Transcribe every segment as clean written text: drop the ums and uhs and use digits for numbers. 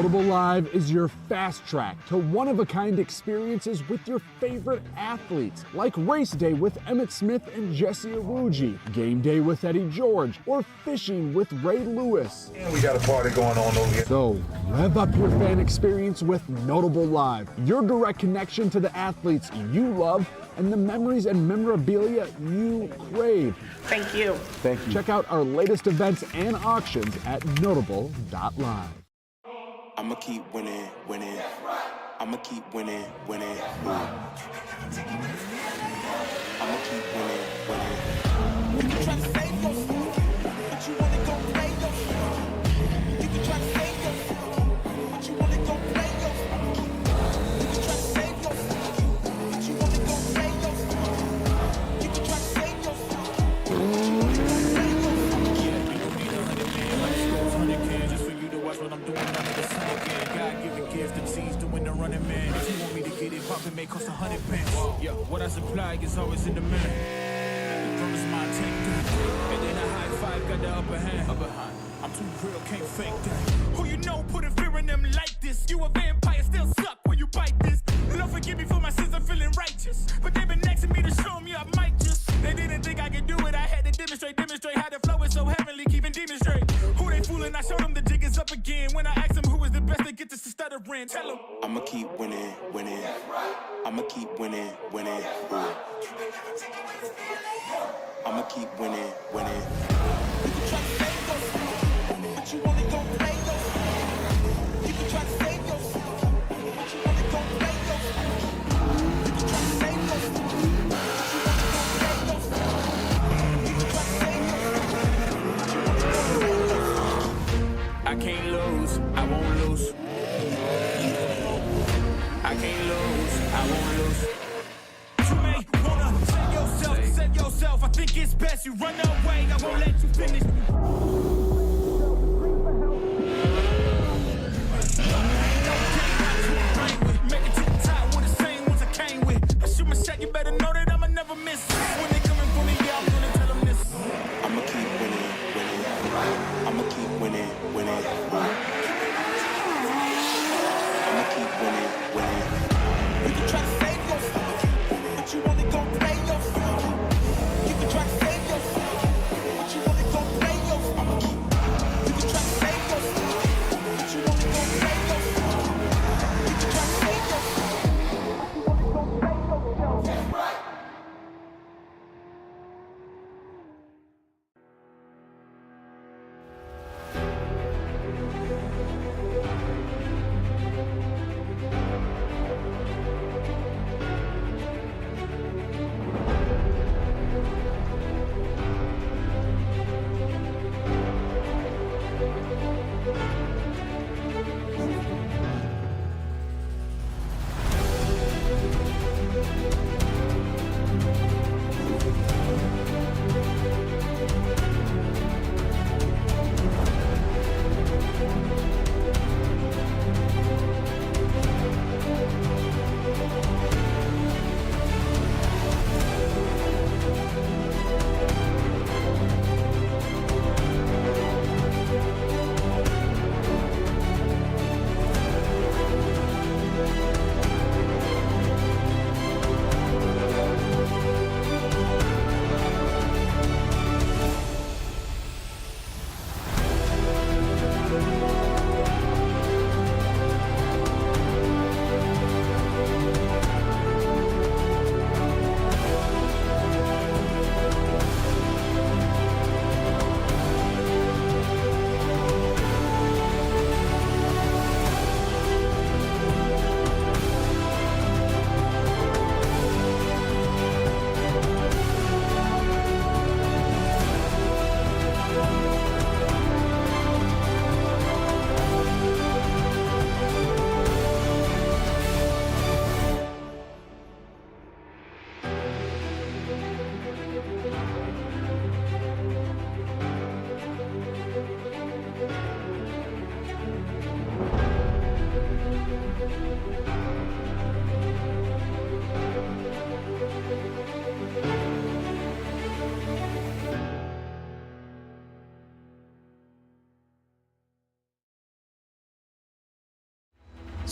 Notable Live is your fast track to one-of-a-kind experiences with your favorite athletes, like race day with Emmett Smith and Jesse Awuji, game day with Eddie George, or fishing with Ray Lewis. And we got a party going on over here. So, rev up your fan experience with Notable Live, your direct connection to the athletes you love and the memories and memorabilia you crave. Thank you. Thank you. Check out our latest events and auctions at notable.live. I'ma keep winning, winning. I'ma keep winning, winning. I'ma keep winning, winning. You can try to save yourself, but you wanna go play yourself. You can try to save yourself, but you wanna go play yourself. You can try to save yourself, but you wanna go play yourself. You can try to save yourself, but you wanna go play yourself. Yeah, you can be 100 man, like scores 100 kids, just for you to watch what I'm doing under the sun again. God-given gift, them seeds doing the running man. If you want me to get it poppin', may cost 100 pence. Yeah, what I supply is always in demand. The drum is my tank, and then a high five got the upper hand. I'm too real, can't fake that. Who you know put a fear in them like this? You a vampire, still suck when you bite this. Lord forgive me for my sins, I'm feeling righteous. But they've been next to me to show me I might just. They didn't think I could do it, I had to demonstrate how the flow is so heavenly, keeping demons straight. Who they fooling? I showed them the jig is up again. When I asked them who is the best, they get this to stuttering. Tell them I'ma keep winning, winning. I'ma keep winning, winning. I'ma keep winning, winning. You can try to save yourself, but you wanna go play yourself. You can try to save yourself, but you wanna go play yourself. You can try to save yourself, but you wanna go play yourself. You can try to save yourself, but you wanna go play yourself. I can't lose, I won't lose. I can't lose, I won't lose. You may wanna save yourself. I think it's best you run away. I won't let you finish. Make it to the top with the same ones I came with. I shoot my shot, you better know that I'ma never miss. When they coming for me, yeah, I'm gonna tell them this. I'ma keep winning, winning. I'ma keep winning, winning. I'ma keep winning, winning. You can try to save yourself, but you wanna go play yourself. You can try to save yourself, but you wanna go play yourself. I'ma keep. You can try to save yourself, but you wanna go play yourself. You can try to save yourself, but you wanna go play yourself.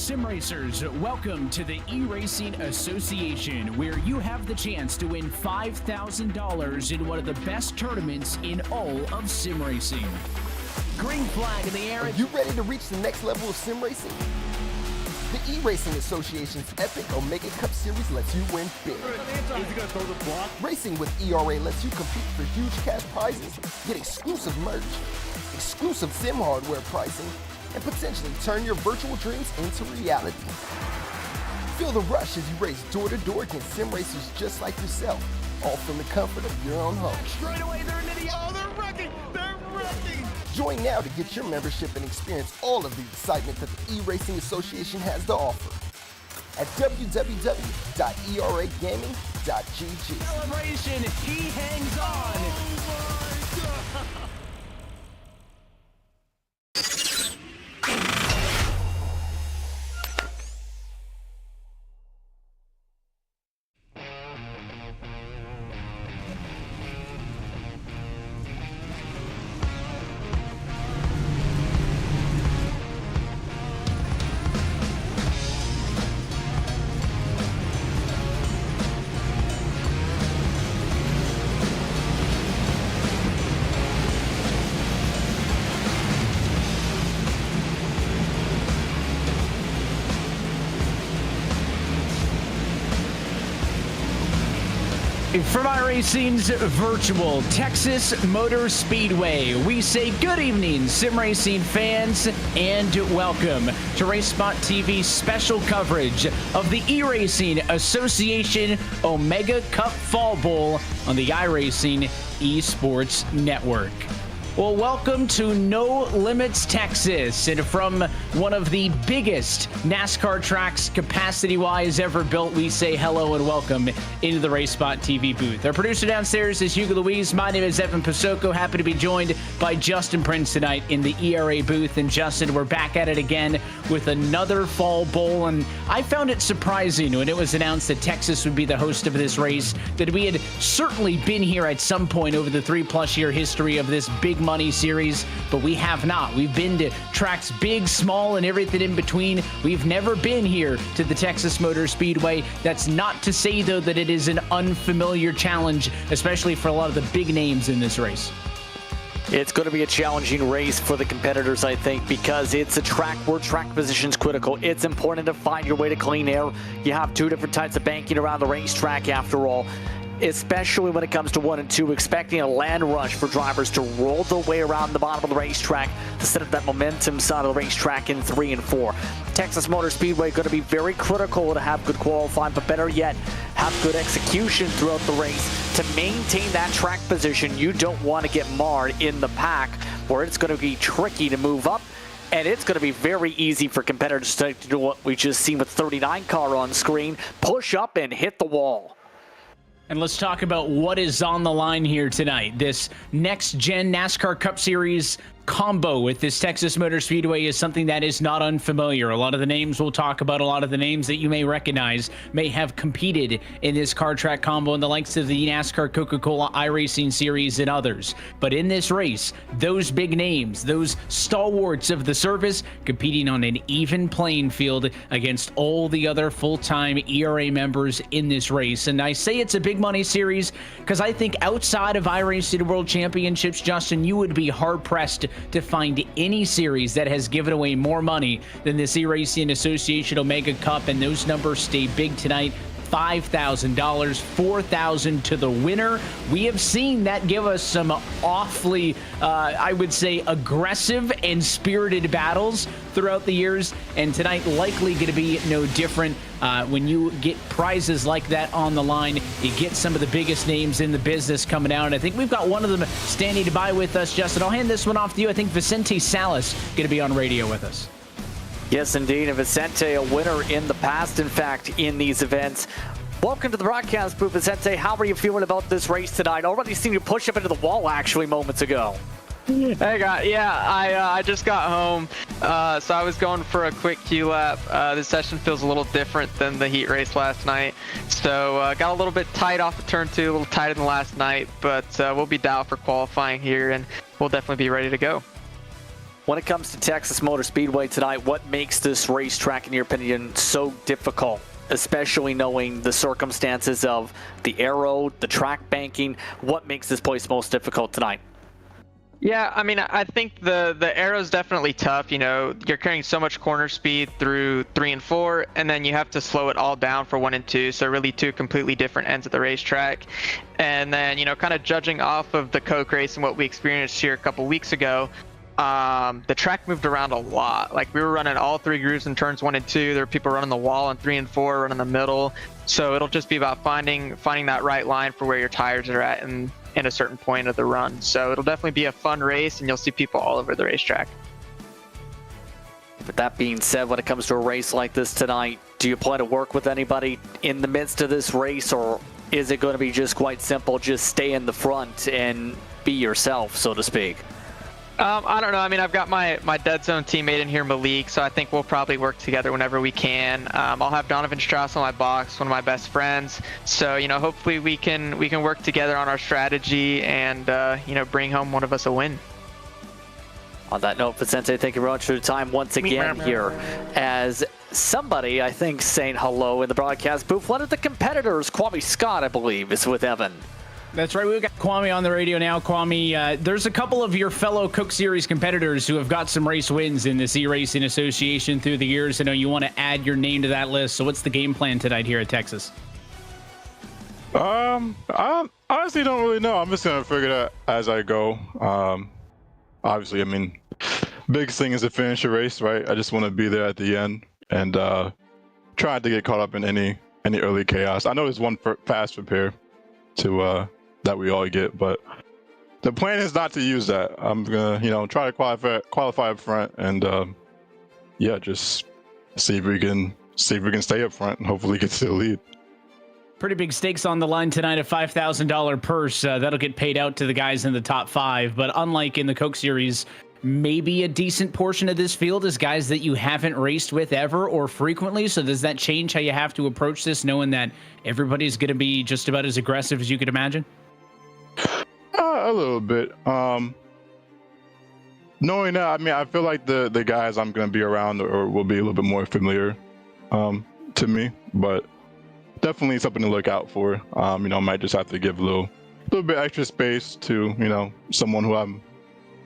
Sim racers, welcome to the eRacing Association, where you have the chance to win $5,000 in one of the best tournaments in all of sim racing. Green flag in the air. Are you ready to reach the next level of sim racing? The eRacing Association's epic Omega Cup Series lets you win big. Racing with ERA lets you compete for huge cash prizes, get exclusive merch, exclusive sim hardware pricing, and potentially turn your virtual dreams into reality. Feel the rush as you race door to door against sim racers just like yourself, all from the comfort of your own home. Straight away, they're into the, oh, they're wrecking! They're wrecking! Join now to get your membership and experience all of the excitement that the eRacing Association has to offer at www.eragaming.gg. Celebration, he hangs on! Oh my God! From iRacing's virtual Texas Motor Speedway, we say good evening, sim racing fans, and welcome to RAC Spot TV's special coverage of the eRacing Association Omega Cup Fall Bowl on the iRacing Esports Network. Well, welcome to No Limits, Texas, and from one of the biggest NASCAR tracks capacity-wise ever built, we say hello and welcome into the RAC Spot TV booth. Our producer downstairs is Hugo Louise. My name is Evan Pasoko. Happy to be joined by Justin Prince tonight in the ERA booth. And Justin, we're back at it again with another Fall Bowl, and I found it surprising when it was announced that Texas would be the host of this race, that we had certainly been here at some point over the 3+ year history of this big money series, but we have not. We've been to tracks big, small, and everything in between. We've never been here to the Texas Motor Speedway. That's not to say, though, that it is an unfamiliar challenge, especially for a lot of the big names in this race. It's going to be a challenging race for the competitors, I think, because it's a track where track position is critical. It's important to find your way to clean air. You have two different types of banking around the racetrack, after all. Especially when it comes to 1 and 2, expecting a land rush for drivers to roll their way around the bottom of the racetrack to set up that momentum side of the racetrack in 3 and 4. Texas Motor Speedway going to be very critical to have good qualifying, but better yet, have good execution throughout the race to maintain that track position. You don't want to get marred in the pack, where it's going to be tricky to move up. And it's going to be very easy for competitors to do what we just seen with 39 car on screen, push up and hit the wall. And let's talk about what is on the line here tonight. This next-gen NASCAR Cup Series combo with this Texas Motor Speedway is something that is not unfamiliar. A lot of the names we'll talk about, a lot of the names that you may recognize, may have competed in this car track combo in the likes of the NASCAR Coca-Cola iRacing series and others. But in this race, those big names, those stalwarts of the service, competing on an even playing field against all the other full-time ERA members in this race. And I say it's a big money series because I think outside of iRacing World Championships, Justin, you would be hard-pressed to find any series that has given away more money than this eRacing Association Omega Cup, and those numbers stay big tonight. $5,000, $4,000 to the winner. We have seen that give us some awfully, I would say, aggressive and spirited battles throughout the years, and tonight likely going to be no different. When you get prizes like that on the line, you get some of the biggest names in the business coming out, and I think we've got one of them standing by with us, Justin. I'll hand this one off to you. I think Vicente Salas going to be on radio with us. Yes, indeed. And Vicente, a winner in the past, in fact, in these events. Welcome to the broadcast booth, Vicente. How are you feeling about this race tonight? Already seen you push up into the wall, actually, moments ago. Hey, guys. Yeah, I just got home, so I was going for a quick Q lap. This session feels a little different than the heat race last night. So got a little bit tight off of turn 2, a little tighter than last night, but we'll be dialed for qualifying here, and we'll definitely be ready to go. When it comes to Texas Motor Speedway tonight, what makes this racetrack, in your opinion, so difficult, especially knowing the circumstances of the aero, the track banking? What makes this place most difficult tonight? Yeah, I mean, I think the aero is definitely tough. You know, you're carrying so much corner speed through 3 and 4, and then you have to slow it all down for 1 and 2. So really 2 completely different ends of the racetrack. And then, you know, kind of judging off of the Coke race and what we experienced here a couple weeks ago, the track moved around a lot. Like, we were running all 3 grooves in turns 1 and 2. There were people running the wall in 3 and 4, running the middle. So it'll just be about finding that right line for where your tires are at in a certain point of the run. So it'll definitely be a fun race, and you'll see people all over the racetrack. With that being said, when it comes to a race like this tonight, do you plan to work with anybody in the midst of this race, or is it going to be just quite simple, just stay in the front and be yourself, so to speak? I don't know. I mean, I've got my dead zone teammate in here, Malik, so I think we'll probably work together whenever we can. I'll have Donovan Strauss on my box, one of my best friends. So, you know, hopefully we can work together on our strategy and, you know, bring home one of us a win. On that note, Vicente, thank you very much for your time once again here. As somebody, I think, saying hello in the broadcast booth, one of the competitors, Kwame Scott, I believe, is with Evan. That's right. We've got Kwame on the radio now. Kwame, there's a couple of your fellow Cook Series competitors who have got some race wins in this eRacing Association through the years. I know you want to add your name to that list. So what's the game plan tonight here at Texas? I honestly don't really know. I'm just gonna figure it out as I go. Obviously, I mean, biggest thing is to finish a race, right? I just want to be there at the end and try to get caught up in any early chaos. I know there's one fast repair to that we all get, but the plan is not to use that. I'm gonna, you know, try to qualify up front, and yeah, just see if we can stay up front and hopefully get to the lead. Pretty big stakes on the line tonight, a $5,000 purse. That'll get paid out to the guys in the top 5. But unlike in the Coke Series, maybe a decent portion of this field is guys that you haven't raced with ever or frequently. So does that change how you have to approach this, knowing that everybody's going to be just about as aggressive as you could imagine? A little bit. Knowing that, I mean, I feel like the guys I'm going to be around or will be a little bit more familiar to me, but definitely something to look out for. You know, I might just have to give a little bit extra space to, you know, someone who I'm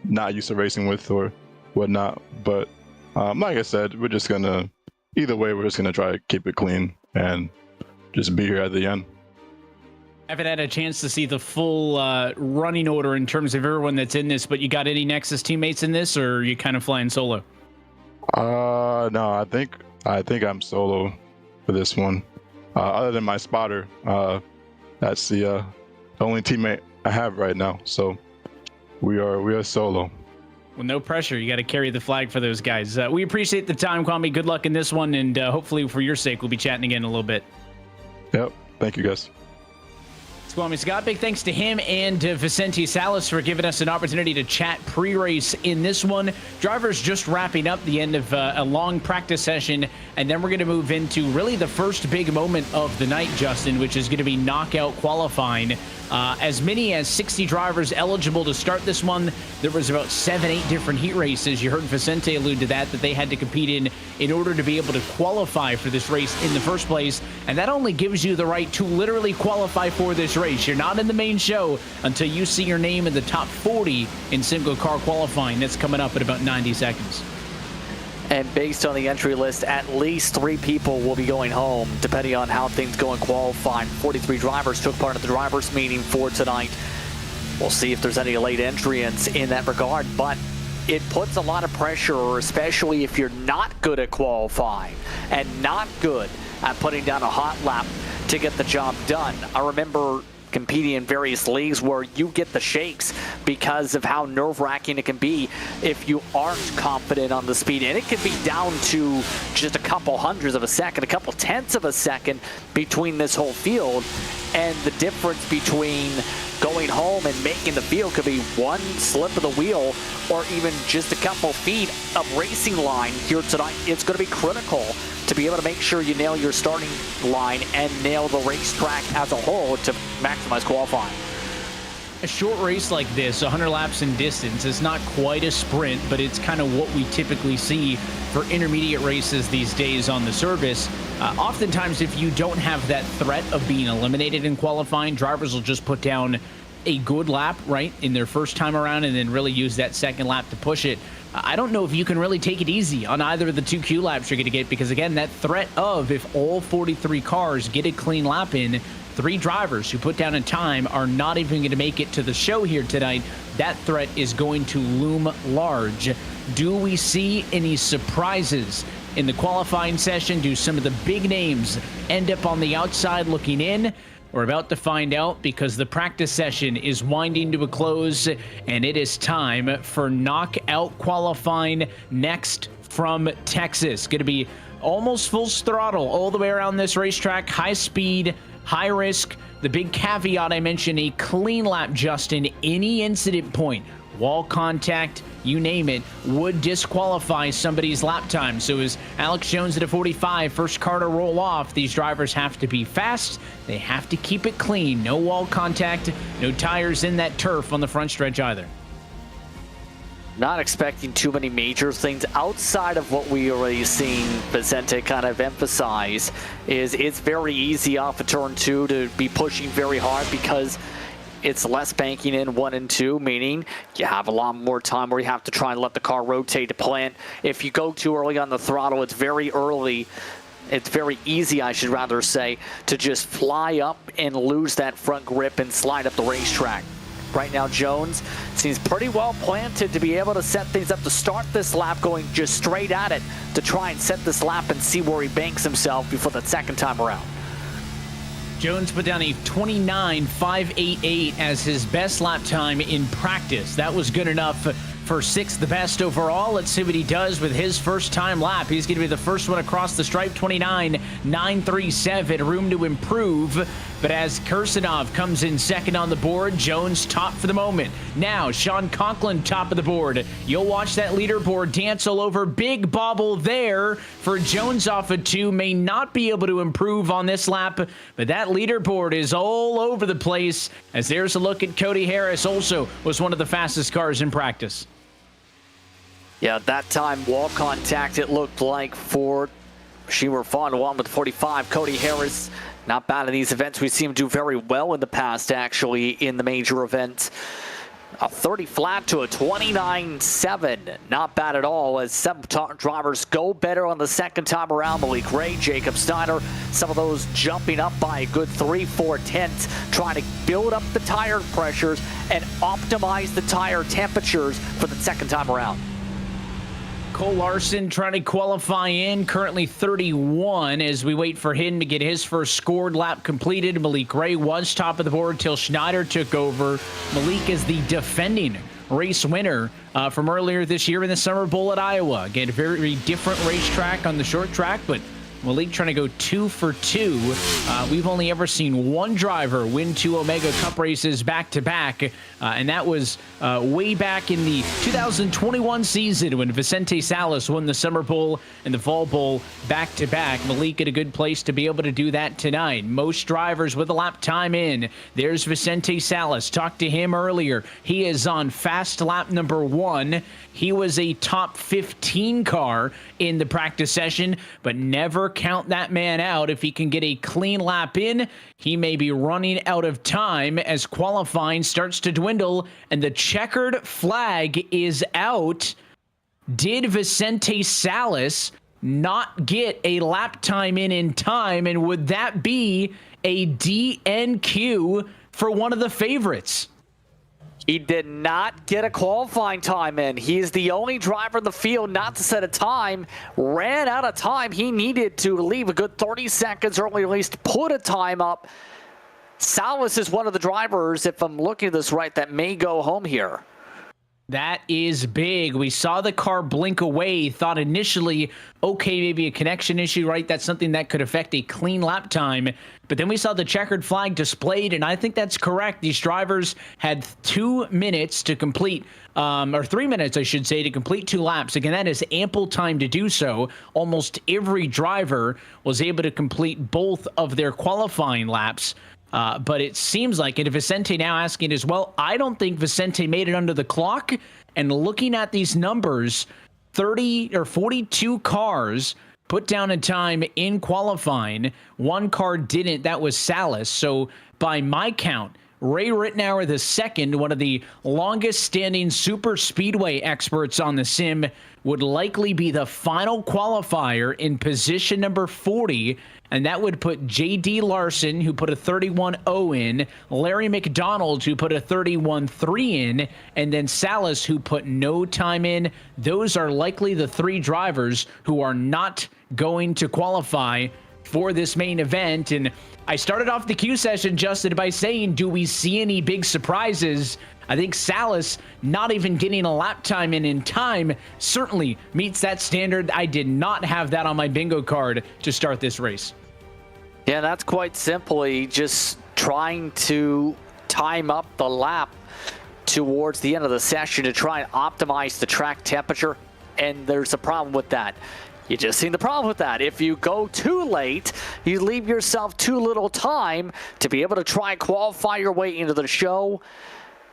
not used to racing with or whatnot. But like I said, we're just gonna, either way, we're just gonna try to keep it clean and just be here at the end. I haven't had a chance to see the full running order in terms of everyone that's in this, but you got any Nexus teammates in this, or are you kind of flying solo? No, I think I'm solo for this one. Other than my spotter, that's the only teammate I have right now. So we are solo. Well, no pressure. You got to carry the flag for those guys. We appreciate the time, Kwame. Good luck in this one, and hopefully for your sake, we'll be chatting again in a little bit. Yep. Thank you, guys. Kwame Scott, big thanks to him and to Vicente Salas for giving us an opportunity to chat pre-race in this one. Drivers just wrapping up the end of a long practice session, and then we're going to move into really the first big moment of the night, Justin, which is going to be knockout qualifying. As many as 60 drivers eligible to start this one. There was about 7-8 different heat races. You heard Vicente allude to that they had to compete in order to be able to qualify for this race in the first place. And that only gives you the right to literally qualify for this race. You're not in the main show until you see your name in the top 40 in single car qualifying. That's coming up in about 90 seconds. And based on the entry list, at least 3 people will be going home, depending on how things go in qualifying. 43 drivers took part in the drivers' meeting for tonight. We'll see if there's any late entrants in that regard, but it puts a lot of pressure, especially if you're not good at qualifying and not good at putting down a hot lap to get the job done. I remember competing in various leagues where you get the shakes because of how nerve-wracking it can be if you aren't confident on the speed. And it can be down to just a couple hundredths of a second, a couple tenths of a second between this whole field. And the difference between going home and making the field could be one slip of the wheel or even just a couple feet of racing line here tonight. It's going to be critical to be able to make sure you nail your starting line and nail the racetrack as a whole to maximize qualifying. a short race like this, 100 laps in distance, is not quite a sprint, but it's kind of what we typically see for intermediate races these days on the service. Oftentimes, if you don't have that threat of being eliminated in qualifying, drivers will just put down a good lap, right, in their first time around and then really use that second lap to push it. I don't know if you can really take it easy on either of the 2 Q laps you're going to get, because, again, that threat of if all 43 cars get a clean lap in, 3 drivers who put down a time are not even going to make it to the show here tonight. That threat is going to loom large. Do we see any surprises in the qualifying session? Do some of the big names end up on the outside looking in? We're about to find out, because the practice session is winding to a close, and it is time for knockout qualifying next from Texas. Going to be almost full throttle all the way around this racetrack. High speed, high risk. The big caveat I mentioned, a clean lap, Justin. Any incident point, wall contact, you name it, would disqualify somebody's lap time. So as Alex Jones at a 45, first car to roll off, these drivers have to be fast. They have to keep it clean. No wall contact, no tires in that turf on the front stretch either. Not expecting too many major things outside of what we already seen Vicente kind of emphasize. Is it's very easy off of turn 2 to be pushing very hard, because it's less banking in 1 and 2, meaning you have a lot more time where you have to try and let the car rotate to plant. If you go too early on the throttle, it's very early. It's very easy, I should rather say, to just fly up and lose that front grip and slide up the racetrack. Right now, Jones seems pretty well planted to be able to set things up to start this lap, going just straight at it to try and set this lap and see where he banks himself before the second time around. Jones put down a 29.588 as his best lap time in practice. That was good enough for 6th, the best overall. Let's see what he does with his first time lap. He's going to be the first one across the stripe, 29.937. Room to improve. But as Kirsanov comes in second on the board, Jones top for the moment. Now, Sean Conklin top of the board. You'll watch that leaderboard dance all over. Big bobble there for Jones off of 2. May not be able to improve on this lap, but that leaderboard is all over the place. As there's a look at Cody Harris, also was one of the fastest cars in practice. Yeah, that time wall contact, it looked like for Sheemer Fawn, one with 45. Cody Harris, not bad in these events. We've seen him do very well in the past, actually, in the major events. A 30 flat to a 29.7. Not bad at all, as some drivers go better on the second time around. Malik Ray, Jacob Steiner, some of those jumping up by a good 3-4 tenths, trying to build up the tire pressures and optimize the tire temperatures for the second time around. Cole Larson trying to qualify in, currently 31, as we wait for him to get his first scored lap completed. Malik Ray was top of the board till Schneider took over. Malik is the defending race winner from earlier this year in the Summer Bowl at Iowa. Again, a very different racetrack on the short track, but Malik trying to go 2 for 2. We've only ever seen one driver win 2 Omega Cup races back-to-back, and that was way back in the 2021 season when Vicente Salas won the Summer Bowl and the Fall Bowl back-to-back. Malik at a good place to be able to do that tonight. Most drivers with a lap time in. There's Vicente Salas. Talked to him earlier. He is on fast lap number 1. He was a top 15 car in the practice session, but never count that man out. If he can get a clean lap in, he may be running out of time as qualifying starts to dwindle and the checkered flag is out. Did Vicente Salas not get a lap time in time, and would that be a DNQ for one of the favorites? He did not get a qualifying time in. He's the only driver in the field not to set a time. Ran out of time. He needed to leave a good 30 seconds early, at least put a time up. Salas is one of the drivers, if I'm looking at this right, that may go home here. That is big. We saw the car blink away, thought initially, okay, maybe a connection issue, right? That's something that could affect a clean lap time. But then we saw the checkered flag displayed, and I think that's correct. These drivers had 2 minutes to complete, or 3 minutes, I should say, to complete 2 laps. Again, that is ample time to do so. Almost every driver was able to complete both of their qualifying laps. But it seems like it. Vicente now asking as well. I don't think Vicente made it under the clock. And looking at these numbers, 30 or 42 cars put down a time in qualifying. One car didn't. That was Salas. So by my count, Ray Rittenauer II, one of the longest standing super speedway experts on the sim, would likely be the final qualifier in position number 40. And that would put J.D. Larson, who put a 31.0 in, Larry McDonald, who put a 31.3 in, and then Salas, who put no time in. Those are likely the three drivers who are not going to qualify for this main event. And I started off the Q session, Justin, by saying, do we see any big surprises? I think Salas not even getting a lap time in time certainly meets that standard. I did not have that on my bingo card to start this race. Yeah, that's quite simply just trying to time up the lap towards the end of the session to try and optimize the track temperature. And there's a problem with that. You just seen the problem with that. If you go too late, you leave yourself too little time to be able to try and qualify your way into the show.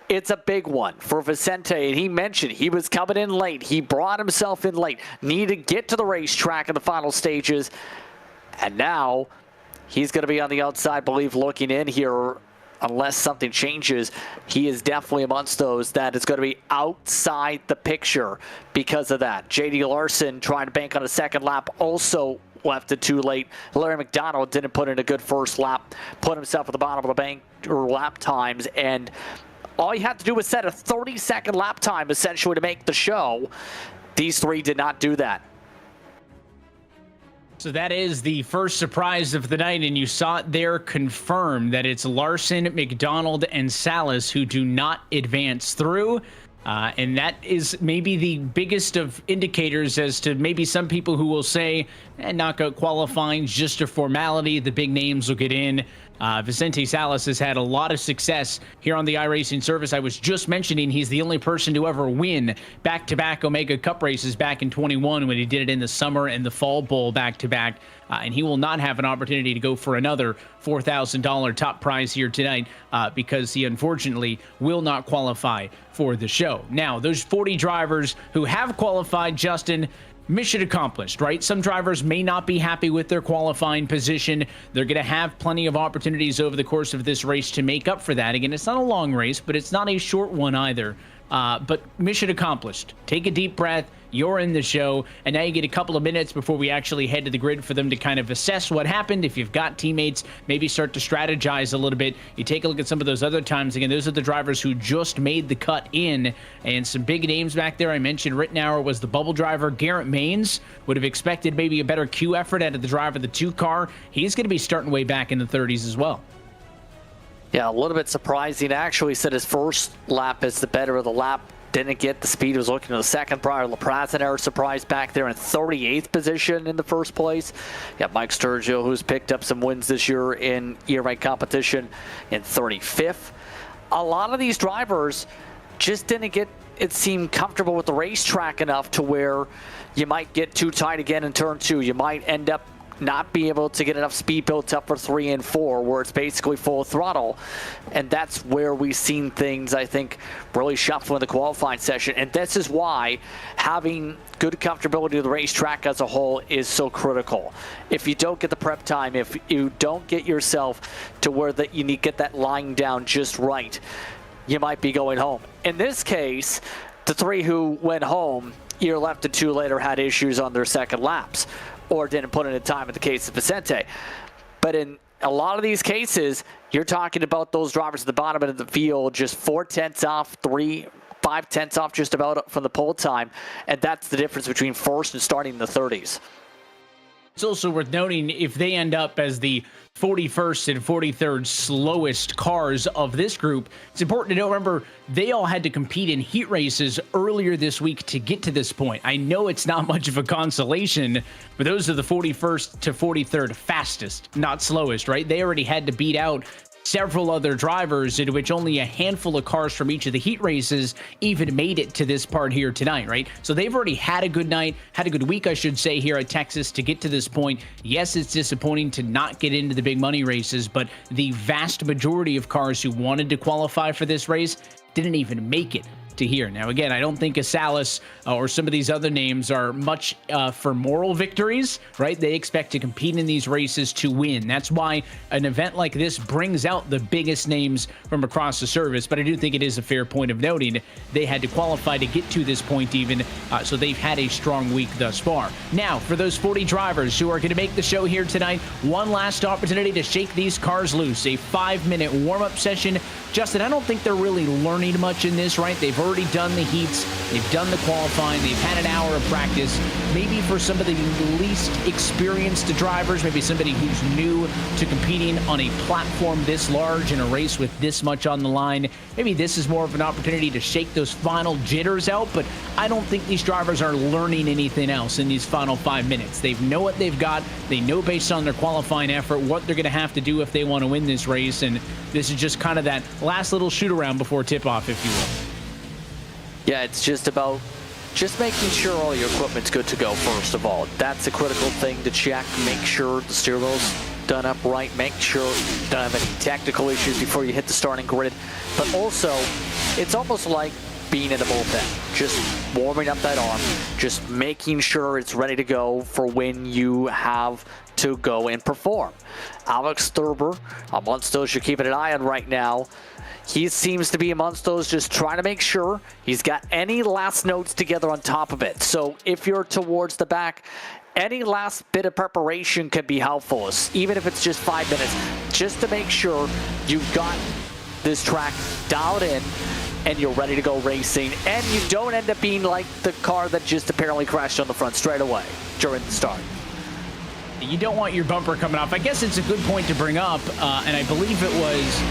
It's a big one for Vicente, and he mentioned he was coming in late. He brought himself in late, needed to get to the racetrack in the final stages, and now he's going to be on the outside, I believe, looking in here. Unless something changes, he is definitely amongst those that is going to be outside the picture because of that. J.D. Larson trying to bank on a second lap, also left it too late. Larry McDonald didn't put in a good first lap, put himself at the bottom of the bank or lap times, and all you had to do was set a 30-second lap time essentially to make the show. These three did not do that. So that is the first surprise of the night, and you saw it there confirmed that it's Larson, McDonald, and Salas who do not advance through. And that is maybe the biggest of indicators as to maybe some people who will say, knockout qualifying is just a formality. The big names will get in. Vicente Salas has had a lot of success here on the iRacing service. I was just mentioning he's the only person to ever win back-to-back Omega Cup races back in 21 when he did it in the summer and the fall bowl back-to-back. And he will not have an opportunity to go for another $4,000 top prize here tonight because he unfortunately will not qualify for the show. Now, those 40 drivers who have qualified, Justin, mission accomplished, right? Some drivers may not be happy with their qualifying position. They're going to have plenty of opportunities over the course of this race to make up for that. Again, it's not a long race, but it's not a short one either. But mission accomplished. Take a deep breath. You're in the show, and now you get a couple of minutes before we actually head to the grid for them to kind of assess what happened. If you've got teammates, maybe start to strategize a little bit. You take a look at some of those other times. Again, those are the drivers who just made the cut in, and some big names back there. I mentioned Rittenauer was the bubble driver. Garrett Maines would have expected maybe a better Q effort out of the driver of the 2 car. He's going to be starting way back in the 30s as well. Yeah, a little bit surprising. Actually said his first lap is the better of the lap. Didn't get the speed. Was looking to the second prior. LaPrazenaire surprised back there in 38th position in the first place. Yeah, Mike Sturgill, who's picked up some wins this year in year-round competition, in 35th. A lot of these drivers just didn't get, it seemed, comfortable with the racetrack enough to where you might get too tight again in turn 2. You might end up not be able to get enough speed built up for 3 and 4, where it's basically full throttle. And that's where we've seen things, I think, really shuffle in the qualifying session. And this is why having good comfortability of the racetrack as a whole is so critical. If you don't get the prep time, if you don't get yourself to where that you need to get that line down just right, you might be going home. In this case, the 3 who went home, year left and 2 later, had issues on their second laps, or didn't put in a time in the case of Vicente. But in a lot of these cases, you're talking about those drivers at the bottom of the field just 4/10 off, 5/10 off just about from the pole time, and that's the difference between first and starting in the 30s. It's also worth noting if they end up as the 41st and 43rd slowest cars of this group, it's important to know, remember, they all had to compete in heat races earlier this week to get to this point. I know it's not much of a consolation, but those are the 41st to 43rd fastest, not slowest, right? They already had to beat out several other drivers, in which only a handful of cars from each of the heat races even made it to this part here tonight, right? So they've already had a good night, had a good week, I should say, here at Texas to get to this point. Yes, it's disappointing to not get into the big money races, but the vast majority of cars who wanted to qualify for this race didn't even make it to here. Now, again, I don't think Asalis or some of these other names are much for moral victories, right? They expect to compete in these races to win. That's why an event like this brings out the biggest names from across the service. But I do think it is a fair point of noting they had to qualify to get to this point even, so they've had a strong week thus far. Now, for those 40 drivers who are going to make the show here tonight, one last opportunity to shake these cars loose. A 5-minute warm-up session. Justin, I don't think they're really learning much in this, right? They've already done the heats, they've done the qualifying, they've had an hour of practice. Maybe for some of the least experienced drivers, maybe somebody who's new to competing on a platform this large in a race with this much on the line, maybe this is more of an opportunity to shake those final jitters out, but I don't think these drivers are learning anything else in these final 5 minutes. They know what they've got, they know based on their qualifying effort what they're going to have to do if they want to win this race, and this is just kind of that last little shoot around before tip-off, if you will. Yeah, it's just about making sure all your equipment's good to go, first of all. That's a critical thing to check. Make sure the steering wheel's done up right. Make sure you don't have any technical issues before you hit the starting grid. But also, it's almost like being in a bullpen. Just warming up that arm. Just making sure it's ready to go for when you have to go and perform. Alex Thurber, amongst those you're keeping an eye on right now, he seems to be amongst those just trying to make sure he's got any last notes together on top of it. So if you're towards the back, any last bit of preparation can be helpful, even if it's just 5 minutes, just to make sure you've got this track dialed in and you're ready to go racing, and you don't end up being like the car that just apparently crashed on the front straight away during the start. You don't want your bumper coming off. I guess it's a good point to bring up, and I believe it was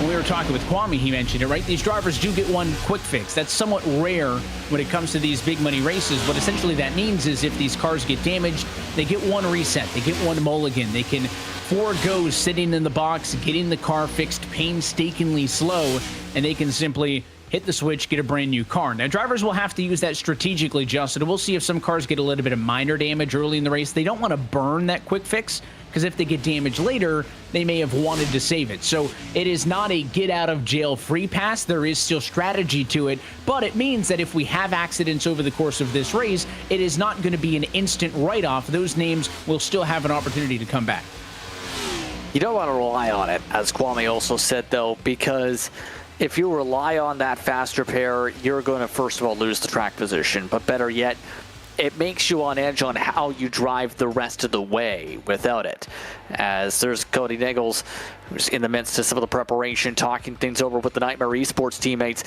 we were talking with Kwame, he mentioned it, right? These drivers do get one quick fix. That's somewhat rare when it comes to these big money races. What essentially that means is if these cars get damaged, they get one reset, they get one mulligan. They can forego sitting in the box, getting the car fixed painstakingly slow, and they can simply hit the switch, get a brand new car. Now, drivers will have to use that strategically, Justin. We'll see if some cars get a little bit of minor damage early in the race. They don't want to burn that quick fix, because if they get damaged later, they may have wanted to save it. So it is not a get-out-of-jail-free pass. There is still strategy to it, but it means that if we have accidents over the course of this race, it is not going to be an instant write-off. Those names will still have an opportunity to come back. You don't want to rely on it, as Kwame also said, though, because if you rely on that fast repair, you're going to, first of all, lose the track position. But better yet, it makes you on edge on how you drive the rest of the way without it. As there's Cody Nichols, who's in the midst of some of the preparation, talking things over with the Nightmare Esports teammates.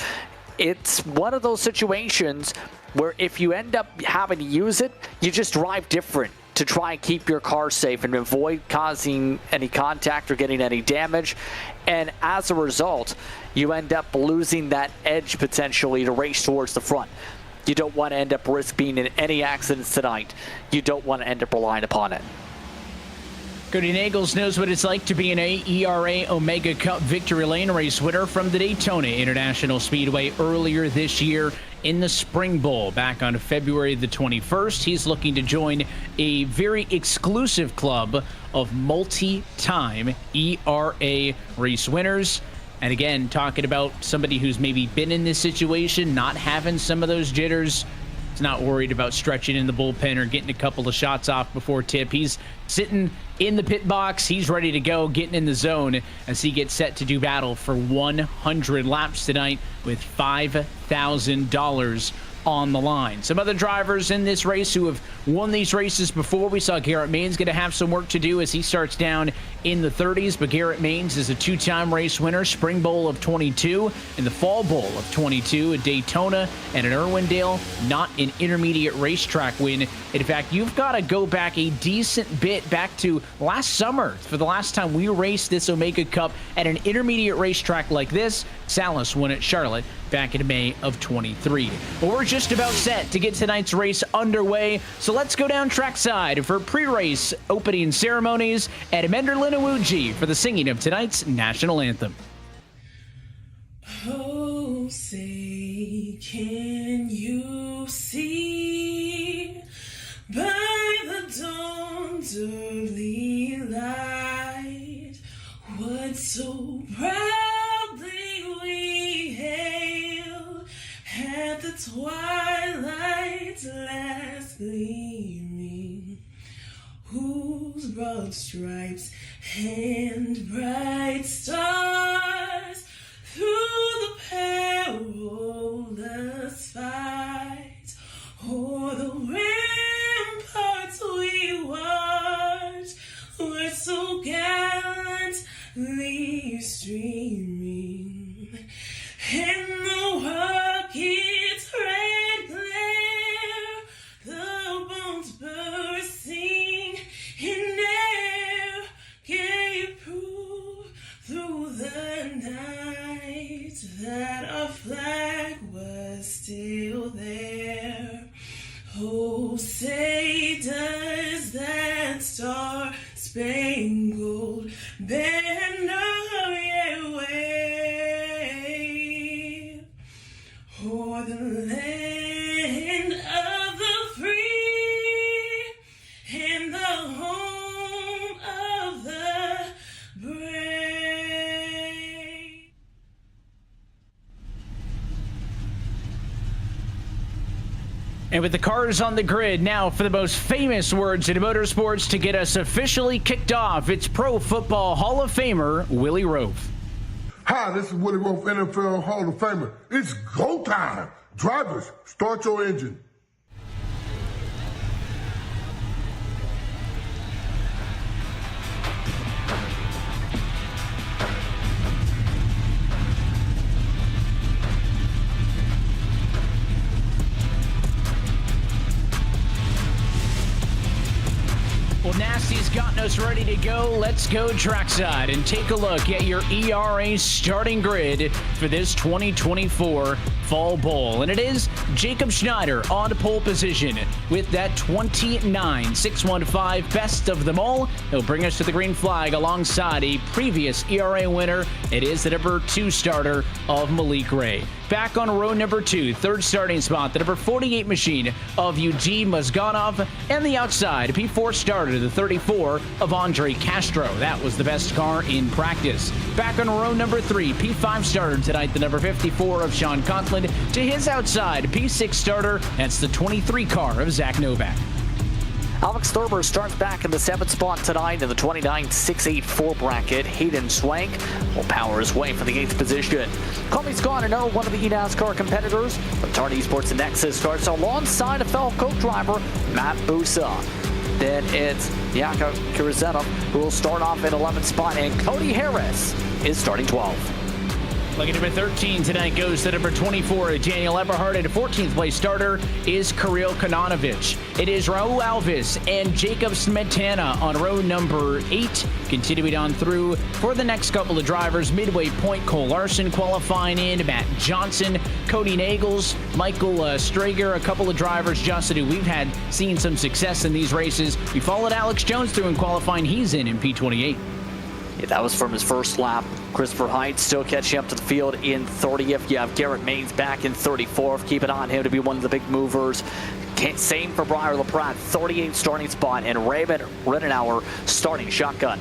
It's one of those situations where if you end up having to use it, you just drive different to try and keep your car safe and avoid causing any contact or getting any damage. And as a result, you end up losing that edge potentially to race towards the front. You don't want to end up being in any accidents tonight. You don't want to end up relying upon it. Cody Nagels knows what it's like to be an ERA Omega Cup Victory Lane race winner from the Daytona International Speedway earlier this year in the Spring Bowl back on February the 21st. He's looking to join a very exclusive club of multi-time ERA race winners. And again, talking about somebody who's maybe been in this situation, not having some of those jitters. He's not worried about stretching in the bullpen or getting a couple of shots off before tip. He's sitting in the pit box. He's ready to go, getting in the zone as he gets set to do battle for 100 laps tonight with $5,000 on the line. Some other drivers in this race who have won these races before. We saw Garrett Maines going to have some work to do as he starts down in the 30s, but Garrett Maines is a two-time race winner, Spring Bowl of 22 and the Fall Bowl of 22 at Daytona and at Irwindale, not an intermediate racetrack win. In fact, you've got to go back a decent bit back to last summer for the last time we raced this Omega Cup at an intermediate racetrack like this Salas won at Charlotte back in May of 23. But we're just about set to get tonight's race underway, so let's go down trackside for pre-race opening ceremonies at Menderlin for the singing of tonight's national anthem. Oh, say, can you see by the dawn's early light what so proudly we hailed at the twilight's last gleaming, whose broad stripes and bright stars through the perilous fight o'er the ramparts we watched were so gallantly streaming, and the rocket's red glare, the bombs bursting in air, gave proof through the night that our flag was still there. Oh, say does that star-spangled banner yet wave o'er the land of the free and the home of the brave? And with the cars on the grid now for the most famous words in motorsports to get us officially kicked off, it's Pro Football Hall of Famer Willie Roaf. Hi, this is Willie Roaf, NFL Hall of Famer. It's go time. Drivers, start your engine. Well, Nasty's gotten us ready to go. Let's go trackside and take a look at your ERA starting grid for this 2024 Fall Bowl. And it is Jacob Schneider on pole position with that 29.615 best of them all. He'll bring us to the green flag alongside a previous ERA winner. It is the number 2 starter of Malik Ray. Back on row number 2, third starting spot, the number 48 machine of Eugene Mozganov, and the outside, P4 starter, the 34 of Andre Castro. That was the best car in practice. Back on row number 3, P5 starter tonight, the number 54 of Sean Conklin. To his outside, P6 starter, that's the 23 car of Zach Novak. Alex Thurber starts back in the 7th spot tonight in the 29.684 bracket. Hayden Swank will power his way for the 8th position. Colby Scott, another one of the NASCAR competitors. Retard Esports Nexus starts alongside a fellow co-driver, Matt Busa. Then it's Yaka Kirizenov who will start off in 11th spot, and Cody Harris is starting 12th. Lucky number 13 tonight goes to number 24, Daniel Eberhardt, and 14th place starter is Kirill Konanovich. It is Raul Alves and Jacob Smetana on row number 8. Continuing on through for the next couple of drivers, midway point, Cole Larson qualifying in, Matt Johnson, Cody Nagels, Michael Strager, a couple of drivers, Justin, who we've seen some success in these races. We followed Alex Jones through in qualifying. He's in P28. Yeah, that was from his first lap. Christopher Heights still catching up to the field in 30th. You have Garrett Maines back in 34th. Keep it on him to be one of the big movers. Same for Briar LaPrat, 38th starting spot, and Raymond Rittenauer starting shotgun.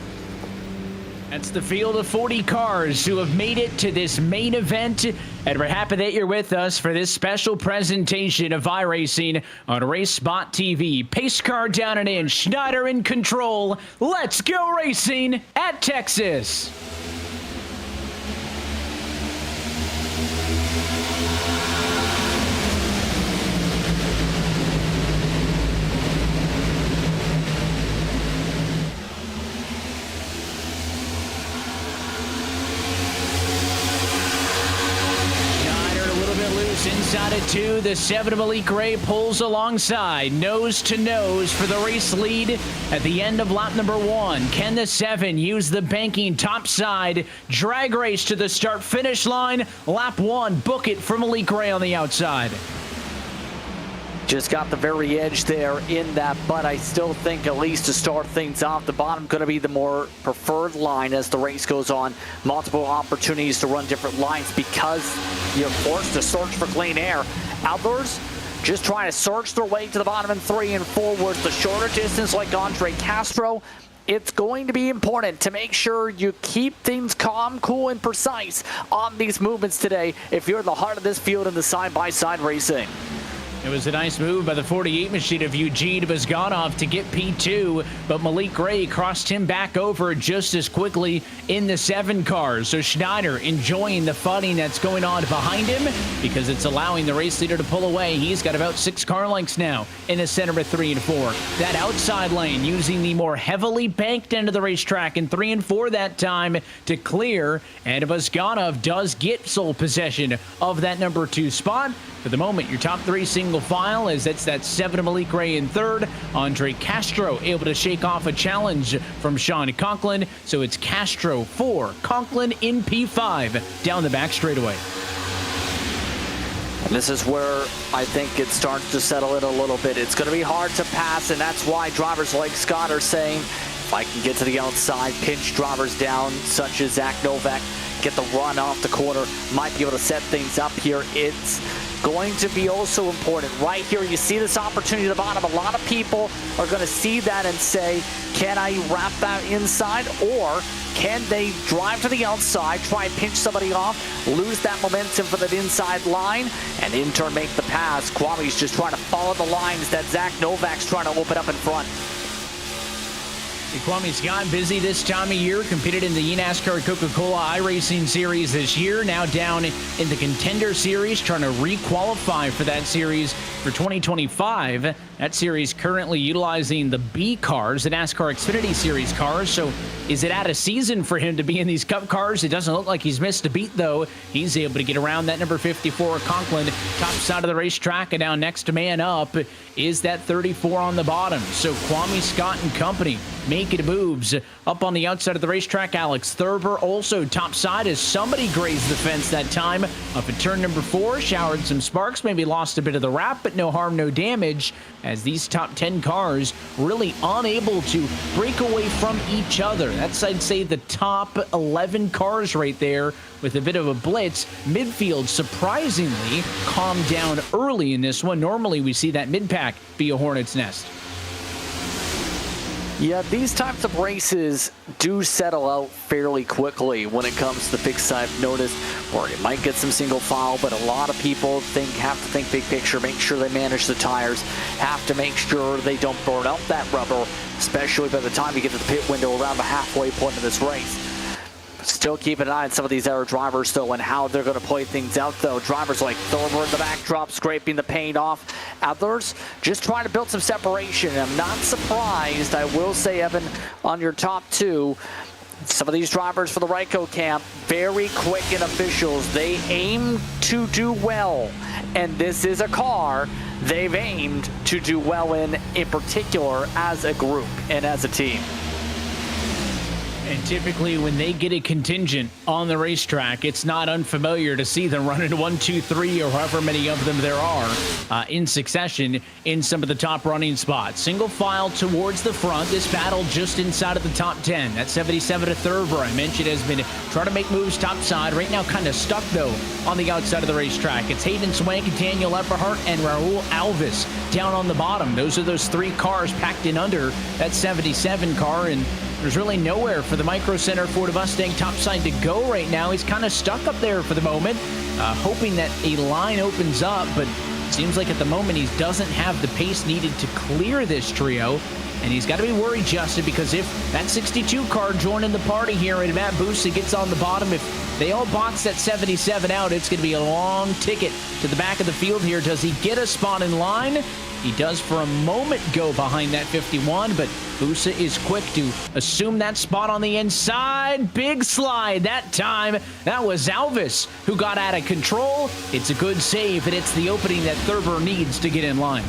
That's the field of 40 cars who have made it to this main event, and we're happy that you're with us for this special presentation of iRacing on RAC Spot TV. Pace car down and in, Schneider in control. Let's go racing at Texas. outside of 2, the 7 Malik Ray pulls alongside, nose to nose for the race lead at the end of lap number 1. Can the 7 use the banking top side, drag race to the start finish line? Lap 1, book it for Malik Ray on the outside. Just got the very edge there in that, but I still think at least to start things off, the bottom going to be the more preferred line as the race goes on. Multiple opportunities to run different lines because you're forced to search for clean air. Others just trying to search their way to the bottom in 3 and 4, where it's the shorter distance like Andre Castro. It's going to be important to make sure you keep things calm, cool, and precise on these movements today if you're in the heart of this field in the side-by-side racing. It was a nice move by the 48 machine of Eugene Vizganov to get P2, but Malik Ray crossed him back over just as quickly in the 7 cars. So Schneider enjoying the fighting that's going on behind him because it's allowing the race leader to pull away. He's got about 6 car lengths now in the center of 3 and 4. That outside lane using the more heavily banked end of the racetrack in 3 and 4 that time to clear, and Vizganov does get sole possession of that number 2 spot. For the moment, your top 3 single file is that's that 7 Malik Ray in 3rd. Andre Castro able to shake off a challenge from Sean Conklin. So it's Castro 4, Conklin in P5 down the back straightaway. And this is where I think it starts to settle in a little bit. It's going to be hard to pass, and that's why drivers like Scott are saying, if I can get to the outside, pinch drivers down, such as Zach Novak, get the run off the corner, might be able to set things up here. It's going to be also important. Right here, you see this opportunity at the bottom. A lot of people are going to see that and say, can I wrap that inside? Or can they drive to the outside, try and pinch somebody off, lose that momentum for that inside line, and in turn make the pass? Kwame's just trying to follow the lines that Zach Novak's trying to open up in front. Kwame Scott busy this time of year, competed in the NASCAR Coca-Cola iRacing Series this year, now down in the Contender Series, trying to re-qualify for that series for 2025. That series currently utilizing the B cars, the NASCAR Xfinity Series cars. So is it out of season for him to be in these Cup cars? It doesn't look like he's missed a beat, though. He's able to get around that number 54 Conklin, top side of the racetrack, and now next to man up is that 34 on the bottom. So Kwame Scott and company making moves up on the outside of the racetrack. Alex Thurber also top side as somebody grazed the fence that time up at turn number 4, showered some sparks, maybe lost a bit of the wrap, but no harm, no damage, as these top 10 cars really unable to break away from each other. That's, I'd say, the top 11 cars right there with a bit of a blitz. Midfield surprisingly calmed down early in this one. Normally we see that mid-pack be a hornet's nest. Yeah, these types of races do settle out fairly quickly when it comes to the big side. I've noticed where you might get some single file, but a lot of people have to think big picture, make sure they manage the tires, have to make sure they don't burn up that rubber, especially by the time you get to the pit window around the halfway point of this race. Still keep an eye on some of these other drivers, though, and how they're going to play things out, though. Drivers like Thurber in the backdrop, scraping the paint off. Others just trying to build some separation. I'm not surprised, I will say, Evan, on your top 2. Some of these drivers for the Ryko camp, very quick in officials. They aim to do well, and this is a car they've aimed to do well in particular as a group and as a team. And typically when they get a contingent on the racetrack, it's not unfamiliar to see them running 1, 2, 3, or however many of them there are in succession in some of the top running spots. Single file towards the front. This battle just inside of the top 10. That 77 to Thurber, I mentioned, has been trying to make moves top side. Right now kind of stuck, though, on the outside of the racetrack. It's Hayden Swank, Daniel Epperhart, and Raul Alvis down on the bottom. Those are those 3 cars packed in under that 77 car, and there's really nowhere for the Micro Center Ford Mustang topside to go right now. He's kind of stuck up there for the moment, hoping that a line opens up, but it seems like at the moment he doesn't have the pace needed to clear this trio. And he's got to be worried, Justin, because if that 62 car joining the party here and Matt Boosa gets on the bottom, if they all box that 77 out, it's going to be a long ticket to the back of the field here. Does he get a spot in line? He does for a moment go behind that 51, but Busa is quick to assume that spot on the inside. Big slide that time. That was Alvis who got out of control. It's a good save, and it's the opening that Thurber needs to get in line.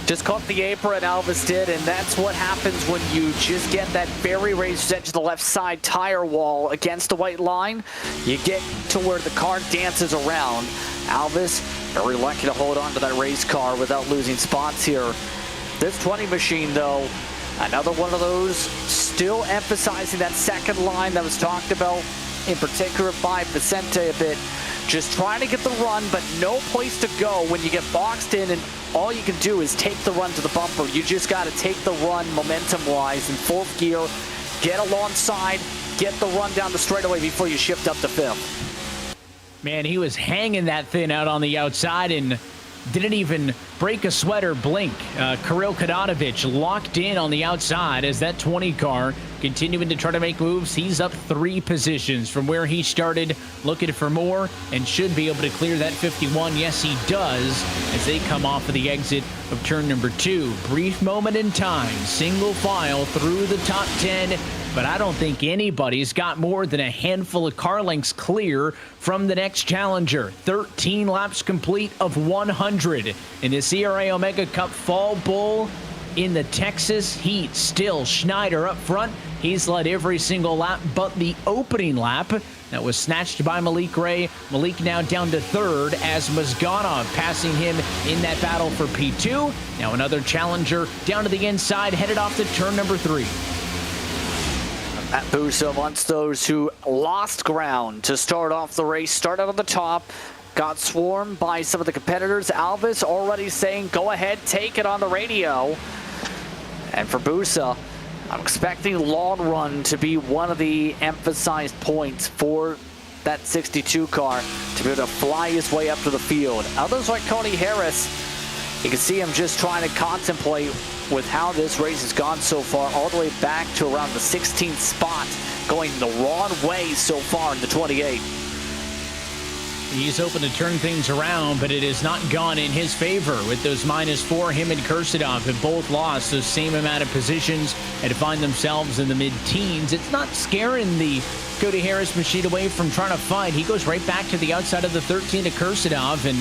Just caught the apron, Alvis did, and that's what happens when you just get that very raised edge to the left side tire wall against the white line. You get to where the car dances around. Alvis, very lucky to hold on to that race car without losing spots here. This 20 machine, though, another one of those, still emphasizing that second line that was talked about, in particular by Vicente a bit. Just trying to get the run, but no place to go when you get boxed in, and all you can do is take the run to the bumper. You just got to take the run momentum-wise in fourth gear, get alongside, get the run down the straightaway before you shift up to fifth. Man, he was hanging that thing out on the outside and didn't even break a sweat or blink. Kirill Kadanovic locked in on the outside as that 20 car continuing to try to make moves. He's up 3 positions from where he started, looking for more, and should be able to clear that 51. Yes, he does, as they come off of the exit of turn number 2. Brief moment in time, single file through the top 10, but I don't think anybody's got more than a handful of car lengths clear from the next challenger. 13 laps complete of 100 in this ERA Omega Cup FallBowl in the Texas heat. Still Schneider up front. He's led every single lap but the opening lap. That was snatched by Malik Ray. Malik now down to third as Mazganov passing him in that battle for P2. Now another challenger down to the inside, headed off to turn number 3. Matt Busa amongst those who lost ground to start off the race, started on the top, got swarmed by some of the competitors. Alvis already saying, go ahead, take it on the radio. And for Busa, I'm expecting long run to be one of the emphasized points for that 62 car to be able to fly his way up to the field. Others like Cody Harris, you can see him just trying to contemplate with how this race has gone so far, all the way back to around the 16th spot, going the wrong way so far in the 28. He's hoping to turn things around, but it has not gone in his favor with those -4. Him and Kursadov have both lost those same amount of positions and find themselves in the mid-teens. It's not scaring the Cody Harris machine away from trying to fight. He goes right back to the outside of the 13 to Kursadov and,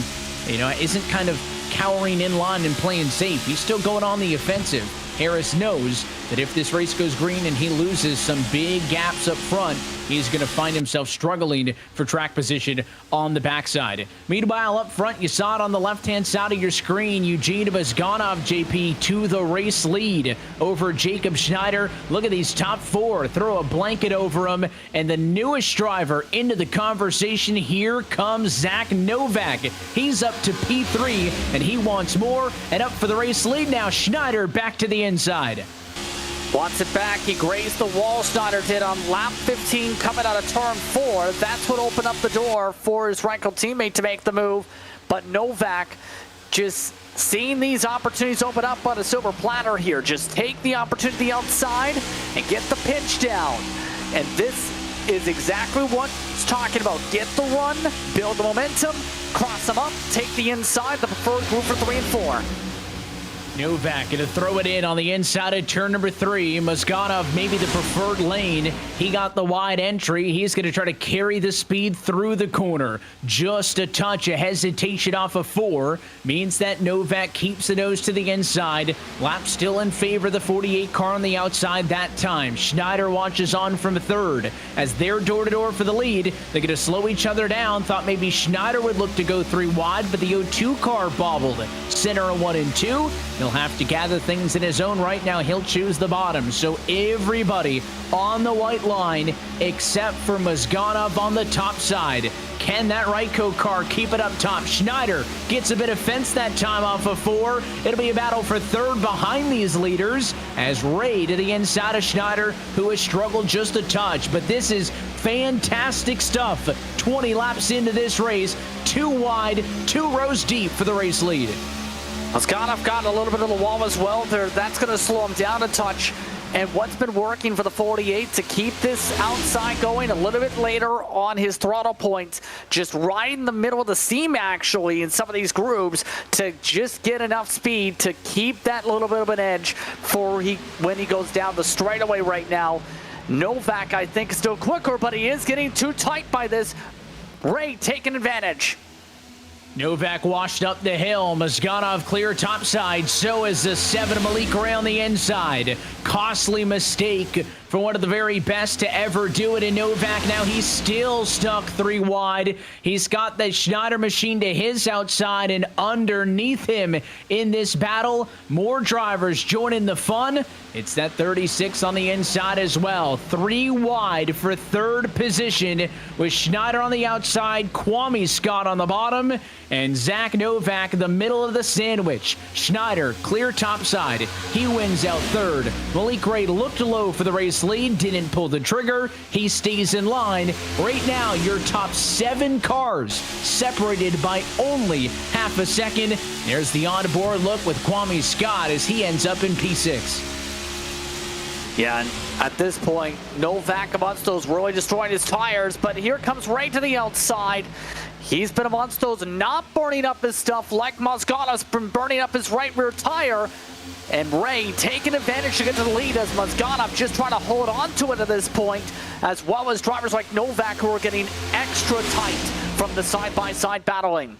you know, isn't kind of cowering in line and playing safe. He's still going on the offensive. Harris knows that if this race goes green and he loses some big gaps up front, he's going to find himself struggling for track position on the backside. Meanwhile, up front, you saw it on the left-hand side of your screen. Eugene Mazganov, JP, to the race lead over Jacob Schneider. Look at these top 4. Throw a blanket over them. And the newest driver into the conversation, here comes Zach Novak. He's up to P3, and he wants more. And up for the race lead now, Schneider back to the inside. Wants it back. He grazed the wall. Schneider did on lap 15 coming out of turn 4. That's what opened up the door for his Renkel teammate to make the move. But Novak just seeing these opportunities open up on a silver platter here. Just take the opportunity outside and get the pinch down. And this is exactly what he's talking about. Get the run, build the momentum, cross them up, take the inside, the preferred group for 3 and 4. Novak going to throw it in on the inside of turn number 3. Mazganov maybe the preferred lane. He got the wide entry. He's going to try to carry the speed through the corner. Just a touch of hesitation off of 4 means that Novak keeps the nose to the inside. Lap still in favor of the 48 car on the outside that time. Schneider watches on from 3rd. As they're door-to-door for the lead, they're going to slow each other down. Thought maybe Schneider would look to go 3 wide, but the 02 car bobbled. Center of 1 and 2. He'll have to gather things in his own right now. He'll choose the bottom. So everybody on the white line except for Mazganov on the top side. Can that Ryko car keep it up top? Schneider gets a bit of fence that time off of 4. It'll be a battle for 3rd behind these leaders as Ray to the inside of Schneider, who has struggled just a touch. But this is fantastic stuff. 20 laps into this race, 2 wide, 2 rows deep for the race lead. Mazganov got a little bit of the wall as well there. That's going to slow him down a touch. And what's been working for the 48 to keep this outside going a little bit later on his throttle points, just right in the middle of the seam actually in some of these grooves to just get enough speed to keep that little bit of an edge for when he goes down the straightaway right now. Novak, I think, is still quicker, but he is getting too tight by this. Ray taking advantage. Novak washed up the hill. Mazganov clear topside. So is the 7 Malik Ray on the inside. Costly mistake for one of the very best to ever do it in Novak. Now he's still stuck 3 wide. He's got the Schneider machine to his outside, and underneath him in this battle, more drivers joining the fun. It's that 36 on the inside as well. 3 wide for 3rd position with Schneider on the outside, Kwame Scott on the bottom, and Zach Novak in the middle of the sandwich. Schneider clear topside. He wins out 3rd. Malik Ray looked low for the race lead, didn't pull the trigger. He stays in line. Right now, your top 7 cars separated by only half a second. There's the onboard look with Kwame Scott as he ends up in P6. Yeah, and at this point, Novak amongst those really destroying his tires, but here comes Ray to the outside. He's been amongst those not burning up his stuff like Mazgano's been burning up his right rear tire. And Ray taking advantage to get to the lead as Mazganov just trying to hold on to it at this point, as well as drivers like Novak who are getting extra tight from the side-by-side battling.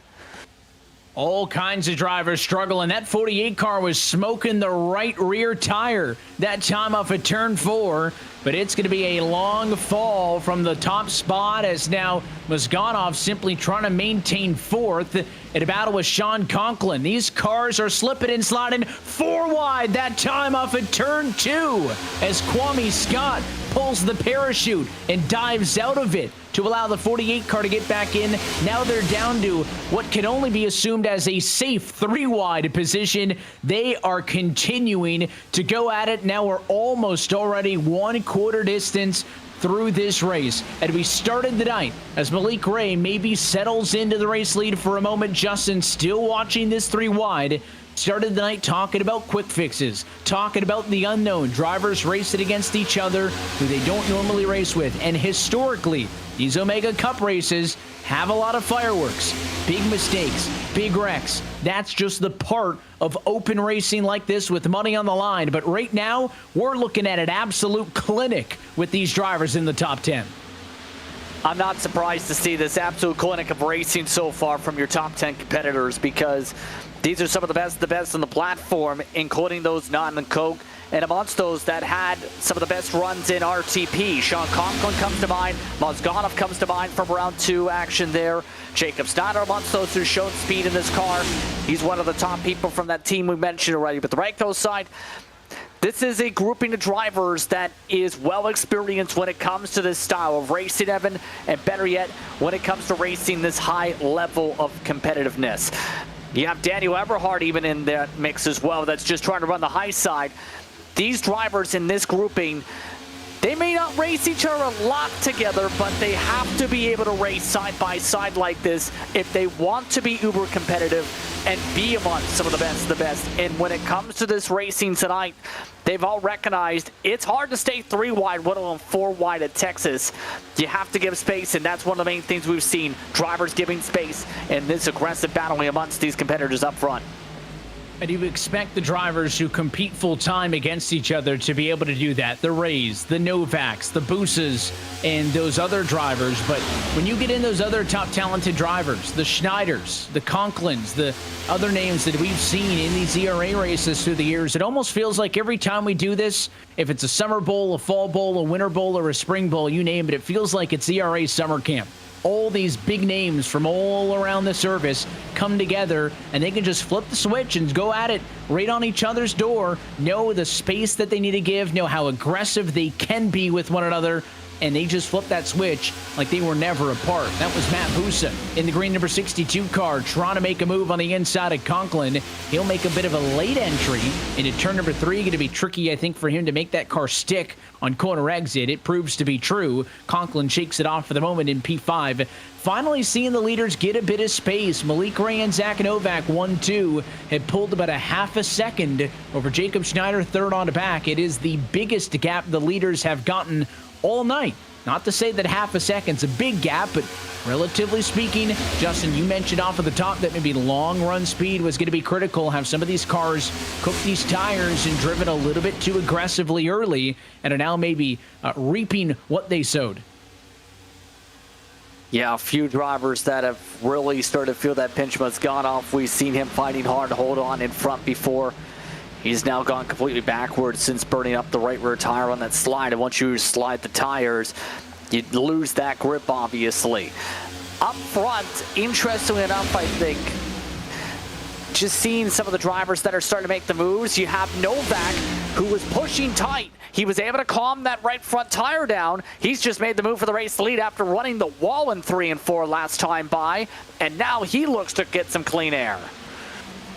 All kinds of drivers struggling. That 48 car was smoking the right rear tire that time off of turn 4, but it's going to be a long fall from the top spot as now Mazganov simply trying to maintain 4th in a battle with Sean Conklin. These cars are slipping and sliding 4 wide that time off of turn 2 as Kwame Scott pulls the parachute and dives out of it to allow the 48 car to get back in. Now they're down to what can only be assumed as a safe 3 wide position. They are continuing to go at it. Now we're almost already 1/4 distance through this race. And we started the night as Malik Ray maybe settles into the race lead for a moment. Justin still watching this 3 wide. Started the night talking about quick fixes, talking about the unknown, drivers racing against each other who they don't normally race with. And historically, these Omega Cup races have a lot of fireworks, big mistakes, big wrecks. That's just the part of open racing like this with money on the line. But right now, we're looking at an absolute clinic with these drivers in the top 10. I'm not surprised to see this absolute clinic of racing so far from your top 10 competitors, because these are some of the best on the platform, including those not in Coke, and amongst those that had some of the best runs in RTP. Sean Conklin comes to mind. Mazganov comes to mind from round 2 action there. Jacob Snyder amongst those who showed speed in this car. He's one of the top people from that team we mentioned already. But the Raikkonen side, this is a grouping of drivers that is well experienced when it comes to this style of racing, Evan, and better yet, when it comes to racing this high level of competitiveness. You have Daniel Eberhard even in that mix as well, that's just trying to run the high side. These drivers in this grouping, they may not race each other a lot together, but they have to be able to race side by side like this if they want to be uber competitive and be amongst some of the best of the best. And when it comes to this racing tonight, they've all recognized it's hard to stay 3 wide, let alone 4 wide at Texas. You have to give space, and that's one of the main things we've seen, drivers giving space in this aggressive battling amongst these competitors up front. And you expect the drivers who compete full-time against each other to be able to do that. The Rays, the Novaks, the Boosas, and those other drivers. But when you get in those other top talented drivers, the Schneiders, the Conklins, the other names that we've seen in these ERA races through the years, it almost feels like every time we do this, if it's a summer bowl, a fall bowl, a winter bowl, or a spring bowl, you name it, it feels like it's ERA summer camp. All these big names from all around the service come together, and they can just flip the switch and go at it right on each other's door, know the space that they need to give, know how aggressive they can be with one another. and they just flipped that switch like they were never apart. That was Matt Busa in the green number 62 car, trying to make a move on the inside of Conklin. He'll make a bit of a late entry into turn number 3. Going to be tricky, I think, for him to make that car stick on corner exit. It proves to be true. Conklin shakes it off for the moment in P5. Finally seeing the leaders get a bit of space. Malik Ray and Zach Novak 1-2 had pulled about a half a second over Jacob Schneider, third on the back. It is the biggest gap the leaders have gotten all night. Not to say that half a second's a big gap, but relatively speaking, Justin, you mentioned off of the top that maybe long run speed was going to be critical. Have some of these cars cooked these tires and driven a little bit too aggressively early and are now maybe reaping what they sowed. Yeah, a few drivers that have really started to feel that pinch has gone off. We've seen him fighting hard to hold on in front before. He's now gone completely backwards since burning up the right rear tire on that slide. And once you slide the tires, you lose that grip, obviously. Up front, interestingly enough, I think, just seeing some of the drivers that are starting to make the moves. You have Novak, who was pushing tight. He was able to calm that right front tire down. He's just made the move for the race lead after running the wall in 3 and 4 last time by. And now he looks to get some clean air.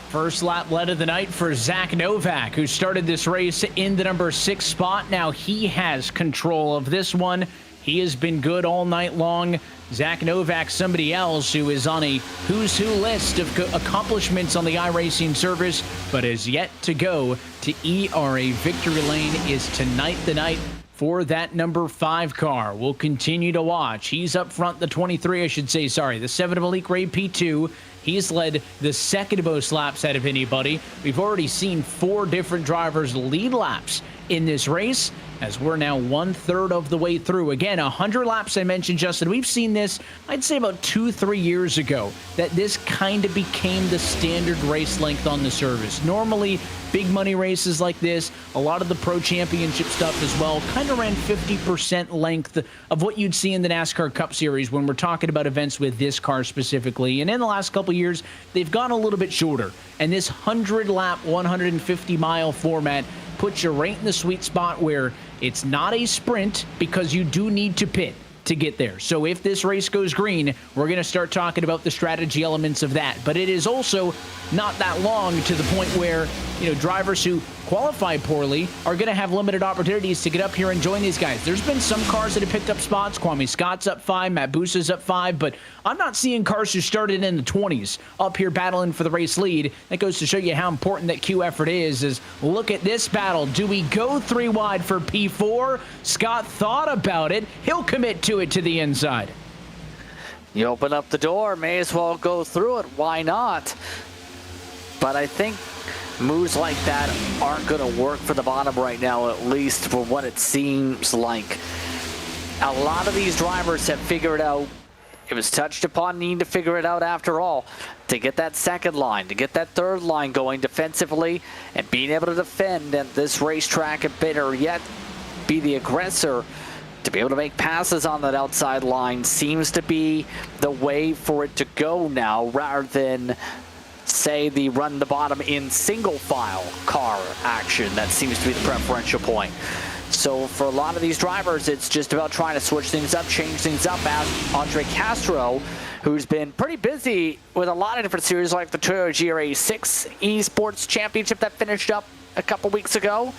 First lap led of the night for Zach Novak, who started this race in the number 6 spot. Now he has control of this one. He has been good all night long. Zach Novak, somebody else who is on a who's who list of accomplishments on the iRacing service, but has yet to go to ERA victory lane. Is tonight the night for that number 5 car. We'll continue to watch. He's up front, the 23, I should say, sorry, the 7 Malik Ray P2. He's led the second most laps out of anybody. We've already seen 4 different drivers lead laps in this race, as we're now 1/3 of the way through. Again, 100 laps, I mentioned, Justin. We've seen this, I'd say about 2-3 years ago, that this kind of became the standard race length on the service. Normally, big money races like this, a lot of the Pro Championship stuff as well, kind of ran 50% length of what you'd see in the NASCAR Cup Series when we're talking about events with this car specifically. And in the last couple years, they've gone a little bit shorter. And this 100-lap, 150-mile format puts you right in the sweet spot where it's not a sprint because you do need to pit to get there. So if this race goes green, we're going to start talking about the strategy elements of that. But it is also not that long to the point where, drivers who qualify poorly are going to have limited opportunities to get up here and join these guys. There's been some cars that have picked up spots. Kwame Scott's up 5, Matt Busa's up 5, but I'm not seeing cars who started in the 20s up here battling for the race lead. That goes to show you how important that Q effort is look at this battle. Do we go 3 wide for P4? Scott thought about it. He'll commit to it to the inside. You open up the door, may as well go through it. Why not? But I think moves like that aren't going to work for the bottom right now, at least for what it seems like. A lot of these drivers have figured out, it was touched upon needing to figure it out after all, to get that second line, to get that third line going defensively, and being able to defend at this racetrack and better yet, be the aggressor. To be able to make passes on that outside line seems to be the way for it to go now, rather than say the run the bottom in single file car action. That seems to be the preferential point. So for a lot of these drivers, it's just about trying to switch things up, change things up. As Andre Castro, who's been pretty busy with a lot of different series like the Toyota GRA 6 Esports Championship that finished up a couple weeks ago.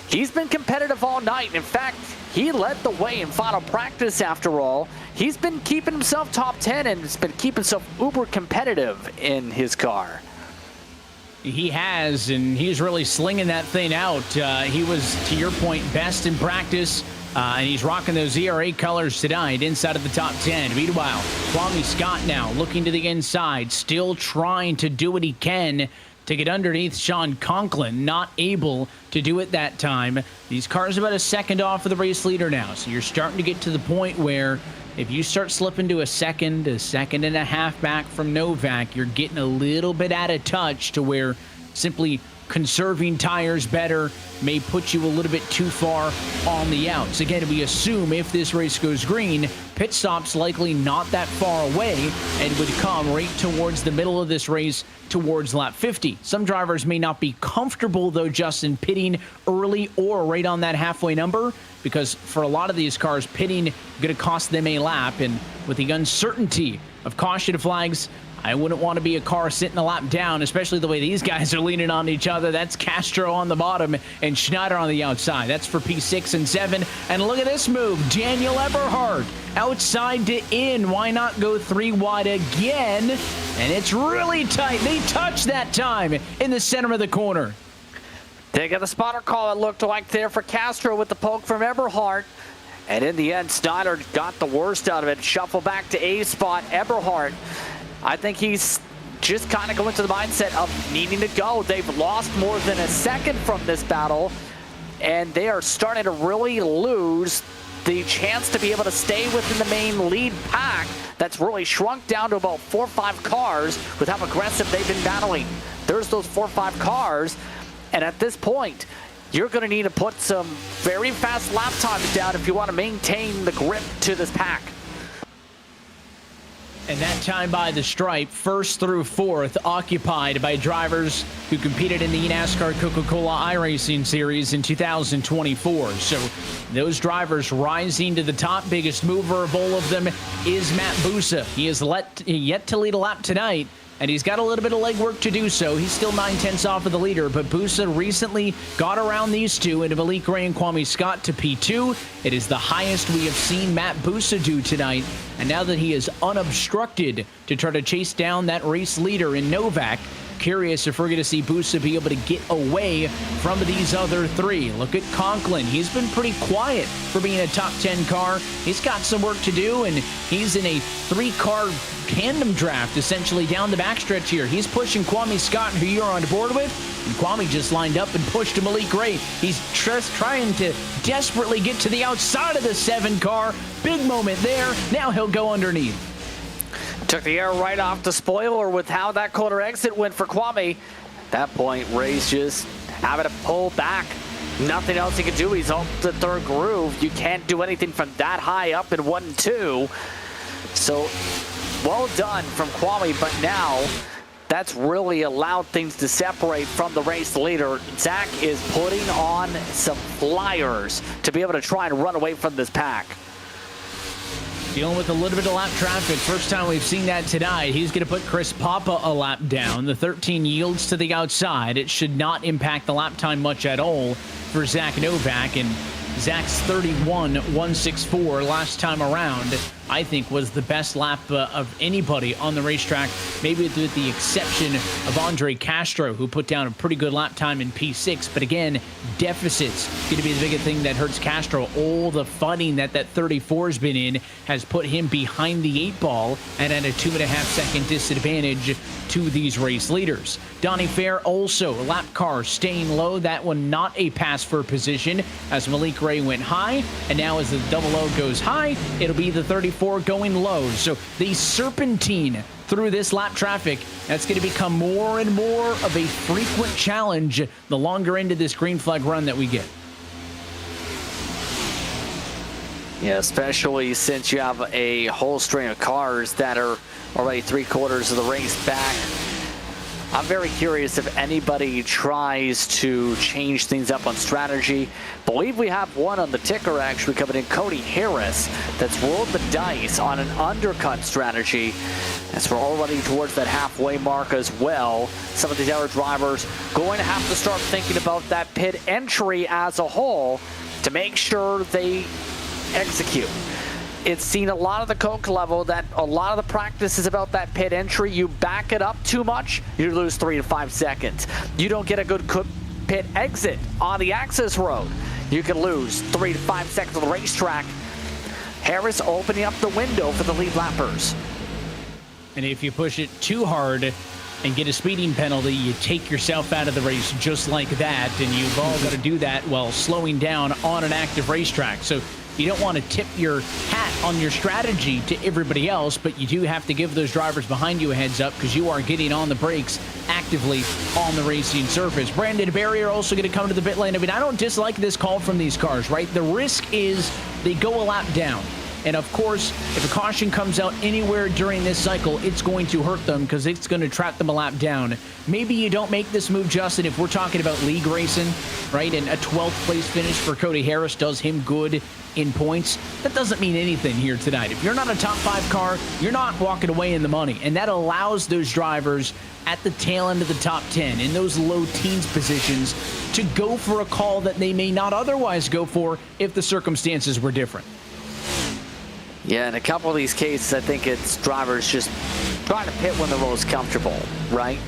He's been competitive all night. In fact, he led the way in final practice after all. He's been keeping himself top 10 and has been keeping himself uber competitive in his car. He has, and he's really slinging that thing out. He was, to your point, best in practice, and he's rocking those ERA colors tonight inside of the top 10. Meanwhile, Kwame Scott now looking to the inside, still trying to do what he can to get underneath Sean Conklin, not able to do it that time. These cars are about a second off of the race leader now, so you're starting to get to the point where if you start slipping to a second and a half back from Novak, you're getting a little bit out of touch to where simply conserving tires better may put you a little bit too far on the outs. Again, we assume if this race goes green pit stops likely not that far away and would come right towards the middle of this race towards lap 50. Some drivers may not be comfortable, though, Justin, pitting early or right on that halfway number, because for a lot of these cars, pitting going to cost them a lap. And with the uncertainty of caution flags, I wouldn't want to be a car sitting a lap down, especially the way these guys are leaning on each other. That's Castro on the bottom and Schneider on the outside. That's for P6 and 7. And look at this move. Daniel Eberhard outside to in. Why not go 3 wide again? And it's really tight. They touched that time in the center of the corner. They got the spotter call, it looked like, there for Castro with the poke from Eberhard. And in the end, Schneider got the worst out of it. Shuffle back to A spot. Eberhard, I think he's just kind of going to the mindset of needing to go. They've lost more than a second from this battle, and they are starting to really lose the chance to be able to stay within the main lead pack that's really shrunk down to about 4 or 5 cars with how aggressive they've been battling. There's those 4 or 5 cars, and at this point, you're going to need to put some very fast lap times down if you want to maintain the grip to this pack. And that time by the stripe, 1st through 4th, occupied by drivers who competed in the NASCAR Coca-Cola iRacing Series in 2024. So those drivers rising to the top. Biggest mover of all of them is Matt Busa. He is yet to lead a lap tonight, and he's got a little bit of legwork to do so. He's still 9/10 off of the leader, but Busa recently got around these two and Malik Gray and Kwame Scott to P2. It is the highest we have seen Matt Busa do tonight, and now that he is unobstructed to try to chase down that race leader in Novak, curious if we're going to see Busa be able to get away from these other 3. Look at Conklin. He's been pretty quiet for being a top 10 car. He's got some work to do, and he's in a 3-car tandem draft essentially down the backstretch here. He's pushing Kwame Scott, who you're on board with, and Kwame just lined up and pushed Malik Gray. He's just trying to desperately get to the outside of the 7 car. Big moment there. Now he'll go underneath. Took the air right off the spoiler with how that corner exit went for Kwame. At that point, Ray's just having to pull back. Nothing else he can do. He's off the 3rd groove. You can't do anything from that high up in 1 and 2. So, well done from Kwame, but now that's really allowed things to separate from the race leader. Zach is putting on some flyers to be able to try and run away from this pack. Dealing with a little bit of lap traffic. First time we've seen that tonight. He's going to put Chris Papa a lap down. The 13 yields to the outside. It should not impact the lap time much at all for Zach Novak. And Zach's 31.164 last time around, I think, was the best lap of anybody on the racetrack, maybe with the exception of Andre Castro, who put down a pretty good lap time in P6. But again, deficits going to be the biggest thing that hurts Castro. All the fighting that 34 has been in has put him behind the 8 ball and at a 2.5-second disadvantage to these race leaders. Donnie Fair also, lap car staying low. That one not a pass for position as Malik Ray went high, and now as the double O goes high, it'll be the 34 going low. So the serpentine through this lap traffic, that's going to become more and more of a frequent challenge the longer into this green flag run that we get. Yeah, especially since you have a whole string of cars that are already 3/4 of the race back. I'm very curious if anybody tries to change things up on strategy. Believe we have one on the ticker actually coming in, Cody Harris, that's rolled the dice on an undercut strategy. As we're already towards that halfway mark as well, some of these other drivers going to have to start thinking about that pit entry as a whole to make sure they execute. It's seen a lot of the Coke level that a lot of the practice is about that pit entry. You back it up too much, you lose 3 to 5 seconds. You don't get a good pit exit on the access road, you can lose 3 to 5 seconds on the racetrack. Harris opening up the window for the lead lappers. And if you push it too hard and get a speeding penalty, you take yourself out of the race just like that. And you've all got to do that while slowing down on an active racetrack. So you don't want to tip your hat on your strategy to everybody else, but you do have to give those drivers behind you a heads up because you are getting on the brakes actively on the racing surface. Brandon Barrier also going to come to the pit lane. I mean, I don't dislike this call from these cars, right? The risk is they go a lap down. And of course, if a caution comes out anywhere during this cycle, it's going to hurt them because it's going to trap them a lap down. Maybe you don't make this move, Justin, if we're talking about league racing, right? And a 12th place finish for Cody Harris does him good in points. That doesn't mean anything here tonight. If you're not a top 5 car, you're not walking away in the money. And that allows those drivers at the tail end of the top 10 in those low teens positions to go for a call that they may not otherwise go for if the circumstances were different. Yeah, in a couple of these cases, I think it's drivers just trying to pit when they're most comfortable, right?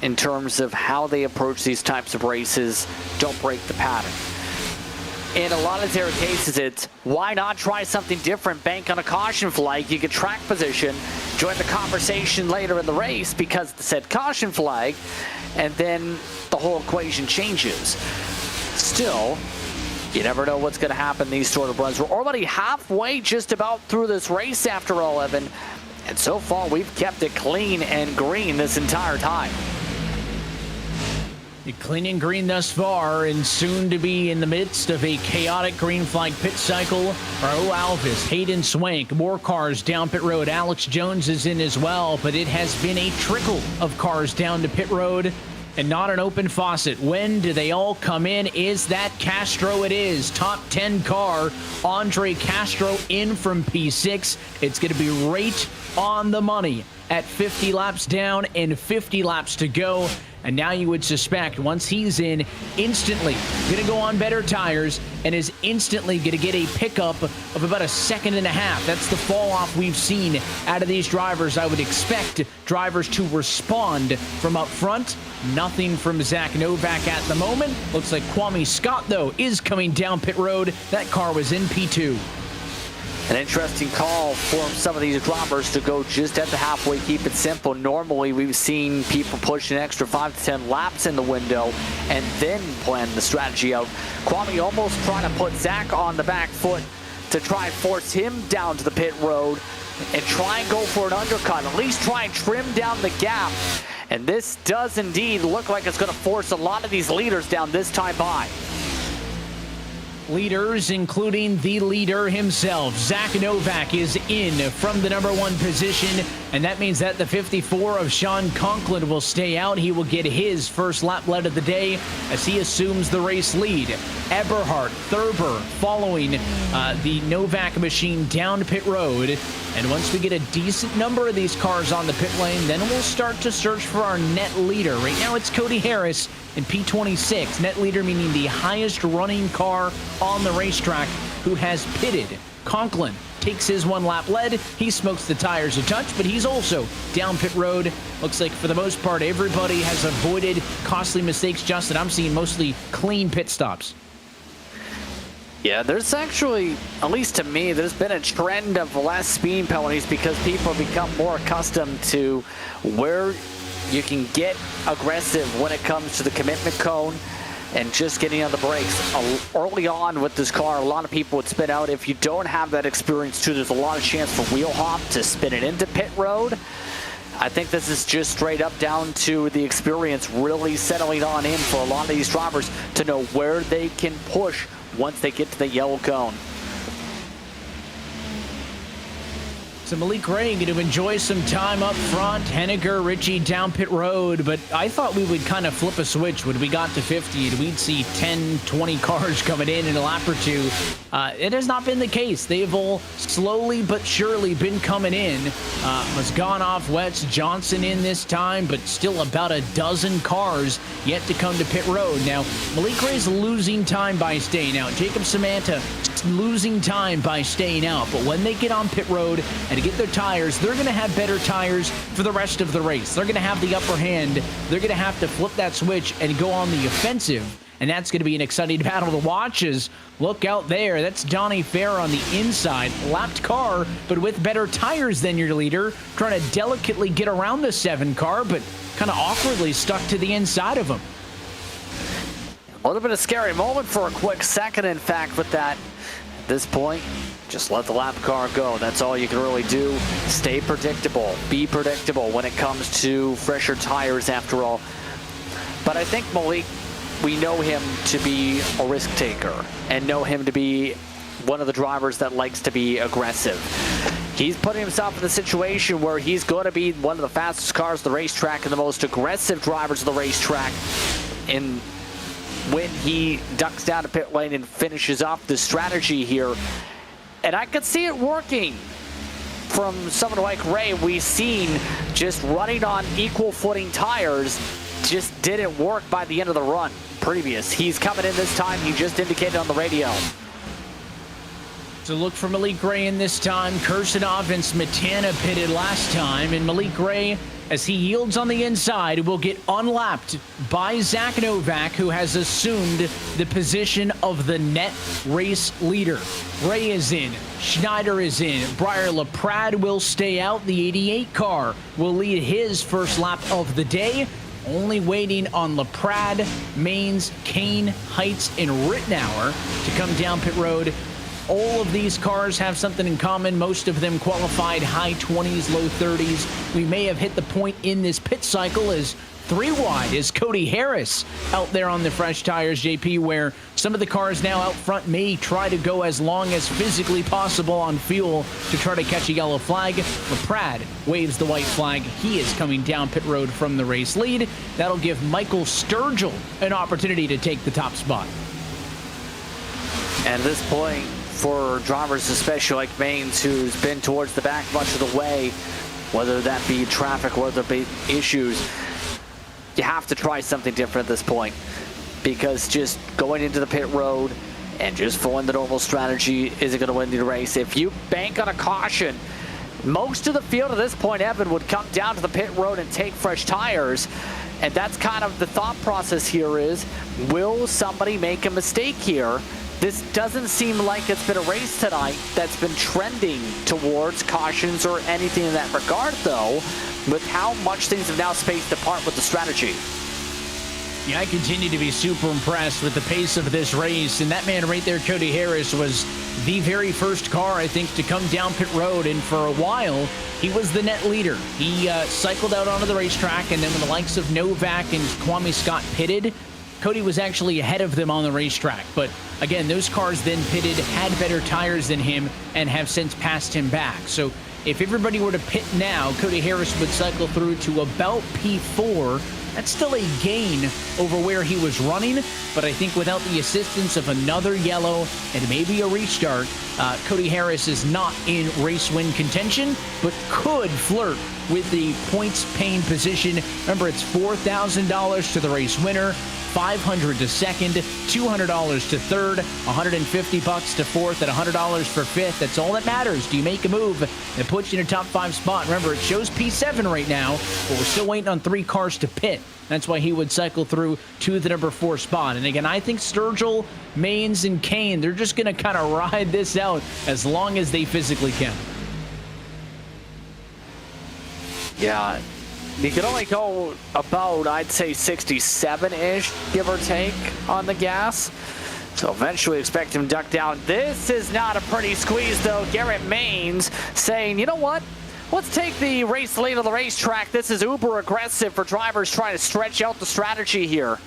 In terms of how they approach these types of races, don't break the pattern. In a lot of their cases, it's why not try something different, bank on a caution flag, you get track position, join the conversation later in the race because of the said caution flag, and then the whole equation changes. Still, you never know what's going to happen in these sort of runs. We're already halfway just about through this race after 11, and so far we've kept it clean and green this entire time. Clean and green thus far, and soon to be in the midst of a chaotic green flag pit cycle. Raul Alves, Hayden Swank, more cars down pit road. Alex Jones is in as well, but it has been a trickle of cars down to pit road and not an open faucet. When do they all come in? Is that Castro? It is. Top 10 car, Andre Castro in from P6. It's going to be right on the money at 50 laps down and 50 laps to go. And now you would suspect once he's in, instantly going to go on better tires and is instantly going to get a pickup of about a second and a half. That's the fall off we've seen out of these drivers. I would expect drivers to respond from up front. Nothing from Zach Novak at the moment. Looks like Kwame Scott, though, is coming down pit road. That car was in P2. An interesting call for some of these drivers to go just at the halfway, keep it simple. Normally, we've seen people push an extra 5 to 10 laps in the window and then plan the strategy out. Kwame almost trying to put Zach on the back foot to try and force him down to the pit road and try and go for an undercut, at least try and trim down the gap. And this does indeed look like it's going to force a lot of these leaders down this time by. Leaders, including the leader himself. Zach Novak is in from the number 1 position, and that means that the 54 of Sean Conklin will stay out. He will get his first lap lead of the day as he assumes the race lead. Eberhardt, Thurber following the Novak machine down pit road. And once we get a decent number of these cars on the pit lane, then we'll start to search for our net leader. Right now it's Cody Harris in P26. Net leader meaning the highest running car on the racetrack who has pitted. Conklin takes his 1 lap lead. He smokes the tires a touch, but he's also down pit road. Looks like for the most part, everybody has avoided costly mistakes. Justin, I'm seeing mostly clean pit stops. Yeah, there's actually, at least to me, there's been a trend of less speed penalties because people have become more accustomed to where you can get aggressive when it comes to the commitment cone and just getting on the brakes. Early on with this car, a lot of people would spin out. If you don't have that experience too, there's a lot of chance for wheel hop to spin it into pit road. I think this is just straight up down to the experience really settling on in for a lot of these drivers to know where they can push once they get to the yellow cone. So Malik Ray going to enjoy some time up front. Henniger, Ritchie down pit road. But I thought we would kind of flip a switch when we got to 50 and we'd see 10, 20 cars coming in a lap or two. It has not been the case. They've all slowly but surely been coming in. Mozganoff, Wetz, Johnson in this time, but still about a dozen cars yet to come to pit road. Now, Malik Ray's losing time by staying out. Jacob Samantha losing time by staying out. But when they get on pit road and to get their tires, they're going to have better tires for the rest of the race. They're going to have the upper hand. They're going to have to flip that switch and go on the offensive. And that's going to be an exciting battle to watch. As look out there. That's Donnie Fair on the inside. Lapped car, but with better tires than your leader. Trying to delicately get around the 7 car, but kind of awkwardly stuck to the inside of him. A little bit of scary moment for a quick second, in fact, with that. At this point, just let the lap car go. That's all you can really do. Stay predictable. Be predictable when it comes to fresher tires, after all. But I think Malik, we know him to be a risk taker and know him to be one of the drivers that likes to be aggressive. He's putting himself in a situation where he's going to be one of the fastest cars on the racetrack and the most aggressive drivers of the racetrack. And when he ducks down to pit lane and finishes off the strategy here, and I could see it working from someone like Ray. We've seen just running on equal footing tires just didn't work by the end of the run previous. He's coming in this time. He just indicated on the radio. So look for Malik Gray in this time. Kirsanov and Smetana pitted last time, and Malik Gray, as he yields on the inside, will get unlapped by Zach Novak, who has assumed the position of the net race leader. Ray is in, Schneider is in, Briar LaPrade will stay out. The 88 car will lead his first lap of the day. Only waiting on LaPrade, Maines, Kane, Heights, and Rittenauer to come down pit road. All of these cars have something in common. Most of them qualified high 20s, low 30s. We may have hit the point in this pit cycle as 3 wide is Cody Harris out there on the fresh tires, JP, where some of the cars now out front may try to go as long as physically possible on fuel to try to catch a yellow flag. LaPrade waves the white flag. He is coming down pit road from the race lead. That'll give Michael Sturgill an opportunity to take the top spot. And at this point, for drivers especially like Maines, who's been towards the back much of the way, whether that be traffic, whether it be issues, you have to try something different at this point, because just going into the pit road and just following the normal strategy isn't going to win the race. If you bank on a caution, most of the field at this point, Evan, would come down to the pit road and take fresh tires. And that's kind of the thought process here is, will somebody make a mistake here? This doesn't seem like it's been a race tonight that's been trending towards cautions or anything in that regard, though, with how much things have now spaced apart with the strategy. Yeah, I continue to be super impressed with the pace of this race. And that man right there, Cody Harris, was the very first car, I think, to come down pit road. And for a while, he was the net leader. He cycled out onto the racetrack, and then when the likes of Novak and Kwame Scott pitted, Cody was actually ahead of them on the racetrack. But again, those cars then pitted, had better tires than him, and have since passed him back. So if everybody were to pit now, Cody Harris would cycle through to about P4. That's still a gain over where he was running, but I think without the assistance of another yellow and maybe a restart, Cody Harris is not in race win contention, but could flirt with the points paying position. Remember, it's $4,000 to the race winner, $500 to second, $200 to third, $150 to fourth, and $100 for fifth. That's all that matters. Do you make a move that puts you in a top 5 spot? Remember, it shows P7 right now, but we're still waiting on 3 cars to pit. That's why he would cycle through to the number 4 spot. And again, I think Sturgill, Maines, and Kane, they're just going to kind of ride this out as long as they physically can. Yeah, you can only go about, I'd say, 67-ish, give or take, on the gas. So eventually expect him to duck down. This is not a pretty squeeze, though. Garrett Maines saying, you know what? Let's take the race lead on the racetrack. This is uber aggressive for drivers trying to stretch out the strategy here.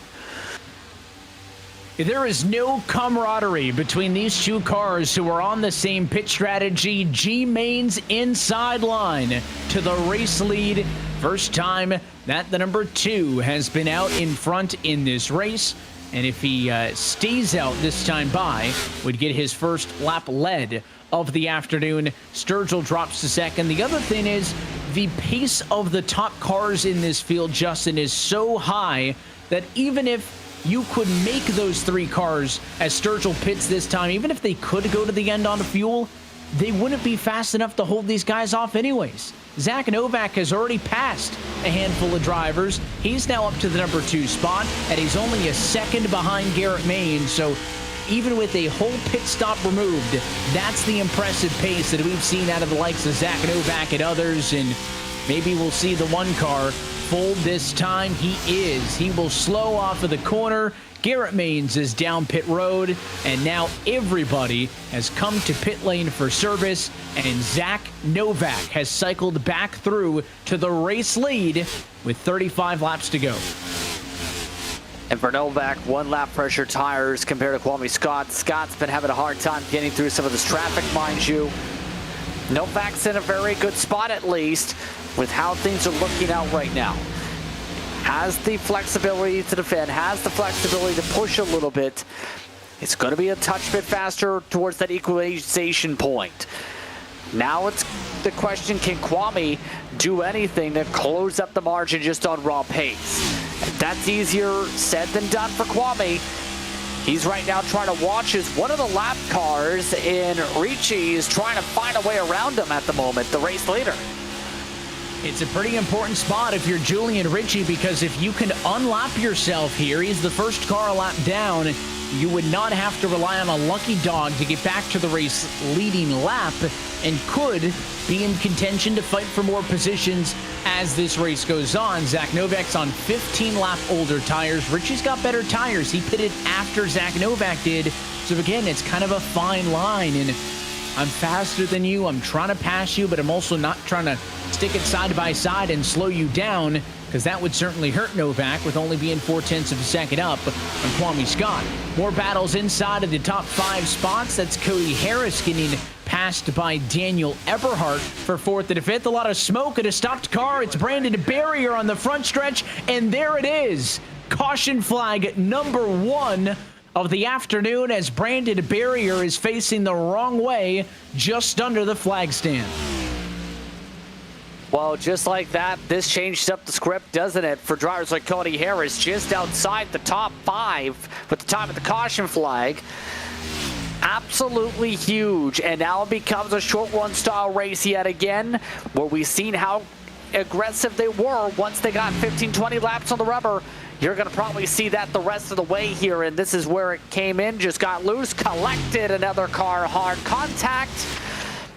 There is no camaraderie between these 2 cars who are on the same pit strategy. G. Maines inside line to the race lead. First time that the number 2 has been out in front in this race. And if he stays out this time by, would get his first lap led of the afternoon. Sturgill drops to second. The other thing is the pace of the top cars in this field, Justin, is so high that even if you could make those 3 cars as Sturgill pits this time, even if they could go to the end on the fuel, they wouldn't be fast enough to hold these guys off anyways. Zach Novak has already passed a handful of drivers. He's now up to the number 2 spot, and he's only a second behind Garrett Maines. So even with a whole pit stop removed, that's the impressive pace that we've seen out of the likes of Zach Novak and others. And maybe we'll see the 1 car fold this time. He will slow off of the corner. Garrett Maines is down pit road, and now everybody has come to pit lane for service, and Zach Novak has cycled back through to the race lead with 35 laps to go. And for Novak, 1 lap pressure tires compared to Kwame Scott. Scott's been having a hard time getting through some of this traffic, mind you. Novak's in a very good spot, at least, with how things are looking out right now. Has the flexibility to defend, has the flexibility to push a little bit. It's going to be a touch bit faster towards that equalization point. Now it's the question, can Kwame do anything to close up the margin just on raw pace? That's easier said than done for Kwame. He's right now trying to watch as one of the lap cars in Ricci is trying to find a way around him at the moment, the race leader. It's a pretty important spot if you're Julian Ricci, because if you can unlap yourself here, he's the first car a lap down, you would not have to rely on a lucky dog to get back to the race leading lap and could be in contention to fight for more positions as this race goes on. Zach Novak's on 15-lap older tires. Ricci's got better tires. He pitted after Zach Novak did. So again, it's kind of a fine line, and I'm faster than you. I'm trying to pass you, but I'm also not trying to stick it side by side and slow you down, because that would certainly hurt Novak with only being 0.4 of a second up on Kwame Scott. More battles inside of the top 5 spots. That's Cody Harris getting passed by Daniel Eberhardt for 4th and 5th. A lot of smoke at a stopped car. It's Brandon Barrier on the front stretch, and there it is. Caution flag number 1 of the afternoon as Brandon Barrier is facing the wrong way just under the flag stand. Well, just like that, this changed up the script, doesn't it, for drivers like Cody Harris, just outside the top 5 with the time of the caution flag. Absolutely huge, and now it becomes a short run style race yet again, where we've seen how aggressive they were once they got 15-20 laps on the rubber. You're going to probably see that the rest of the way here, and this is where it came in, just got loose, collected another car, hard contact.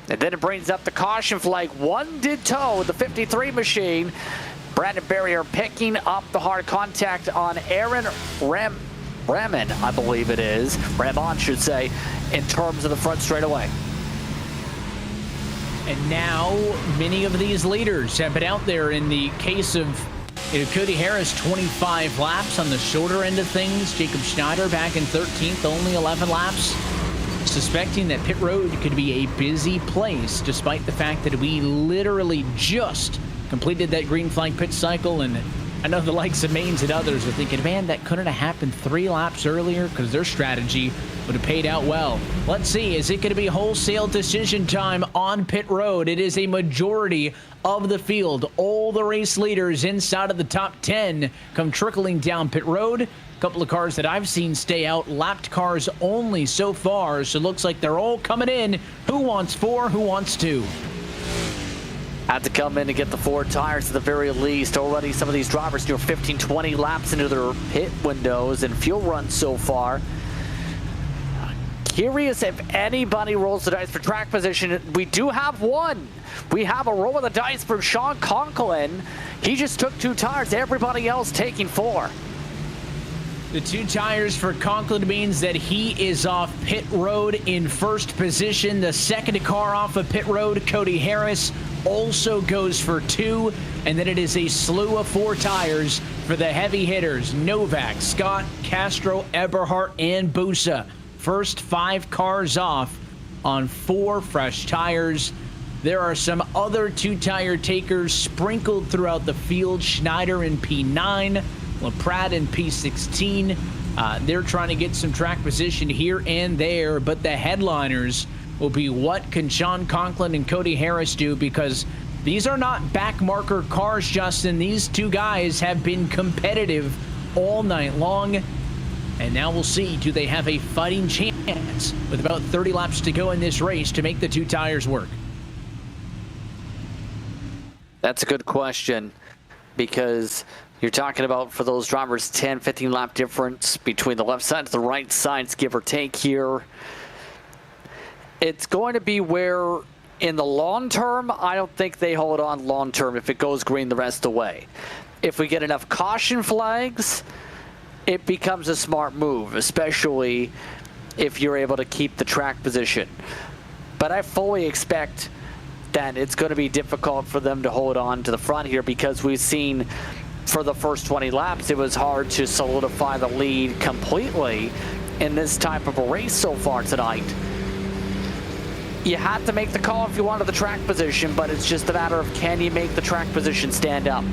And then it brings up the caution flag. One did tow the 53 machine. Brandon Barrier picking up the hard contact on Aaron Raman, I believe it is. Ramon should say, in terms of the front straightaway. And now many of these leaders have been out there. In the case of Cody Harris, 25 laps on the shorter end of things. Jacob Schneider back in 13th, only 11 laps. Suspecting that pit road could be a busy place, despite the fact that we literally just completed that green flag pit cycle. And I know the likes of Maines and others are thinking, man, that couldn't have happened 3 laps earlier, because their strategy would have paid out well. Let's see, is it going to be wholesale decision time on pit road? It is a majority of the field. All the race leaders inside of the top 10 come trickling down pit road. Couple of cars that I've seen stay out, lapped cars only so far, so it looks like they're all coming in. Who wants 4? Who wants 2? Had to come in to get the 4 tires at the very least. Already some of these drivers do 15-20 laps into their pit windows and fuel runs so far. Curious if anybody rolls the dice for track position. We do have one. We have a roll of the dice from Sean Conklin. He just took 2 tires. Everybody else taking 4. The 2 tires for Conklin means that he is off pit road in first position. The second car off of pit road, Cody Harris, also goes for 2. And then it is a slew of 4 tires for the heavy hitters: Novak, Scott, Castro, Eberhardt, and Busa. First 5 cars off on 4 fresh tires. There are some other 2-tire takers sprinkled throughout the field. Schneider in P9. LaPrat in P16. They're trying to get some track position here and there, but the headliners will be what can Sean Conklin and Cody Harris do, because these are not back marker cars, Justin. These 2 guys have been competitive all night long, and now we'll see, do they have a fighting chance with about 30 laps to go in this race to make the 2 tires work? That's a good question, because you're talking about, for those drivers, 10, 15 lap difference between the left side to the right sides, give or take here. It's going to be where, in the long term, I don't think they hold on long term if it goes green the rest of the way. If we get enough caution flags, it becomes a smart move, especially if you're able to keep the track position. But I fully expect that it's going to be difficult for them to hold on to the front here, because we've seen for the first 20 laps. It was hard to solidify the lead completely in this type of a race so far tonight. You had to make the call if you wanted the track position, but it's just a matter of can you make the track position stand up.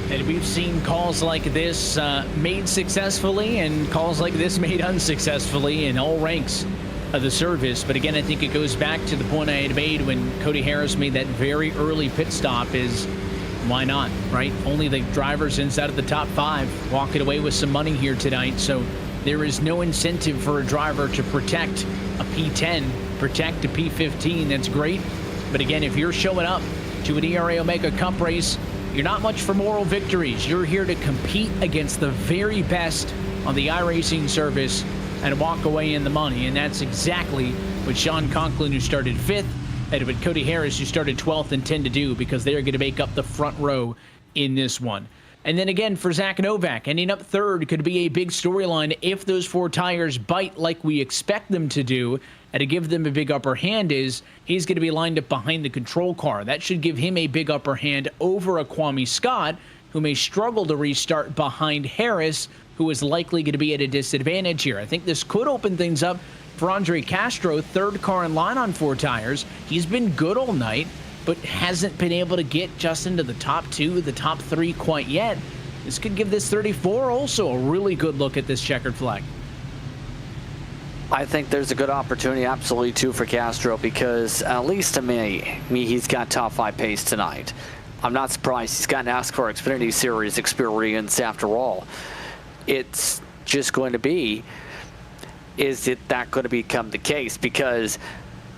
And we've seen calls like this made successfully and calls like this made unsuccessfully in all ranks of the service. But again, I think it goes back to the point I had made when Cody Harris made that very early pit stop is why not, right? Only the drivers inside of the top 5 walking away with some money here tonight. So there is no incentive for a driver to protect a P10, protect a P15. That's great. But again, if you're showing up to an ERA Omega Cup race, you're not much for moral victories. You're here to compete against the very best on the iRacing service and walk away in the money. And that's exactly what Sean Conklin, who started 5th, and what Cody Harris, who started 12th, intend to do, because they're going to make up the front row in this one. And then again, for Zach Novak, ending up 3rd could be a big storyline if those 4 tires bite like we expect them to do. And to give them a big upper hand is he's going to be lined up behind the control car. That should give him a big upper hand over a Kwame Scott, who may struggle to restart behind Harris, who is likely going to be at a disadvantage here. I think this could open things up for Andre Castro, 3rd car in line on 4 tires. He's been good all night, but hasn't been able to get just into the top 2, the top 3 quite yet. This could give this 34 also a really good look at this checkered flag. I think there's a good opportunity, absolutely, too, for Castro, because at least to me, he's got top 5 pace tonight. I'm not surprised. He's got NASCAR Xfinity Series experience after all. It's just going to be, is it that going to become the case? Because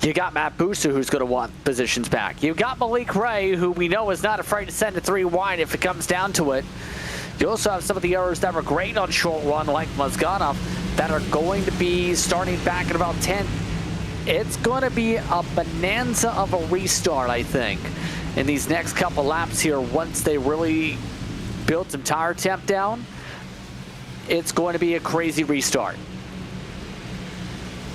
you got Matt Bussa, who's going to want positions back. You got Malik Ray, who we know is not afraid to send it 3 wide if it comes down to it. You also have some of the errors that were great on short run, like Mazganov, that are going to be starting back at about 10. It's going to be a bonanza of a restart, I think, in these next couple laps here. Once they really build some tire temp down, it's going to be a crazy restart.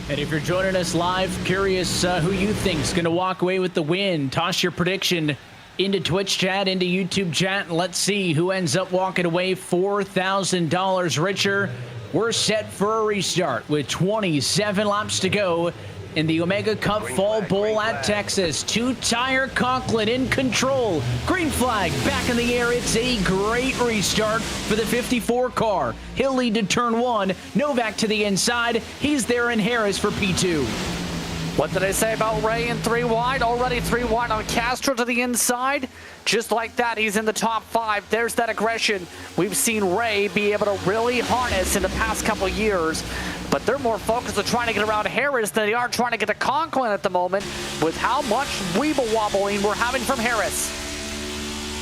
And if you're joining us live, curious who you think is going to walk away with the win, toss your prediction into Twitch chat, into YouTube chat, and let's see who ends up walking away $4,000 richer. We're set for a restart with 27 laps to go in the Omega Cup Fall Bowl at Texas. 2-tire Conklin in control. Green flag back in the air. It's a great restart for the 54 car. He'll lead to turn 1. Novak to the inside. He's there in Harris for P2. What did I say about Ray in 3 wide? Already 3 wide on Castro to the inside. Just like that, he's in the top 5. There's that aggression we've seen Ray be able to really harness in the past couple of years. But they're more focused on trying to get around Harris than they are trying to get to Conklin at the moment, with how much weeble wobbling we're having from Harris.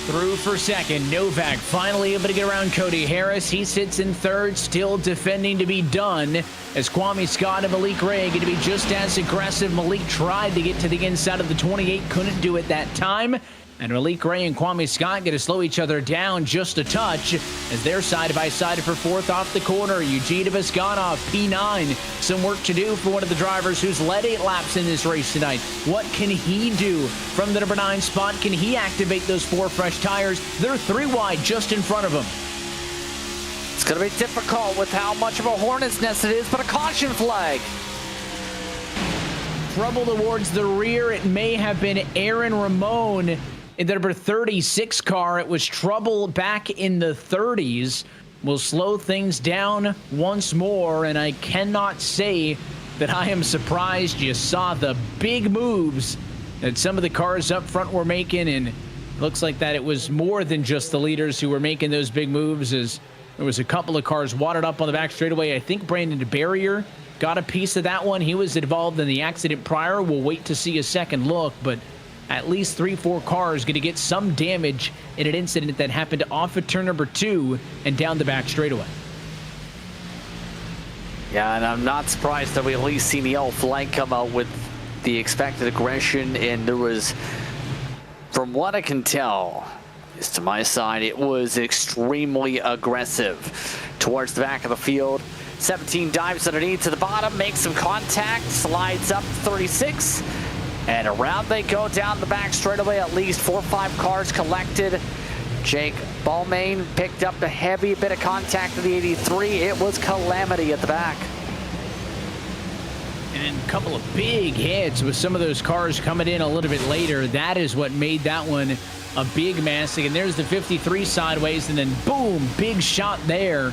Through for 2nd. Novak finally able to get around Cody Harris. He sits in 3rd, still defending to be done, as Kwame Scott and Malik Ray going to be just as aggressive. Malik tried to get to the inside of the 28, couldn't do it that time. And Malik Ray and Kwame Scott going to slow each other down just a touch as they're side by side for 4th off the corner. Eugene Vasganov, P9. Some work to do for one of the drivers who's led 8 laps in this race tonight. What can he do from the number 9 spot? Can he activate those 4 fresh tires? They're 3 wide just in front of him. It's going to be difficult with how much of a hornet's nest it is, but a caution flag. Trouble towards the rear. It may have been Aaron Ramon in the number 36 car. It was trouble back in the 30s. We'll slow things down once more, and I cannot say that I am surprised you saw the big moves that some of the cars up front were making, and it looks like that it was more than just the leaders who were making those big moves, as there was a couple of cars wadded up on the back straightaway. I think Brandon Barrier got a piece of that one. He was involved in the accident prior. We'll wait to see a second look, but at least 3-4 cars going to get some damage in an incident that happened off of turn number 2 and down the back straightaway. Yeah, and I'm not surprised that we at least seen the yellow flag come out with the expected aggression, and there was, from what I can tell, is to my side, it was extremely aggressive towards the back of the field. 17 dives underneath to the bottom, makes some contact, slides up 36. And around they go down the back straightaway. At least 4 or 5 cars collected. Jake Balmain picked up a heavy bit of contact in the 83. It was calamity at the back. And a couple of big hits with some of those cars coming in a little bit later. That is what made that one a big mess. And there's the 53 sideways, and then boom, big shot there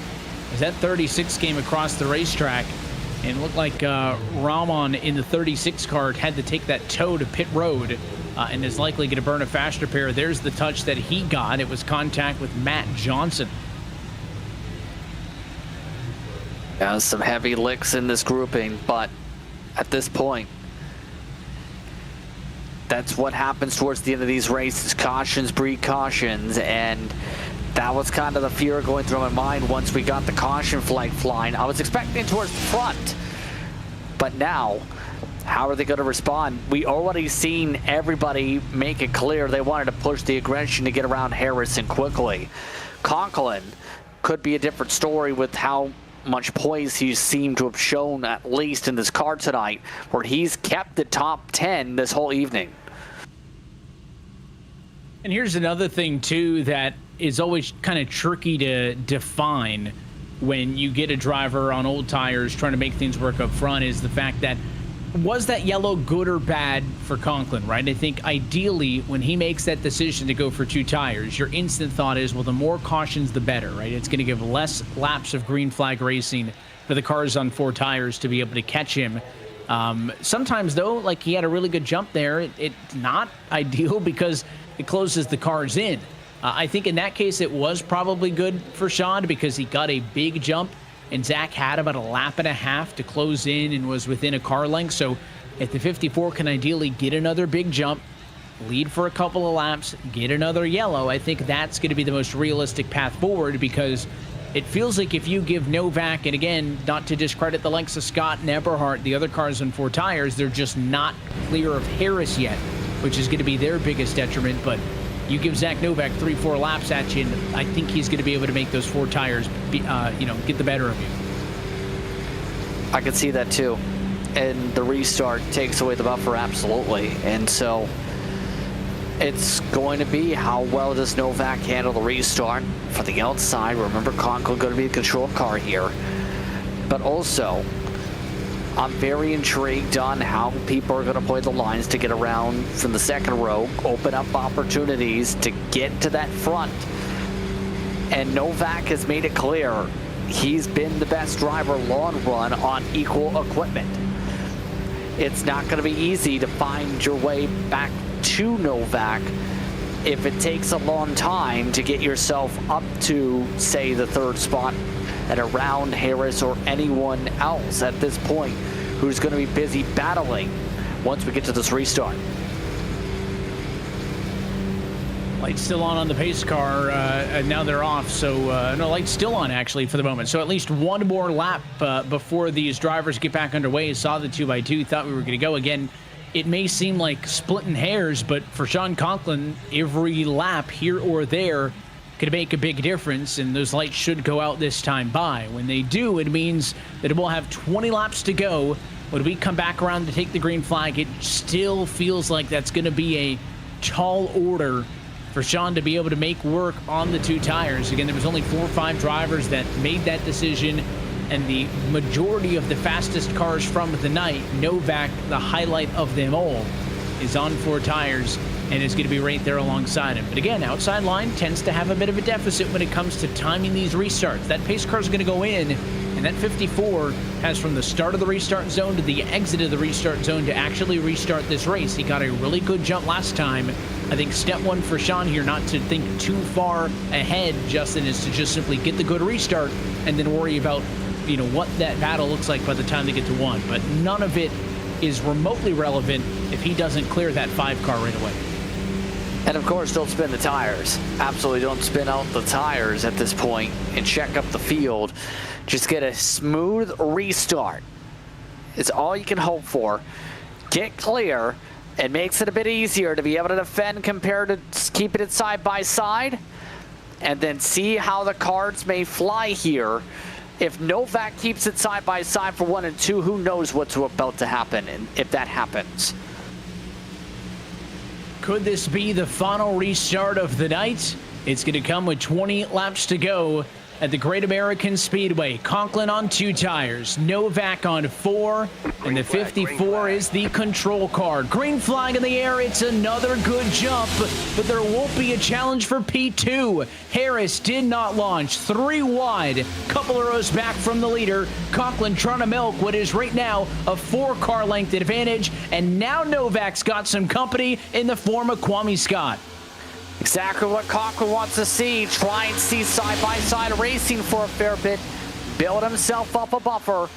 as that 36 came across the racetrack. And it looked like Rahman in the 36 car had to take that toe to pit road and is likely going to burn a fast repair. There's the touch that he got. It was contact with Matt Johnson. Yeah, some heavy licks in this grouping, but at this point, that's what happens towards the end of these races. Cautions breed cautions, and that was kind of the fear going through my mind once we got the caution flag flying. I was expecting towards the front, but now, how are they going to respond? We already seen everybody make it clear they wanted to push the aggression to get around Harrison quickly. Conklin could be a different story with how much poise he seemed to have shown, at least in this car tonight, where he's kept the top 10 this whole evening. And here's another thing too that is always kind of tricky to define when you get a driver on old tires trying to make things work up front, is the fact that, was that yellow good or bad for Conklin, right? I think ideally when he makes that decision to go for 2 tires, your instant thought is, well, the more cautions, the better, right? It's going to give less laps of green flag racing for the cars on 4 tires to be able to catch him. Sometimes, though, like he had a really good jump there, it's not ideal because it closes the cars in. I think in that case, it was probably good for Sean because he got a big jump, and Zach had about a lap and a half to close in and was within a car length. So if the 54 can ideally get another big jump, lead for a couple of laps, get another yellow, I think that's going to be the most realistic path forward, because it feels like if you give Novak, and again, not to discredit the likes of Scott and Eberhardt, the other cars on 4 tires, they're just not clear of Harris yet, which is going to be their biggest detriment. But you give Zach Novak 3-4 laps at you, and I think he's going to be able to make those 4 tires, get the better of you. I could see that too. And the restart takes away the buffer, absolutely. And so it's going to be how well does Novak handle the restart. For the outside, remember Conklin going to be the control car here. But also, I'm very intrigued on how people are going to play the lines to get around from the second row, open up opportunities to get to that front. And Novak has made it clear he's been the best driver long run on equal equipment. It's not going to be easy to find your way back to Novak if it takes a long time to get yourself up to, say, the 3rd spot and around Harris or anyone else at this point who's going to be busy battling once we get to this restart. Light's still on the pace car, and now they're off. So, no, light's still on, actually, for the moment. So at least one more lap before these drivers get back underway. Saw the 2x2, thought we were going to go again. It may seem like splitting hairs, but for Sean Conklin, every lap here or there could make a big difference, and those lights should go out this time by. When they do, it means that we'll have 20 laps to go. When we come back around to take the green flag, it still feels like that's going to be a tall order for Sean to be able to make work on the 2 tires. Again, there was only 4 or 5 drivers that made that decision, and the majority of the fastest cars from the night, Novak, the highlight of them all, is on 4 tires and is going to be right there alongside him. But again, outside line tends to have a bit of a deficit when it comes to timing these restarts. That pace car is going to go in, and that 54 has from the start of the restart zone to the exit of the restart zone to actually restart this race. He got a really good jump last time. I think step one for Sean here, not to think too far ahead, Justin, is to just simply get the good restart and then worry about, what that battle looks like by the time they get to 1. But none of it is remotely relevant if he doesn't clear that 5 car right away. And of course, don't spin the tires. Absolutely don't spin out the tires at this point and check up the field. Just get a smooth restart. It's all you can hope for. Get clear. It makes it a bit easier to be able to defend compared to keeping it side by side. And then see how the cards may fly here. If Novak keeps it side by side for 1 and 2, who knows what's about to happen, and if that happens. Could this be the final restart of the night? It's going to come with 20 laps to go at the Great American Speedway. Conklin on 2 tires, Novak on 4, and the 54 is the control car. Green flag in the air. It's another good jump, but there won't be a challenge for P2. Harris did not launch, 3 wide, couple of rows back from the leader. Conklin trying to milk what is right now a 4-car length advantage, and now Novak's got some company in the form of Kwame Scott. Exactly what Conklin wants to see. Try and see side-by-side racing for a fair bit. Build himself up a buffer.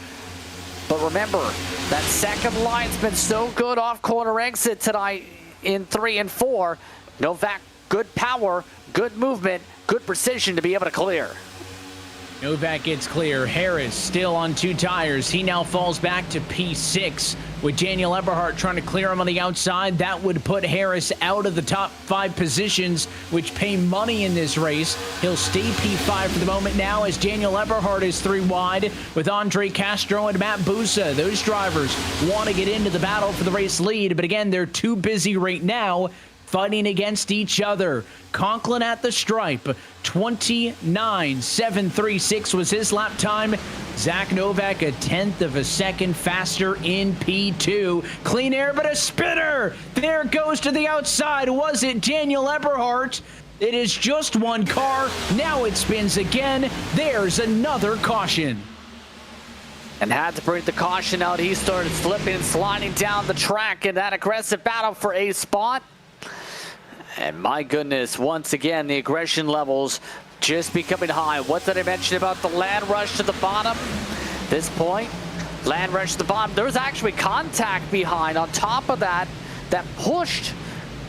But remember, that second line's been so good off corner exit tonight in 3 and 4. Novak, good power, good movement, good precision to be able to clear. Novak gets clear. Harris still on 2 tires. He now falls back to P6 with Daniel Eberhardt trying to clear him on the outside. That would put Harris out of the top 5 positions, which pay money in this race. He'll stay P5 for the moment now as Daniel Eberhardt is 3 wide with Andre Castro and Matt Busa. Those drivers want to get into the battle for the race lead, but again, they're too busy right now fighting against each other. Conklin at the stripe, 29.736 was his lap time. Zach Novak a 1/10 of a second faster in P2. Clean air, but a spinner. There it goes to the outside. Was it Daniel Eberhardt? It is just 1 car. Now it spins again. There's another caution. And had to bring the caution out. He started slipping and sliding down the track in that aggressive battle for a spot. And my goodness, once again, the aggression levels just becoming high. What did I mention about the land rush to the bottom? This point, land rush to the bottom. There was actually contact behind. On top of that, that pushed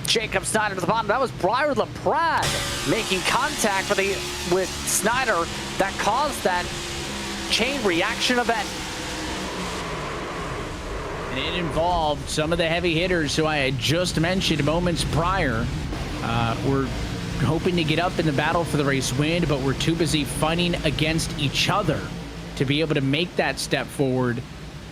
Jacob Snyder to the bottom. That was Briar LaPrade making contact with Snyder that caused that chain reaction event. And it involved some of the heavy hitters who I had just mentioned moments prior. We're hoping to get up in the battle for the race win, but we're too busy fighting against each other to be able to make that step forward.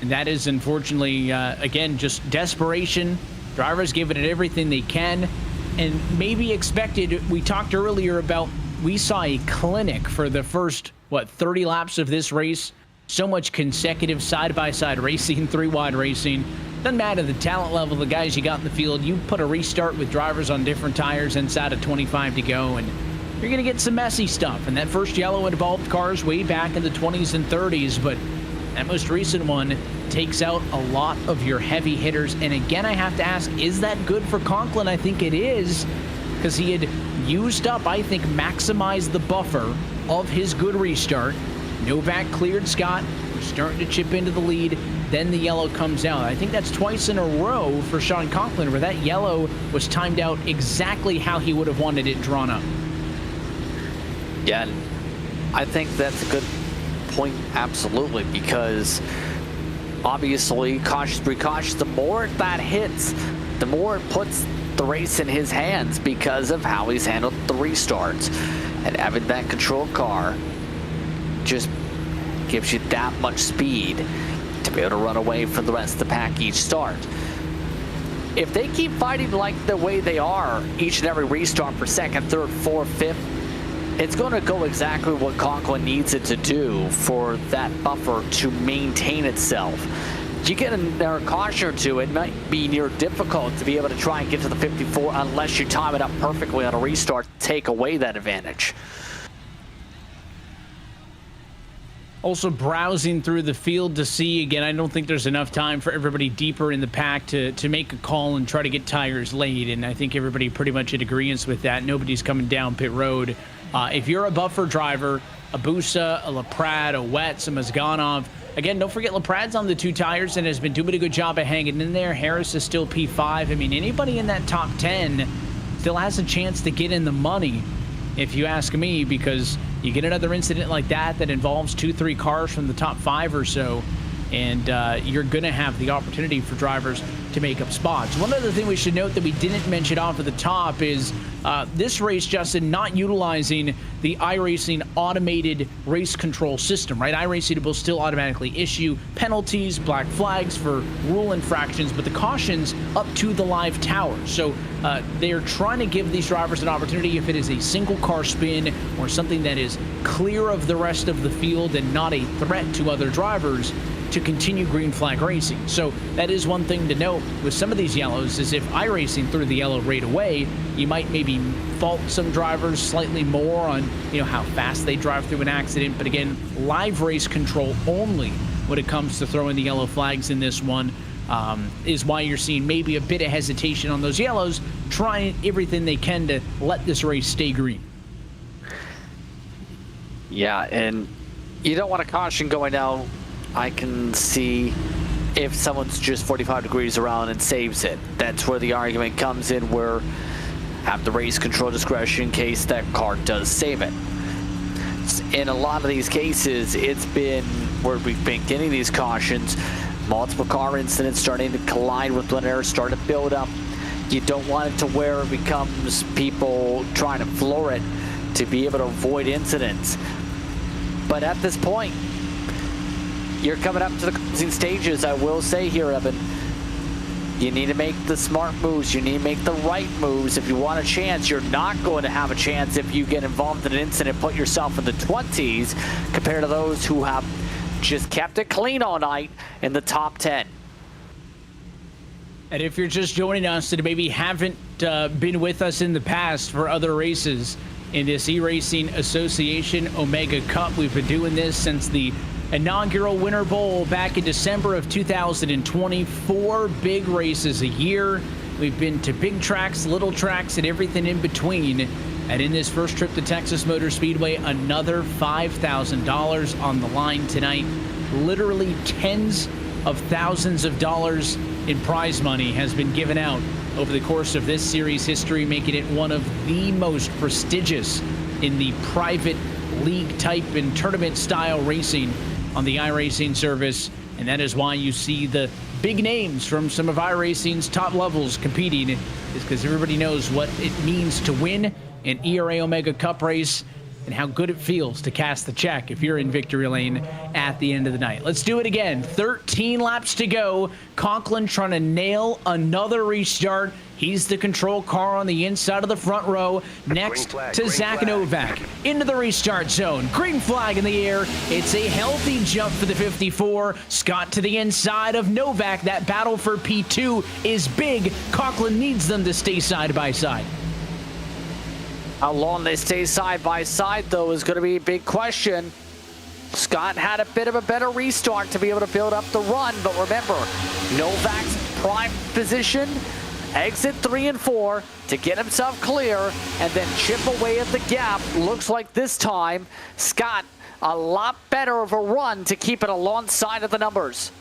And that is unfortunately, again, just desperation. Drivers giving it everything they can and maybe expected. We talked earlier about we saw a clinic for the first, 30 laps of this race. So much consecutive side-by-side racing, 3 wide racing. Doesn't matter the talent level of the guys you got in the field. You put a restart with drivers on different tires inside of 25 to go, and you're going to get some messy stuff. And that first yellow involved cars way back in the 20s and 30s, but that most recent one takes out a lot of your heavy hitters. And again, I have to ask, is that good for Conklin? I think it is, because he had used up, I think, maximized the buffer of his good restart. Novak cleared Scott. We're starting to chip into the lead. Then the yellow comes out. I think that's twice in a row for Sean Conklin where that yellow was timed out exactly how he would have wanted it drawn up. Yeah, I think that's a good point, absolutely, because obviously, cautious precautions, the more that hits, the more it puts the race in his hands because of how he's handled the restarts. And having that control car just gives you that much speed to be able to run away from the rest of the pack each start. If they keep fighting like the way they are each and every restart for second, third, fourth, fifth, it's going to go exactly what Conklin needs it to do for that buffer to maintain itself. You get a caution or two, it might be near difficult to be able to try and get to the 54 unless you time it up perfectly on a restart to take away that advantage. Also browsing through the field to see, again, I don't think there's enough time for everybody deeper in the pack to make a call and try to get tires laid, and I think everybody pretty much in agreement with that. Nobody's coming down pit road. If you're a buffer driver, a Busa, a LaPrade, a Wetz, a Mazganov, again, don't forget LaPrade's on the 2 tires and has been doing a good job of hanging in there. Harris is still P5. I mean, anybody in that top 10 still has a chance to get in the money, if you ask me, because you get another incident like that involves 2-3 cars from the top 5 or so, and you're going to have the opportunity for drivers to make up spots. One other thing we should note that we didn't mention off at the top is this race, Justin, not utilizing the iRacing automated race control system, right? iRacing will still automatically issue penalties, black flags for rule infractions, but the cautions up to the live tower. So they're trying to give these drivers an opportunity, if it is a single car spin or something that is clear of the rest of the field and not a threat to other drivers, to continue green flag racing. So that is one thing to note with some of these yellows, is if iRacing threw the yellow right away, you might maybe fault some drivers slightly more on, you know, how fast they drive through an accident. But again, live race control only when it comes to throwing the yellow flags in this one, is why you're seeing maybe a bit of hesitation on those yellows, trying everything they can to let this race stay green. Yeah, and you don't want a caution going down. I can see if someone's just 45 degrees around and saves it. That's where the argument comes in, where have the race control discretion in case that car does save it. In a lot of these cases, it's been where we've been getting these cautions, multiple car incidents starting to collide with one another, start to build up. You don't want it to where it becomes people trying to floor it to be able to avoid incidents. But at this point, you're coming up to the closing stages. I will say here, Evan, you need to make the smart moves. You need to make the right moves if you want a chance. You're not going to have a chance if you get involved in an incident, put yourself in the 20s, compared to those who have just kept it clean all night in the top 10. And if you're just joining us and maybe haven't been with us in the past for other races in this eRacing Association Omega Cup, we've been doing this since the inaugural Winter Bowl back in December of 2020. 4 big races a year. We've been to big tracks, little tracks, and everything in between. And in this first trip to Texas Motor Speedway, another $5,000 on the line tonight. Literally tens of thousands of dollars in prize money has been given out over the course of this series history, making it one of the most prestigious in the private league type and tournament style racing on the iRacing service. And that is why you see the big names from some of iRacing's top levels competing, is because everybody knows what it means to win an ERA Omega Cup race and how good it feels to cash the check if you're in victory lane at the end of the night. Let's do it again. 13 laps to go. Conklin trying to nail another restart. He's the control car on the inside of the front row. Next to Zach Novak. Into the restart zone. Green flag in the air. It's a healthy jump for the 54. Scott to the inside of Novak. That battle for P2 is big. Conklin needs them to stay side by side. How long they stay side by side, though, is going to be a big question. Scott had a bit of a better restart to be able to build up the run, but remember, Novak's prime position, exit 3 and 4 to get himself clear and then chip away at the gap. Looks like this time, Scott, a lot better of a run to keep it alongside of the numbers.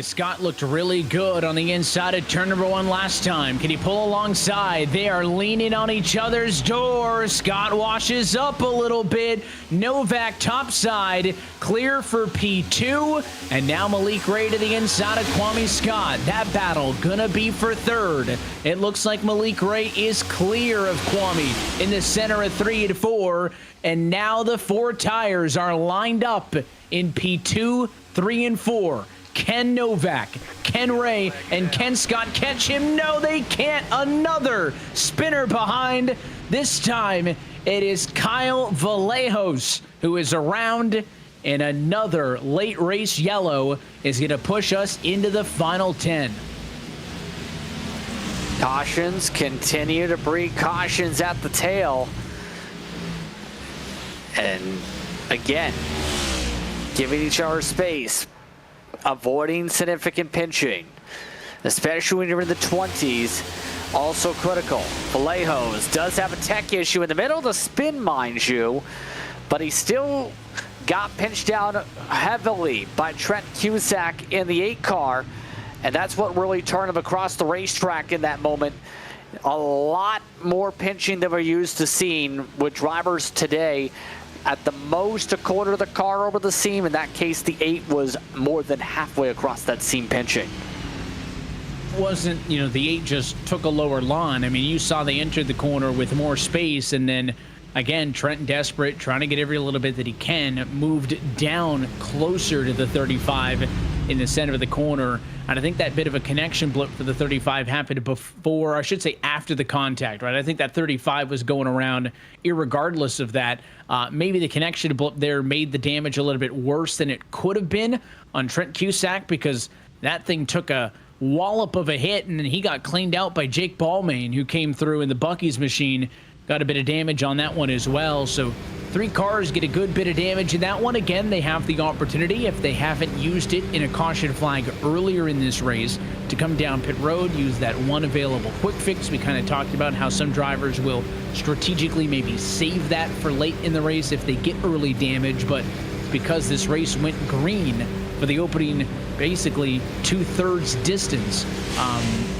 Scott looked really good on the inside of turn number 1 last time. Can he pull alongside? They are leaning on each other's doors. Scott washes up a little bit. Novak topside, clear for P2. And now Malik Ray to the inside of Kwame Scott. That battle gonna be for 3rd. It looks like Malik Ray is clear of Kwame in the center of 3 and 4. And now the 4 tires are lined up in P2, 3 and 4. Can Novak, can Ray, and can Scott catch him? No, they can't. Another spinner behind. This time, it is Kyle Vallejos who is around, and another late race yellow is going to push us into the final 10. Cautions continue to breed cautions at the tail. And again, giving each other space. Avoiding significant pinching, especially when you're in the 20s, also critical. Vallejos does have a tech issue in the middle of the spin, mind you, but he still got pinched down heavily by Trent Cusack in the 8 car, and that's what really turned him across the racetrack in that moment. A lot more pinching than we're used to seeing with drivers today at the most a quarter of the car over the seam. In that case, the 8 was more than halfway across that seam pinching. Wasn't, you know, the 8 just took a lower lawn. I mean, you saw they entered the corner with more space, and then again, Trent desperate, trying to get every little bit that he can, moved down closer to the 35 in the center of the corner. And I think that bit of a connection blip for the 35 happened before, I should say after the contact, right? I think that 35 was going around irregardless of that. Maybe the connection blip there made the damage a little bit worse than it could have been on Trent Cusack, because that thing took a wallop of a hit, and then he got cleaned out by Jake Ballmain, who came through in the Bucky's machine, got a bit of damage on that one as well. So 3 cars get a good bit of damage in that one. Again, they have the opportunity, if they haven't used it in a caution flag earlier in this race, to come down pit road, use that one available quick fix. We kind of talked about how some drivers will strategically maybe save that for late in the race if they get early damage, but because this race went green for the opening basically 2/3 distance,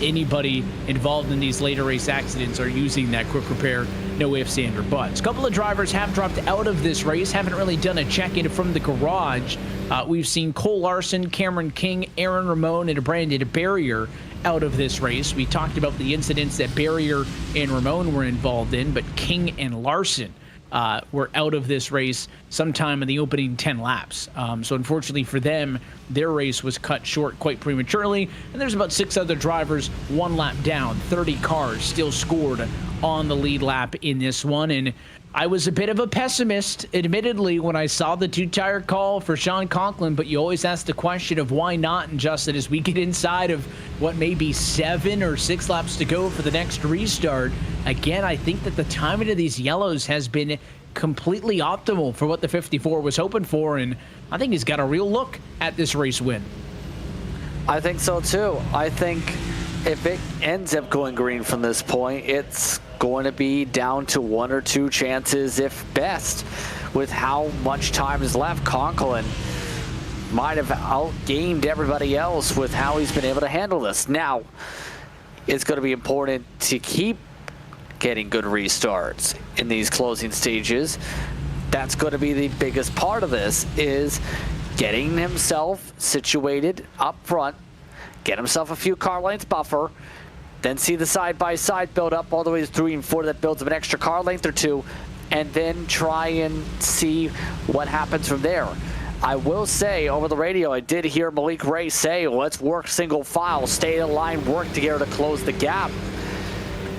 anybody involved in these later race accidents are using that quick repair, no ifs, ands, or buts. A couple of drivers have dropped out of this race, haven't really done a check-in from the garage. We've seen Cole Larson, Cameron King, Aaron Ramon, and Brandon Barrier out of this race. We talked about the incidents that Barrier and Ramon were involved in, but King and Larson were out of this race sometime in the opening 10 laps. So unfortunately for them, their race was cut short quite prematurely, and there's about 6 other drivers 1 lap down. 30 cars still scored on the lead lap in this one, and I was a bit of a pessimist, admittedly, when I saw the 2-tire call for Sean Conklin, but you always ask the question of why not. And Justin, as we get inside of what may be 7 or 6 laps to go for the next restart, again, I think that the timing of these yellows has been completely optimal for what the 54 was hoping for, and I think he's got a real look at this race win. I think so too. I think if it ends up going green from this point, it's going to be down to 1 or 2 chances, if best, with how much time is left. Conklin might have outgamed everybody else with how he's been able to handle this. Now, it's going to be important to keep getting good restarts in these closing stages. That's going to be the biggest part of this, is getting himself situated up front, get himself a few car lengths buffer, then see the side-by-side build up all the way to 3 and 4. That builds up an extra car length or 2, and then try and see what happens from there. I will say, over the radio, I did hear Malik Ray say, let's work single file, stay in line, work together to close the gap.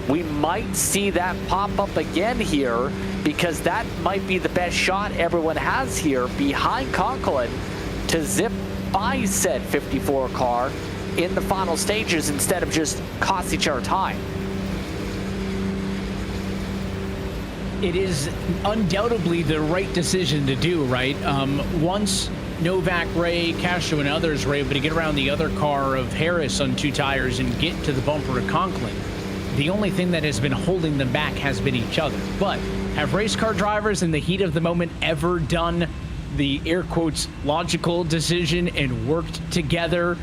We might see that pop up again here, because that might be the best shot everyone has here behind Conklin to zip by said 54 car in the final stages instead of just cost each other time. It is undoubtedly the right decision to do, right? Once Novak, Ray, Castro, and others were able to get around the other car of Harris on 2 tires and get to the bumper of Conklin, the only thing that has been holding them back has been each other. But have race car drivers in the heat of the moment ever done the air quotes logical decision and worked together?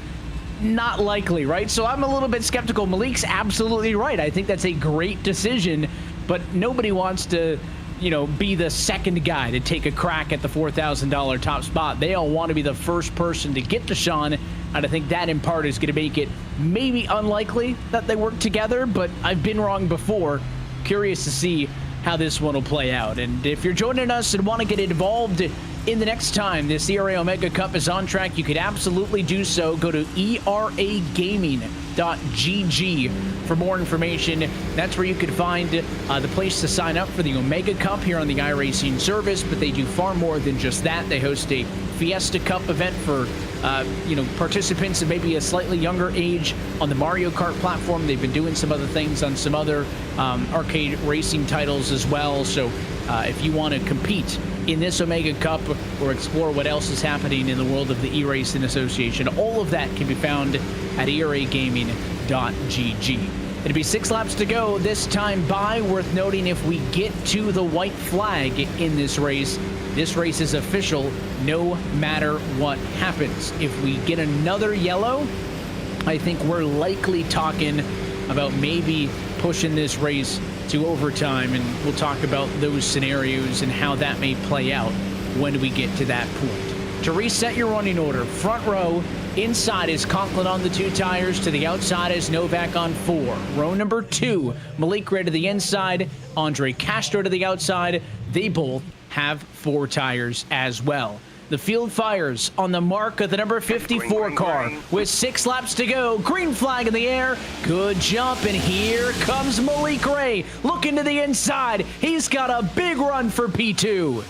Not likely, right? So I'm a little bit skeptical. Malik's absolutely right. I think that's a great decision, but nobody wants to, you know, be the second guy to take a crack at the $4,000 top spot. They all want to be the first person to get to Sean, and I think that in part is going to make it maybe unlikely that they work together, but I've been wrong before. Curious to see how this one will play out. And if you're joining us and want to get involved in the next time this ERA Omega Cup is on track, you could absolutely do so. Go to eragaming.gg for more information. That's where you could find the place to sign up for the Omega Cup here on the iRacing service, but they do far more than just that. They host a Fiesta Cup event for participants of maybe a slightly younger age on the Mario Kart platform. They've been doing some other things on some other arcade racing titles as well. So if you want to compete in this Omega Cup or explore what else is happening in the world of the eRacing Association, all of that can be found at eragaming.gg. It'll be 6 laps to go this time by. Worth noting, if we get to the white flag in this race is official no matter what happens. If we get another yellow, I think we're likely talking about maybe pushing this race to overtime, and we'll talk about those scenarios and how that may play out when we get to that point. To reset your running order, front row, inside is Conklin on the 2 tires. To the outside is Novak on 4. Row number 2, Malik Ray to the inside, Andre Castro to the outside. They both have 4 tires as well. The field fires on the mark of the number 54 car with 6 laps to go. Green flag in the air. Good jump, and here comes Malik Ray looking to the inside. He's got a big run for P2.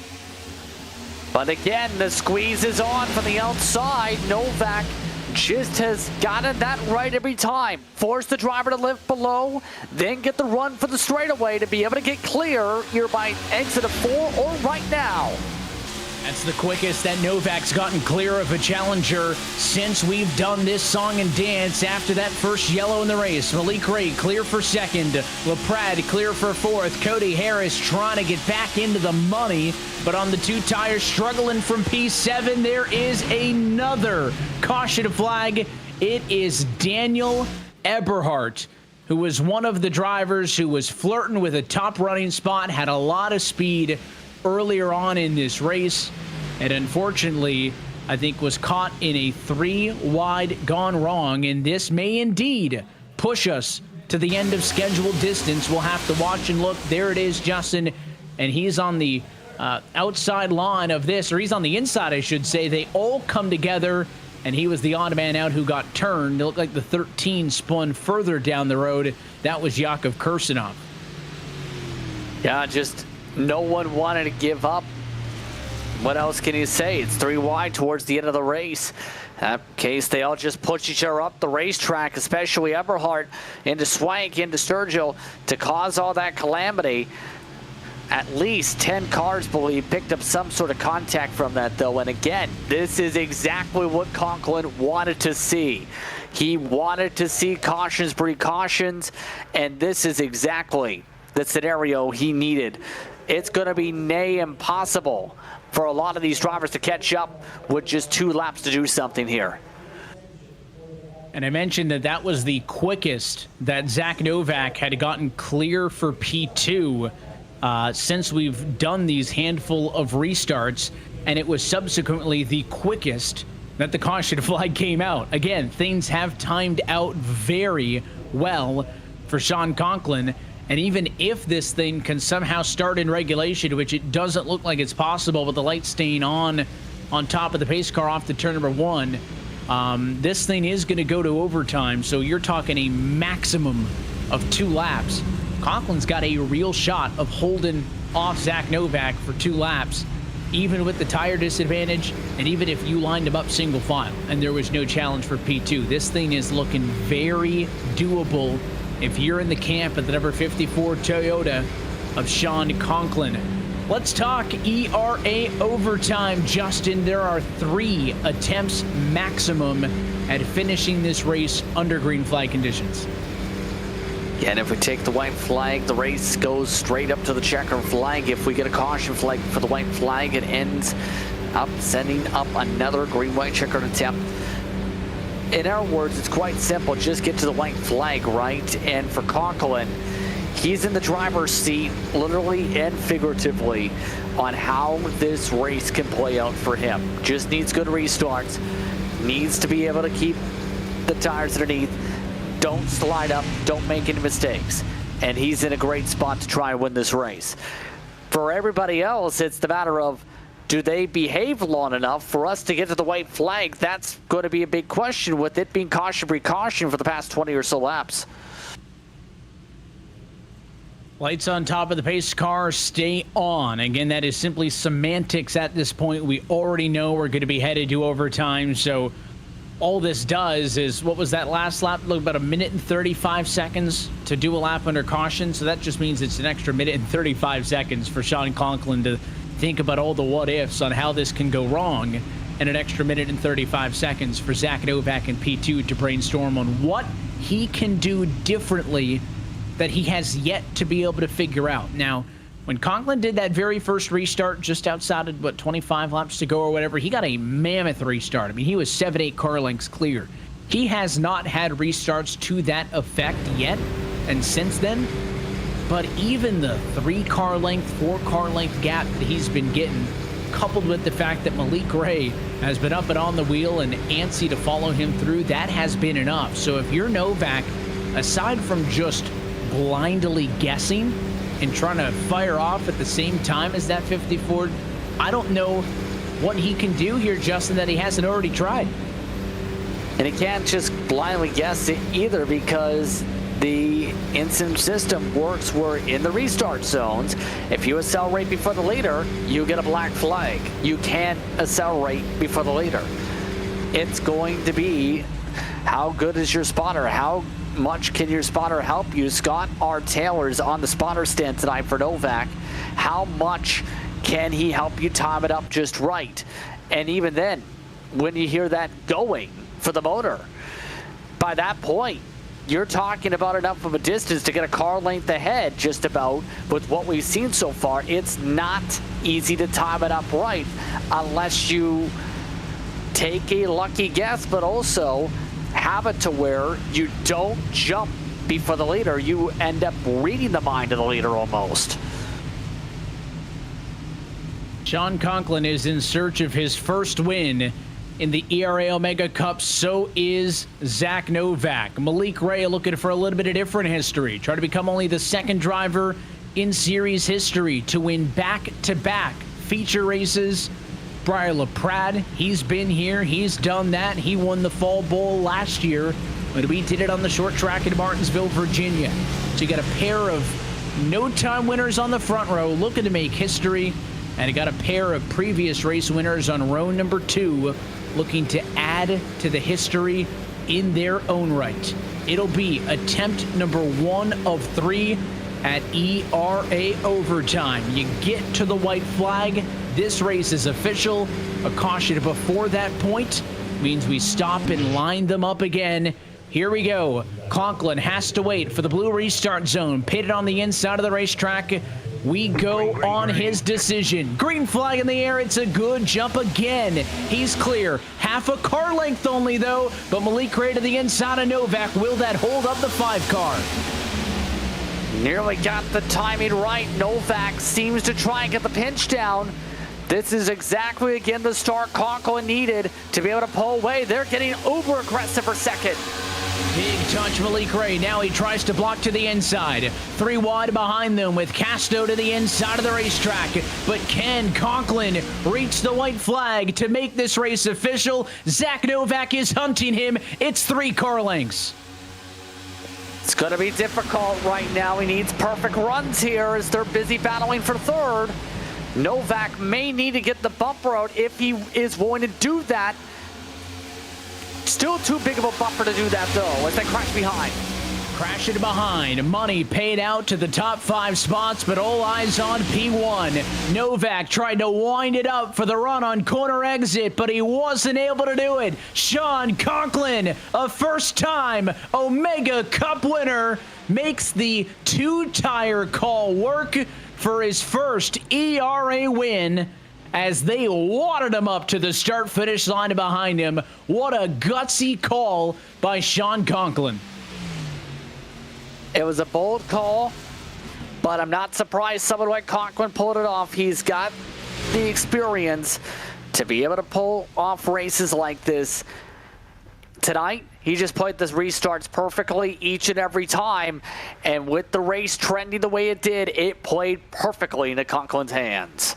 But again, the squeeze is on from the outside. Novak just has gotten that right every time. Force the driver to lift below, then get the run for the straightaway to be able to get clear here by exit of 4 or right now. That's the quickest that Novak's gotten clear of a challenger since we've done this song and dance after that first yellow in the race. Malik Ray clear for 2nd. LaPrade clear for 4th. Cody Harris trying to get back into the money, but on the 2 tires struggling from P7. There is another caution flag. It is Daniel Eberhardt, who was one of the drivers who was flirting with a top running spot, had a lot of speed earlier on in this race, and unfortunately, I think was caught in a 3 wide gone wrong, and this may indeed push us to the end of scheduled distance. We'll have to watch and look. There it is, Justin, and he's on the outside line of this, or he's on the inside, I should say. They all come together, and he was the odd man out who got turned. It looked like the 13 spun further down the road. That was Yakov Kursanov. Yeah, just no one wanted to give up. What else can you say? It's 3 wide towards the end of the race. That case, they all just push each other up the racetrack, especially Eberhardt into Swank, into Sturgill, to cause all that calamity. At least 10 cars, believe, picked up some sort of contact from that, though. And again, this is exactly what Conklin wanted to see. He wanted to see cautions, precautions, and this is exactly the scenario he needed. It's going to be near impossible for a lot of these drivers to catch up with just 2 laps to do something here. And I mentioned that that was the quickest that Zach Novak had gotten clear for P2 since we've done these handful of restarts, and it was subsequently the quickest that the caution flag came out. Again, things have timed out very well for Sean Conklin. And even if this thing can somehow start in regulation, which it doesn't look like it's possible with the light staying on top of the pace car off the turn number 1, this thing is going to go to overtime. So you're talking a maximum of 2 laps. Conklin's got a real shot of holding off Zach Novak for 2 laps, even with the tire disadvantage, and even if you lined him up single file and there was no challenge for P2. This thing is looking very doable if you're in the camp of the number 54 Toyota of Sean Conklin. Let's talk ERA overtime, Justin. There are 3 attempts maximum at finishing this race under green flag conditions. And if we take the white flag, the race goes straight up to the checker flag. If we get a caution flag for the white flag, it ends up sending up another green-white checkered attempt. In our words, it's quite simple. Just get to the white flag, right? And for Conklin, he's in the driver's seat, literally and figuratively, on how this race can play out for him. Just needs good restarts, needs to be able to keep the tires underneath, don't slide up, don't make any mistakes. And he's in a great spot to try and win this race. For everybody else, it's the matter of, do they behave long enough for us to get to the white flag? That's going to be a big question, with it being caution precaution for the past 20 or so laps. Lights on top of the pace car stay on. Again, that is simply semantics at this point. We already know we're going to be headed to overtime, so all this does is, what was that last lap? Look, about 1 minute and 35 seconds to do a lap under caution, so that just means it's an extra 1 minute and 35 seconds for Sean Conklin to think about all the what-ifs on how this can go wrong, and an extra 1 minute and 35 seconds for Zach Novak and P2 to brainstorm on what he can do differently that he has yet to be able to figure out. Now, when Conklin did that very first restart just outside of, 25 laps to go or whatever, he got a mammoth restart. I mean, he was 7-8 car lengths clear. He has not had restarts to that effect yet, and since then, but even the 3-car length, 4-car length gap that he's been getting, coupled with the fact that Malik Ray has been up and on the wheel and antsy to follow him through, that has been enough. So if you're Novak, aside from just blindly guessing and trying to fire off at the same time as that 54, I don't know what he can do here, Justin, that he hasn't already tried. And he can't just blindly guess it either, because the instant system works where in the restart zones, if you accelerate before the leader, you get a black flag. You can't accelerate before the leader. It's going to be, how good is your spotter? How much can your spotter help you? Scott R. Taylor's on the spotter stand tonight for Novak. How much can he help you time it up just right? And even then, when you hear that going for the motor, by that point, you're talking about enough of a distance to get a car length ahead, just about, with what we've seen so far. It's not easy to time it up right unless you take a lucky guess, but also have it to where you don't jump before the leader. You end up reading the mind of the leader almost. Sean Conklin is in search of his first win in the ERA Omega Cup. So is Zach Novak. Malik Ray looking for a little bit of different history. Try to become only the second driver in series history to win back-to-back feature races. Brian LaPrade, he's been here. He's done that. He won the FallBowl last year, but we did it on the short track in Martinsville, Virginia. So you got a pair of no-time winners on the front row looking to make history, and you got a pair of previous race winners on row number 2 looking to add to the history in their own right. It'll be attempt number 1 of 3 at ERA Overtime. You get to the white flag. This race is official. A caution before that point means we stop and line them up again. Here we go. Conklin has to wait for the blue restart zone, pitted on the inside of the racetrack. We go on his decision. Green flag in the air. It's a good jump again. He's clear. Half a car length only, though. But Malik Ray to the inside of Novak. Will that hold up the 5-car? Nearly got the timing right. Novak seems to try and get the pinch down. This is exactly, again, the start Conklin needed to be able to pull away. They're getting uber aggressive for second. Big touch, Malik Ray. Now he tries to block to the inside. 3 wide behind them with Casto to the inside of the racetrack. But can Conklin reach the white flag to make this race official? Zach Novak is hunting him. It's 3 car lengths. It's going to be difficult right now. He needs perfect runs here as they're busy battling for third. Novak may need to get the bumper out if he is willing to do that. Still too big of a buffer to do that, though, as they crash behind. Crashing behind. Money paid out to the top 5 spots, but all eyes on P1. Novak tried to wind it up for the run on corner exit, but he wasn't able to do it. Sean Conklin, a first-time Omega Cup winner, makes the 2-tire call work for his first ERA win, as they wadded him up to the start-finish line behind him. What a gutsy call by Sean Conklin. It was a bold call, but I'm not surprised someone like Conklin pulled it off. He's got the experience to be able to pull off races like this. Tonight, he just played the restarts perfectly each and every time, and with the race trending the way it did, it played perfectly into Conklin's hands.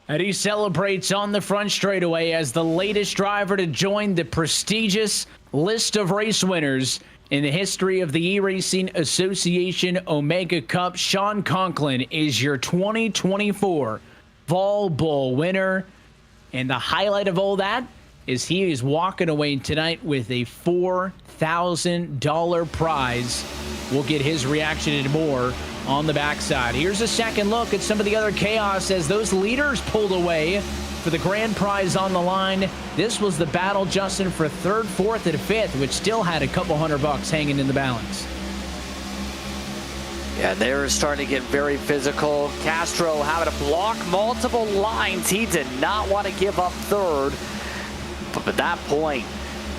And he celebrates on the front straightaway as the latest driver to join the prestigious list of race winners in the history of the eRacing Association Omega Cup. Sean Conklin is your 2024 FallBowl winner. And the highlight of all that is he is walking away tonight with a $4,000 prize. We'll get his reaction and more on the backside. Here's a second look at some of the other chaos as those leaders pulled away for the grand prize on the line. This was the battle, Justin, for 3rd, 4th, and 5th, which still had a couple $100 hanging in the balance. Yeah, they were starting to get very physical. Castro having to block multiple lines. He did not want to give up 3rd. But at that point,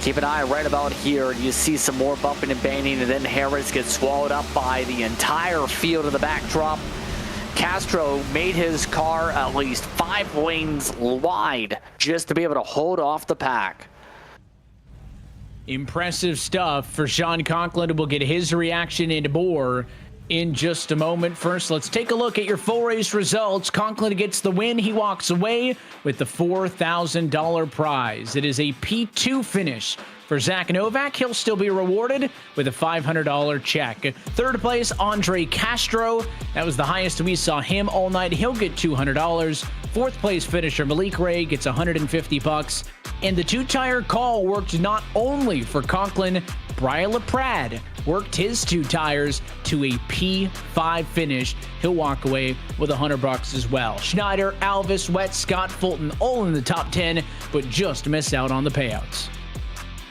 Keep an eye right about here. You see some more bumping and banging, and then Harris gets swallowed up by the entire field of the backdrop. Castro made his car at least 5 lanes wide just to be able to hold off the pack. Impressive stuff for Sean Conklin. We'll get his reaction and more in just a moment. First, let's take a look at your full race results. Conklin gets the win. He walks away with the $4,000 prize. It is a P2 finish for Zach Novak. He'll still be rewarded with a $500 check. Third place, Andre Castro. That was the highest we saw him all night. He'll get $200. Fourth place finisher Malik Ray gets $150. And the two-tire call worked not only for Conklin. Brian LaPrade worked his 2 tires to a P5 finish. He'll walk away with $100 as well. Schneider, Alvis, Wett, Scott, Fulton all in the top 10, but just missed out on the payouts.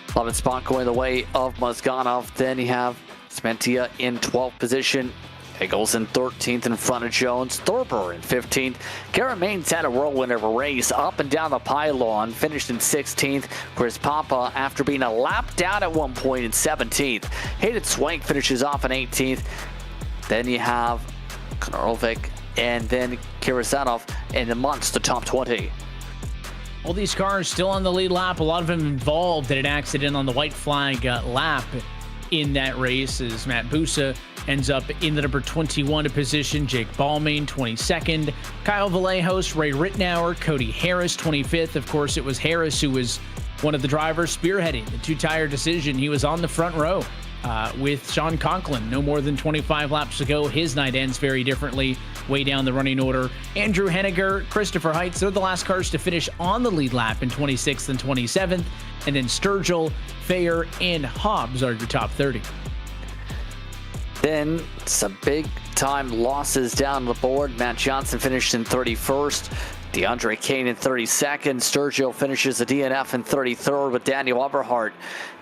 11th spot going the way of Mozganov. Then you have Smentia in 12th position. Eagles in 13th in front of Jones. Thorper in 15th. Garamain's had a whirlwind of a race up and down the pylon. Finished in 16th. Chris Papa, after being a lap down at one point, in 17th. Hayden Swank finishes off in 18th. Then you have Konorovik and then Kirisanov in amongst the top 20. All these cars still on the lead lap. A lot of them involved in an accident on the white flag lap in that race, as Matt Busa ends up in the number 21 position. Jake Balmain, 22nd. Kyle Vallejos, Ray Rittenauer, Cody Harris, 25th. Of course, it was Harris who was one of the drivers spearheading the two-tire decision. He was on the front row with Sean Conklin. No more than 25 laps to go. His night ends very differently, way down the running order. Andrew Henniger, Christopher Heitz, they're the last cars to finish on the lead lap in 26th and 27th. And then Sturgill, Thayer, and Hobbs are your top 30. Then some big time losses down the board. Matt Johnson finished in 31st. DeAndre Kane in 32nd. Sturgill finishes the DNF in 33rd with Daniel Eberhardt.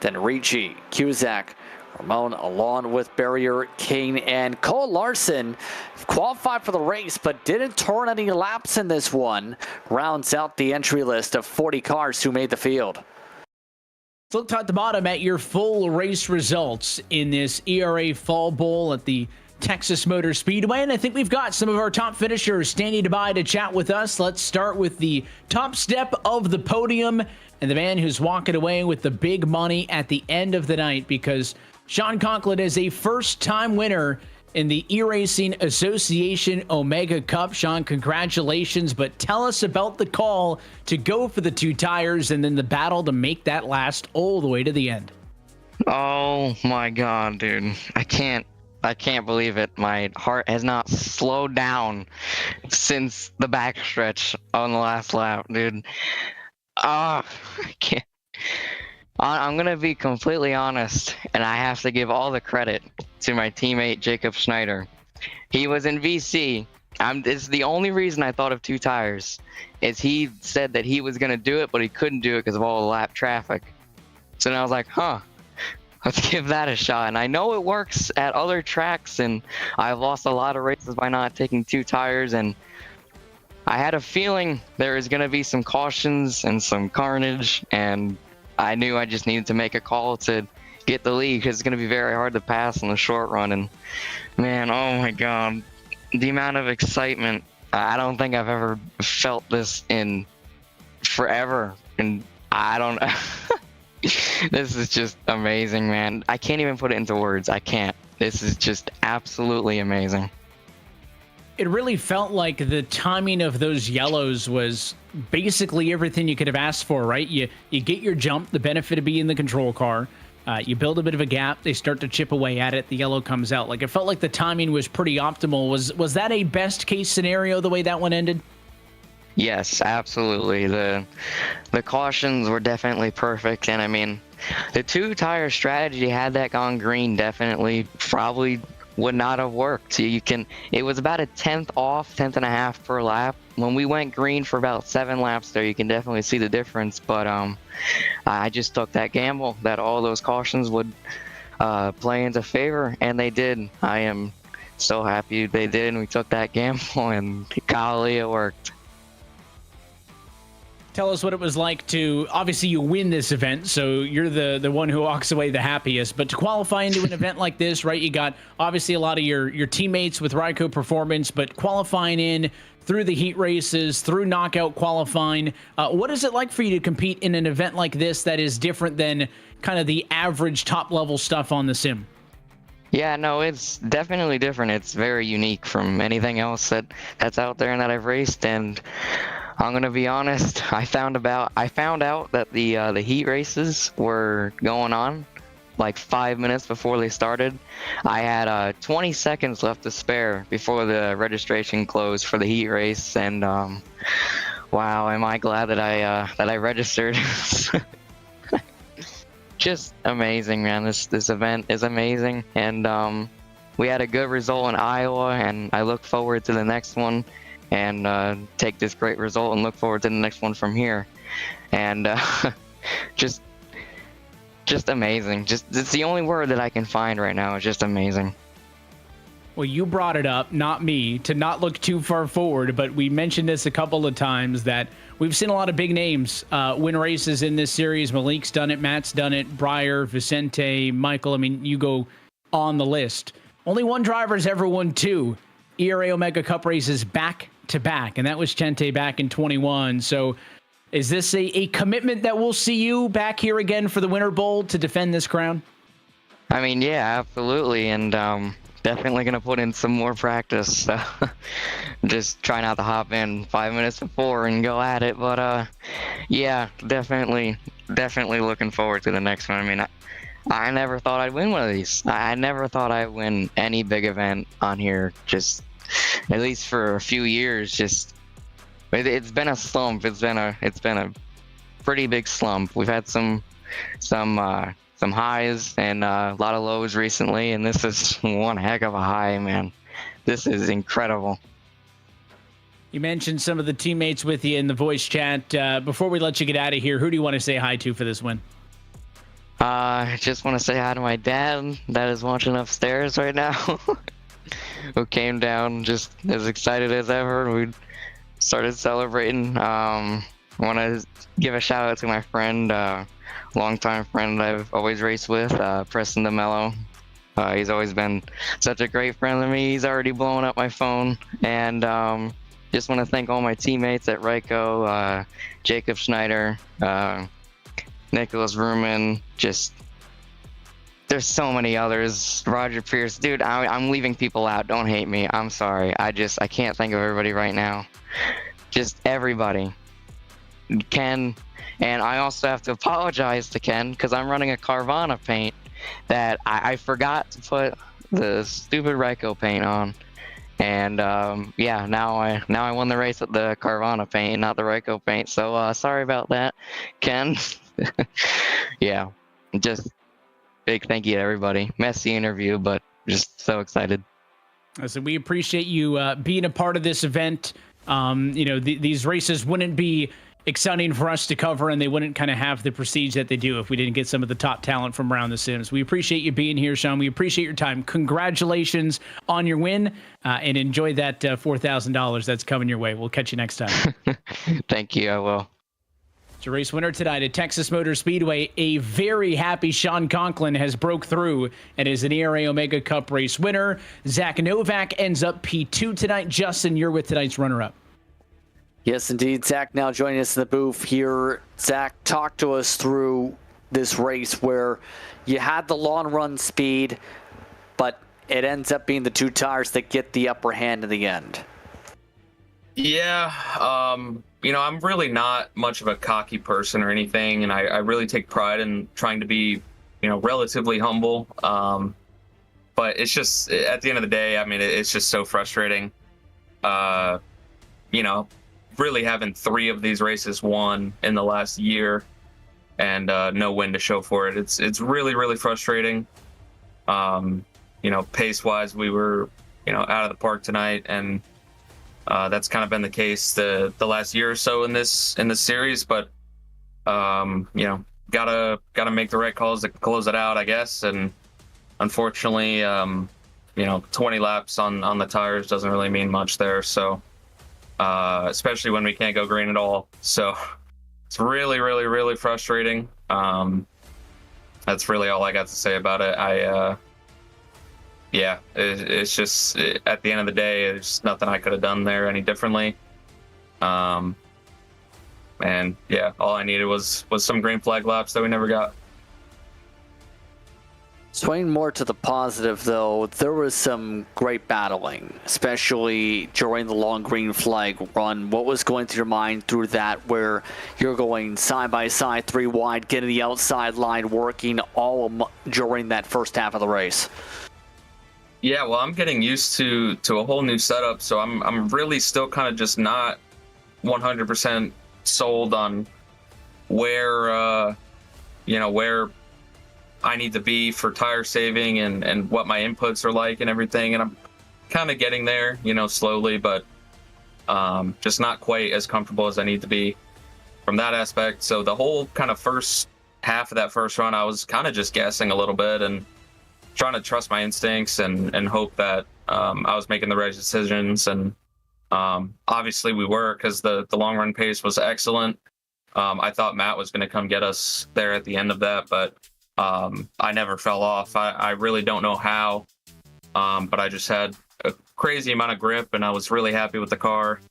Then Ricci, Cusack, Ramon, along with Barrier, Kane, and Cole Larson qualified for the race but didn't turn any laps in this one. Rounds out the entry list of 40 cars who made the field. Let's look top to bottom at your full race results in this ERA FallBowl at the Texas Motor Speedway. And I think we've got some of our top finishers standing by to chat with us. Let's start with the top step of the podium and the man who's walking away with the big money at the end of the night, because Sean Conklin is a first-time winner in the eRacing Association Omega Cup. Sean, congratulations, but tell us about the call to go for the 2 tires and then the battle to make that last all the way to the end. Oh my God, dude. I can't believe it. My heart has not slowed down since the backstretch on the last lap, dude. I can't. I'm going to be completely honest, and I have to give all the credit to my teammate, Jacob Schneider. He was in VC. It's the only reason I thought of 2 tires, is he said that he was going to do it, but he couldn't do it because of all the lap traffic. So then I was like, let's give that a shot. And I know it works at other tracks, and I've lost a lot of races by not taking 2 tires, and I had a feeling there was going to be some cautions and some carnage, and I knew I just needed to make a call to get the lead because it's going to be very hard to pass in the short run. And man, oh my God, the amount of excitement, I don't think I've ever felt this in forever. And I don't this is just amazing, man. I can't even put it into words. I can't. This is just absolutely amazing. It really felt like the timing of those yellows was basically everything you could have asked for, right? You get your jump, the benefit of being in the control car. You build a bit of a gap. They start to chip away at it. The yellow comes out. Like, it felt like the timing was pretty optimal. Was that a best case scenario, the way that one ended? Yes, absolutely. The cautions were definitely perfect. And I mean, the 2 tire strategy, had that gone green, definitely probably would not have worked. It was about a 10th off, 10th and a half per lap. When we went green for about 7 laps there, you can definitely see the difference. But I just took that gamble that all those cautions would play into favor, and they did. I am so happy they did, and we took that gamble, and golly, it worked. Tell us what it was like to, obviously you win this event, so you're the one who walks away the happiest, but to qualify into an event like this, right? You got obviously a lot of your teammates with Ryko Performance, but qualifying in through the heat races, through knockout qualifying, what is it like for you to compete in an event like this that is different than kind of the average top level stuff on the sim? Yeah, no, it's definitely different. It's very unique from anything else that's out there and that I've raced. And I'm gonna be honest, I found out that the heat races were going on like 5 minutes before they started. I had 20 seconds left to spare before the registration closed for the heat race, and wow, am I glad that I registered. Just amazing, man. This event is amazing, and we had a good result in Iowa, and I look forward to the next one, and take this great result and look forward to the next one from here. And just amazing. It's the only word that I can find right now. It's just amazing. Well, you brought it up, not me, to not look too far forward, but we mentioned this a couple of times that we've seen a lot of big names win races in this series. Malik's done it, Matt's done it, Breyer, Vicente, Michael. I mean, you go on the list. Only one driver's ever won 2 ERA Omega Cup races back to back, and that was Chente back in 21. So is this a commitment that we'll see you back here again for the Winter Bowl to defend this crown? I mean, yeah, absolutely, and definitely going to put in some more practice. Just try not to hop in 5 minutes before and go at it. But yeah, definitely looking forward to the next one. I mean, I never thought I'd win one of these. I never thought I'd win any big event on here, just at least for a few years. Just it's been a slump. It's been a pretty big slump. We've had some highs and a lot of lows recently, and this is one heck of a high, man. This is incredible. You mentioned some of the teammates with you in the voice chat. Before we let you get out of here, who do you want to say hi to for this win? I just want to say hi to my dad that is watching upstairs right now, who came down just as excited as ever. We started celebrating. I want to give a shout out to my friend, longtime friend I've always raced with, Preston DeMello. He's always been such a great friend to me. He's already blowing up my phone. And just want to thank all my teammates at Ryko, Jacob Schneider, Nicholas Ruman, just there's so many others. Roger Pierce, dude, I'm leaving people out. Don't hate me. I'm sorry. I can't think of everybody right now. Just everybody. Ken, and I also have to apologize to Ken because I'm running a Carvana paint that I forgot to put the stupid Ryko paint on, and yeah, now I won the race with the Carvana paint, not the Ryko paint. So sorry about that, Ken. Yeah, just big thank you to everybody. Messy interview, but just so excited. So we appreciate you being a part of this event. You know, these races wouldn't be exciting for us to cover, and they wouldn't kind of have the prestige that they do if we didn't get some of the top talent from around the Sims. We appreciate you being here, Sean. We appreciate your time. Congratulations on your win, and enjoy that $4,000 that's coming your way. We'll catch you next time. Thank you. I will. Your race winner tonight at Texas Motor Speedway, a very happy Sean Conklin has broke through and is an ERA Omega Cup race winner. Zach Novak ends up P2 tonight. Justin, you're with tonight's runner-up. Yes, indeed. Zach now joining us in the booth here. Zach, talk to us through this race where you had the long run speed, but it ends up being the 2 tires that get the upper hand in the end. Yeah, you know, I'm really not much of a cocky person or anything, and I really take pride in trying to be, you know, relatively humble. But it's just, at the end of the day, I mean, it's just so frustrating. You know, really having 3 of these races won in the last year and no win to show for it. It's really, really frustrating. You know, pace-wise, we were, you know, out of the park tonight, and that's kind of been the case the last year or so in this series. But you know, gotta make the right calls to close it out, I guess. And unfortunately, you know, 20 laps on the tires doesn't really mean much there. So especially when we can't go green at all. So it's really, really, really frustrating. That's really all I got to say about it. It's just at the end of the day, there's nothing I could have done there any differently. And yeah, all I needed was some green flag laps that we never got. Swaying more to the positive, though, there was some great battling, especially during the long green flag run. What was going through your mind through that, where you're going side by side, 3 wide, getting the outside line working all during that first half of the race? Yeah, well, I'm getting used to a whole new setup, so I'm really still kind of just not 100% sold on where where I need to be for tire saving and what my inputs are like and everything. And I'm kind of getting there, slowly, but just not quite as comfortable as I need to be from that aspect. So the whole kind of first half of that first run, I was kind of just guessing a little bit and trying to trust my instincts and hope that I was making the right decisions. And obviously we were, because the long run pace was excellent. I thought Matt was going to come get us there at the end of that, but I never fell off. I really don't know how, but I just had a crazy amount of grip, and I was really happy with the car.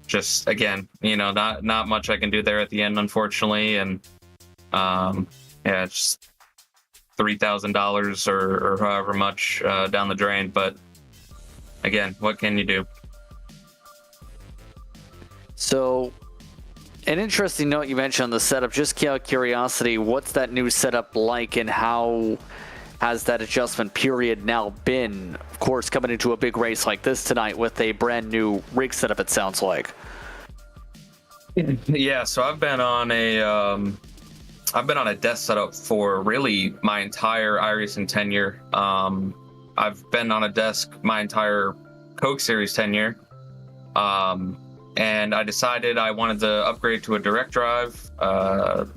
Just again, not much I can do there at the end, unfortunately, and just $3,000 or however much down the drain. But again, what can you do? So, an interesting note you mentioned on the setup, just out of curiosity, what's that new setup like, and how has that adjustment period now been? Of course, coming into a big race like this tonight with a brand new rig setup, it sounds like. Yeah, so I've been on a desk setup for really my entire iRacing tenure. I've been on a desk my entire Coke Series tenure. And I decided I wanted to upgrade to a direct drive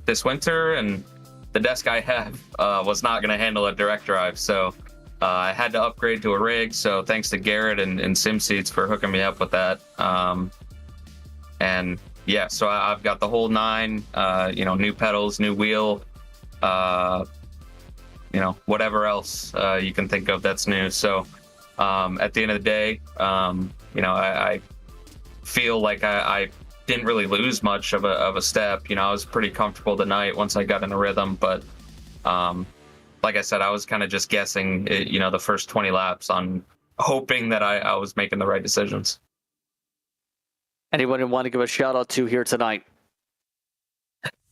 this winter, and the desk I have was not going to handle a direct drive, so I had to upgrade to a rig. So thanks to Garrett and SimSeats for hooking me up with that. And yeah, so I've got the whole 9, new pedals, new wheel, whatever else you can think of that's new. So at the end of the day, I feel like I didn't really lose much of a step. I was pretty comfortable tonight once I got in a rhythm, but like I said, I was kind of just guessing the first 20 laps on hoping that I was making the right decisions. Anyone you want to give a shout out to here tonight?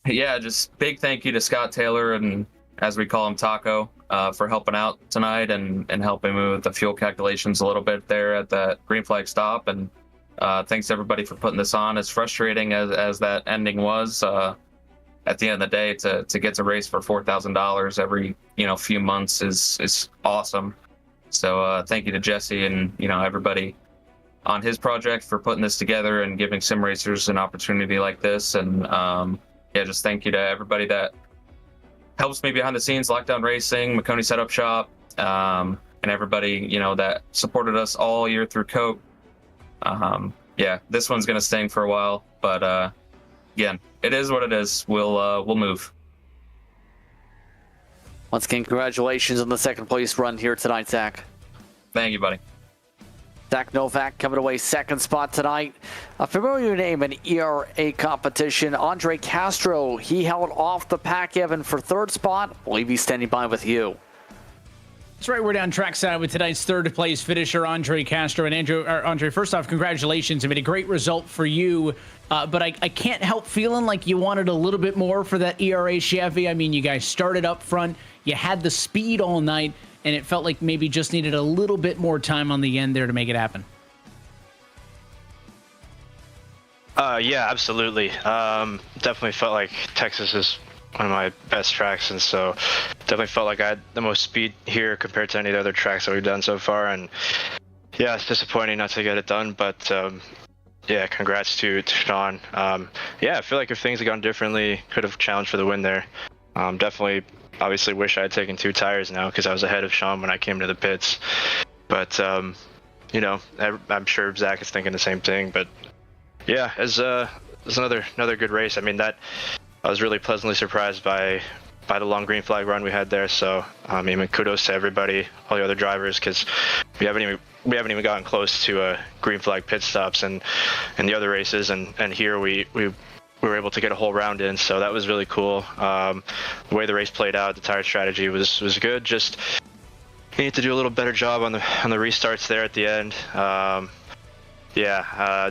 Yeah, just big thank you to Scott Taylor, and as we call him, Taco, for helping out tonight and helping me with the fuel calculations a little bit there at that green flag stop. And thanks everybody for putting this on. As frustrating as that ending was, at the end of the day, to get to race for $4,000 every few months is awesome. So thank you to Jesse and everybody on his project for putting this together and giving sim racers an opportunity like this. And just thank you to everybody that helps me behind the scenes, Lockdown Racing, McConey Setup Shop, and everybody that supported us all year through Coke. This one's gonna sting for a while, but again, it is what it is. We'll move. Once again, congratulations on the second place run here tonight, Zach. Thank you, buddy. Zach Novak coming away second spot tonight. A familiar name in ERA competition, Andre Castro. He held off the pack, Evan, for third spot. Will he be standing by with you? That's right. We're down trackside with tonight's third place finisher, Andre Castro. And Andre, first off, congratulations. I mean, a great result for you. But I can't help feeling like you wanted a little bit more for that ERA Chevy. I mean, you guys started up front. You had the speed all night, and it felt like maybe just needed a little bit more time on the end there to make it happen. Yeah, absolutely. Definitely felt like Texas is one of my best tracks, and so definitely felt like I had the most speed here compared to any of the other tracks that we've done so far. And yeah, it's disappointing not to get it done, but yeah, congrats to Sean. Yeah, I feel like if things had gone differently, could have challenged for the win there. Definitely, obviously wish I had taken 2 tires now, because I was ahead of Sean when I came to the pits. But I'm sure Zach is thinking the same thing. But yeah, as was another good race. I mean, that I was really pleasantly surprised by the long green flag run we had there. So I mean, kudos to everybody, all the other drivers, because we haven't even gotten close to green flag pit stops and the other races, and here we were able to get a whole round in, so that was really cool. The way the race played out, the tire strategy was good. Just we need to do a little better job on the restarts there at the end.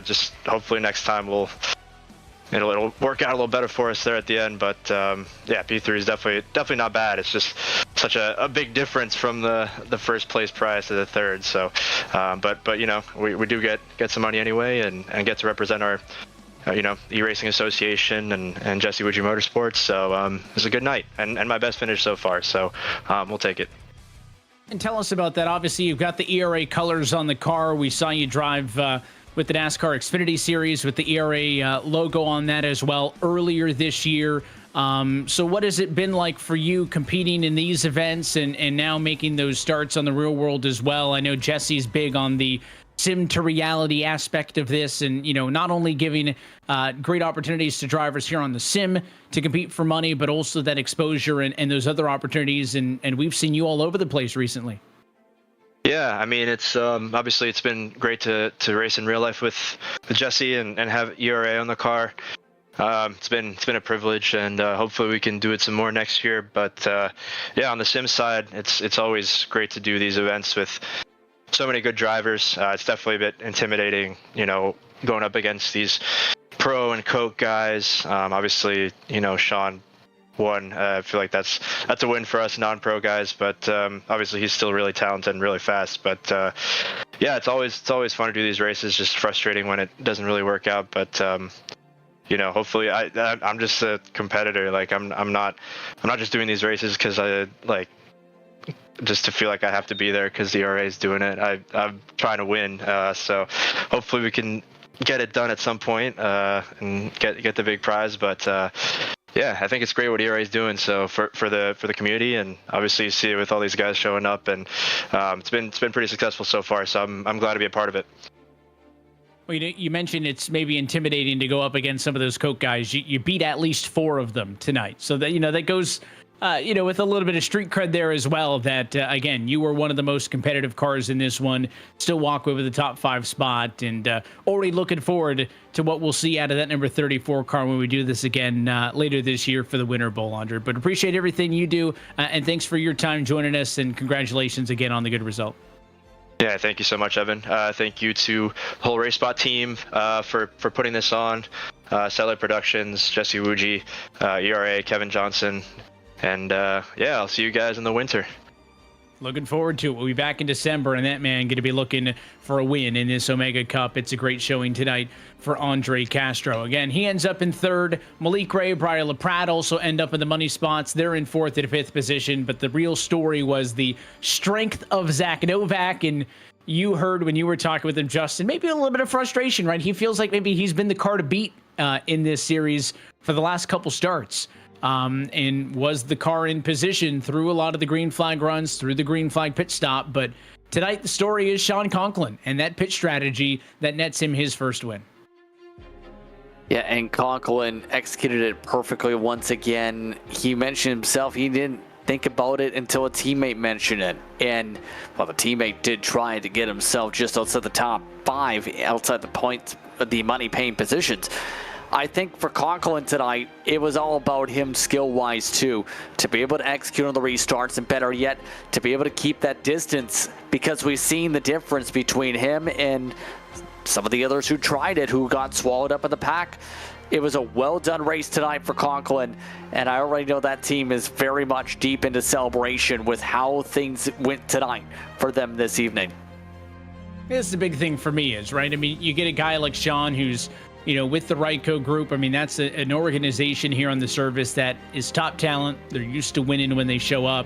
Just hopefully next time it'll work out a little better for us there at the end. But P3 is definitely not bad. It's just such a big difference from the first place prize to the third. So, but you know, we do get some money anyway, and get to represent our eRacing Association and Jesse Wuji Motorsports. So it was a good night and my best finish so far. So we'll take it. And tell us about that. Obviously, you've got the ERA colors on the car. We saw you drive with the NASCAR Xfinity Series with the ERA logo on that as well earlier this year. So what has it been like for you competing in these events and now making those starts on the real world as well? I know Jesse's big on the sim to reality aspect of this, and not only giving great opportunities to drivers here on the sim to compete for money, but also that exposure and those other opportunities, and we've seen you all over the place recently. Yeah, I mean, it's obviously it's been great to race in real life with Jesse and have ERA on the car. It's been a privilege, and hopefully we can do it some more next year. But on the sim side, it's always great to do these events with so many good drivers. It's definitely a bit intimidating, going up against these pro and coke guys. Obviously, Sean won. I feel like that's a win for us non-pro guys, but obviously he's still really talented and really fast. But it's always fun to do these races. Just frustrating when it doesn't really work out. But hopefully I'm just a competitor. Like I'm not just doing these races because I like just to feel like I have to be there because the RA is doing it. I'm trying to win. So hopefully we can get it done at some point and get the big prize. But I think it's great what ERA is doing. So for the community, and obviously you see it with all these guys showing up, and it's been pretty successful so far. So I'm glad to be a part of it. Well, you mentioned it's maybe intimidating to go up against some of those coke guys. You beat at least 4 of them tonight, so that that goes. With a little bit of street cred there as well, that, again, you were one of the most competitive cars in this one, still walk over the top 5 spot, and already looking forward to what we'll see out of that number 34 car when we do this again later this year for the Winter Bowl, Andre. But appreciate everything you do, and thanks for your time joining us, and congratulations again on the good result. Yeah, thank you so much, Evan. Thank you to the whole RAC Spot team for putting this on, Satellite Productions, Jesse Wuji, ERA, Kevin Johnson. And I'll see you guys in the winter. Looking forward to it. We'll be back in December, and that man going to be looking for a win in this Omega Cup. It's a great showing tonight for Andre Castro. Again, he ends up in 3rd. Malik Ray, Briar LaPrade also end up in the money spots. They're in 4th and 5th position, but the real story was the strength of Zach Novak, and you heard when you were talking with him, Justin, maybe a little bit of frustration, right? He feels like maybe he's been the car to beat in this series for the last couple starts. And was the car in position through a lot of the green flag runs, through the green flag pit stop. But tonight, the story is Sean Conklin and that pit strategy that nets him his first win. Yeah, and Conklin executed it perfectly once again. He mentioned himself, he didn't think about it until a teammate mentioned it. And, well, the teammate did try to get himself just outside the top 5, outside the points, the money-paying positions. I think for Conklin tonight, it was all about him skill-wise too, to be able to execute on the restarts, and better yet, to be able to keep that distance, because we've seen the difference between him and some of the others who tried it, who got swallowed up in the pack. It was a well-done race tonight for Conklin, and I already know that team is very much deep into celebration with how things went tonight for them this evening. This is the big thing for me is, right, I mean, you get a guy like Sean who's with the Ryco group. I mean, that's an organization here on the service that is top talent. They're used to winning when they show up.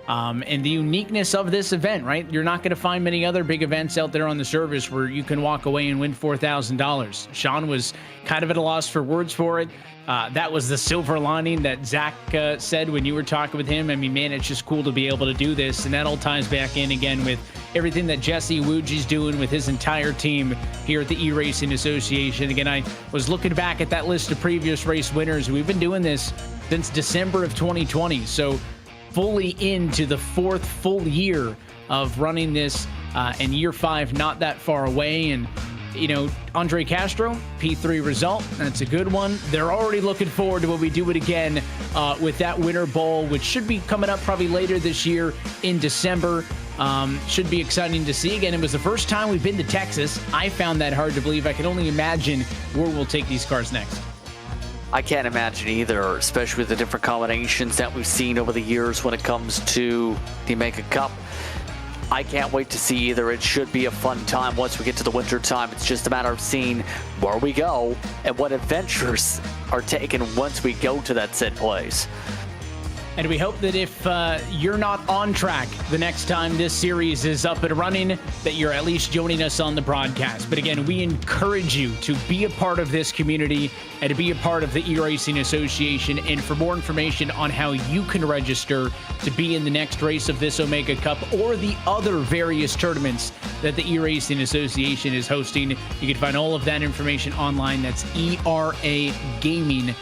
And the uniqueness of this event, right? You're not going to find many other big events out there on the service where you can walk away and win $4,000. Sean was kind of at a loss for words for it. That was the silver lining that Zach said when you were talking with him. I mean, man, it's just cool to be able to do this. And that all ties back in again with everything that Jesse Wuji's doing with his entire team here at the eRacing Association. Again, I was looking back at that list of previous race winners. We've been doing this since December of 2020. So fully into the 4th full year of running this, and year 5 not that far away. And you know, Andre Castro, P3 result. That's a good one. They're already looking forward to when we do it again with that Winter Bowl, which should be coming up probably later this year in December. Should be exciting to see. Again, it was the first time we've been to Texas. I found that hard to believe. I can only imagine where we'll take these cars next. I can't imagine either, especially with the different combinations that we've seen over the years when it comes to the Omega Cup. I can't wait to see either. It should be a fun time once we get to the winter time. It's just a matter of seeing where we go and what adventures are taken once we go to that said place. And we hope that if you're not on track the next time this series is up and running, that you're at least joining us on the broadcast. But again, we encourage you to be a part of this community and to be a part of the eRacing Association. And for more information on how you can register to be in the next race of this Omega Cup or the other various tournaments that the eRacing Association is hosting, you can find all of that information online. That's eragaming.gg,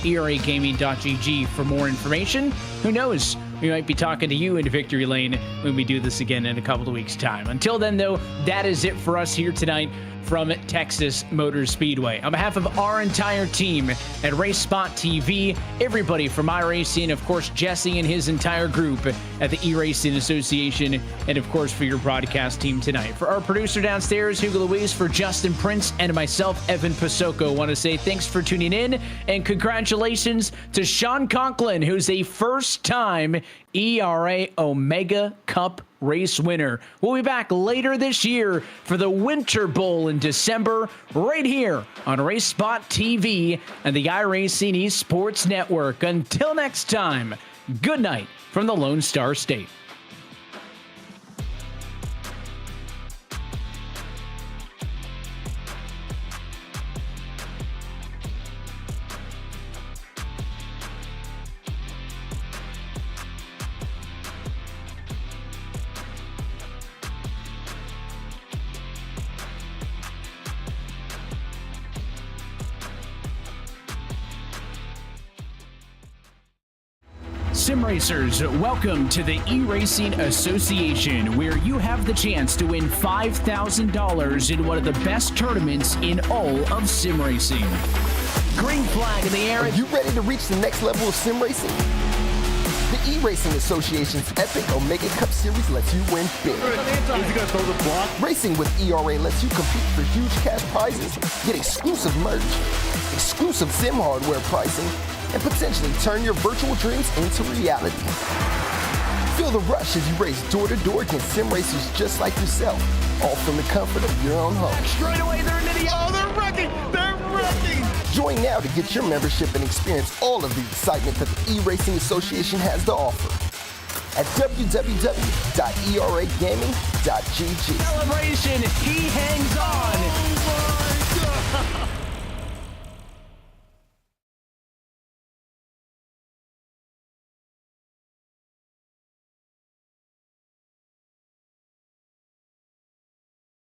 eragaming.gg for more information. Who knows? We might be talking to you in Victory Lane when we do this again in a couple of weeks' time. Until then, though, that is it for us here tonight from Texas Motor Speedway. On behalf of our entire team at RAC Spot TV, everybody from iRacing, of course, Jesse and his entire group at the eRacing Association, and of course, for your broadcast team tonight. For our producer downstairs, Hugo Luis, for Justin Prince, and myself, Evan Pasoko, I want to say thanks for tuning in, and congratulations to Sean Conklin, who's a first-time ERA Omega Cup race winner. We'll be back later this year for the Winter Bowl in December, right here on RAC Spot TV and the iRacing Esports Network. Until next time, good night from the Lone Star State. Sim Racers, welcome to the eRacing Association, where you have the chance to win $5,000 in one of the best tournaments in all of sim racing. Green flag in the air. Are you ready to reach the next level of sim racing? The eRacing Association's epic Omega Cup Series lets you win big. Racing with ERA lets you compete for huge cash prizes, get exclusive merch, exclusive sim hardware pricing, and potentially turn your virtual dreams into reality. Feel the rush as you race door to door against sim racers just like yourself, all from the comfort of your own home. Straight away, they're into the... Oh, they're wrecking! They're wrecking! Join now to get your membership and experience all of the excitement that the eRacing Association has to offer at www.eragaming.gg. Celebration, he hangs on.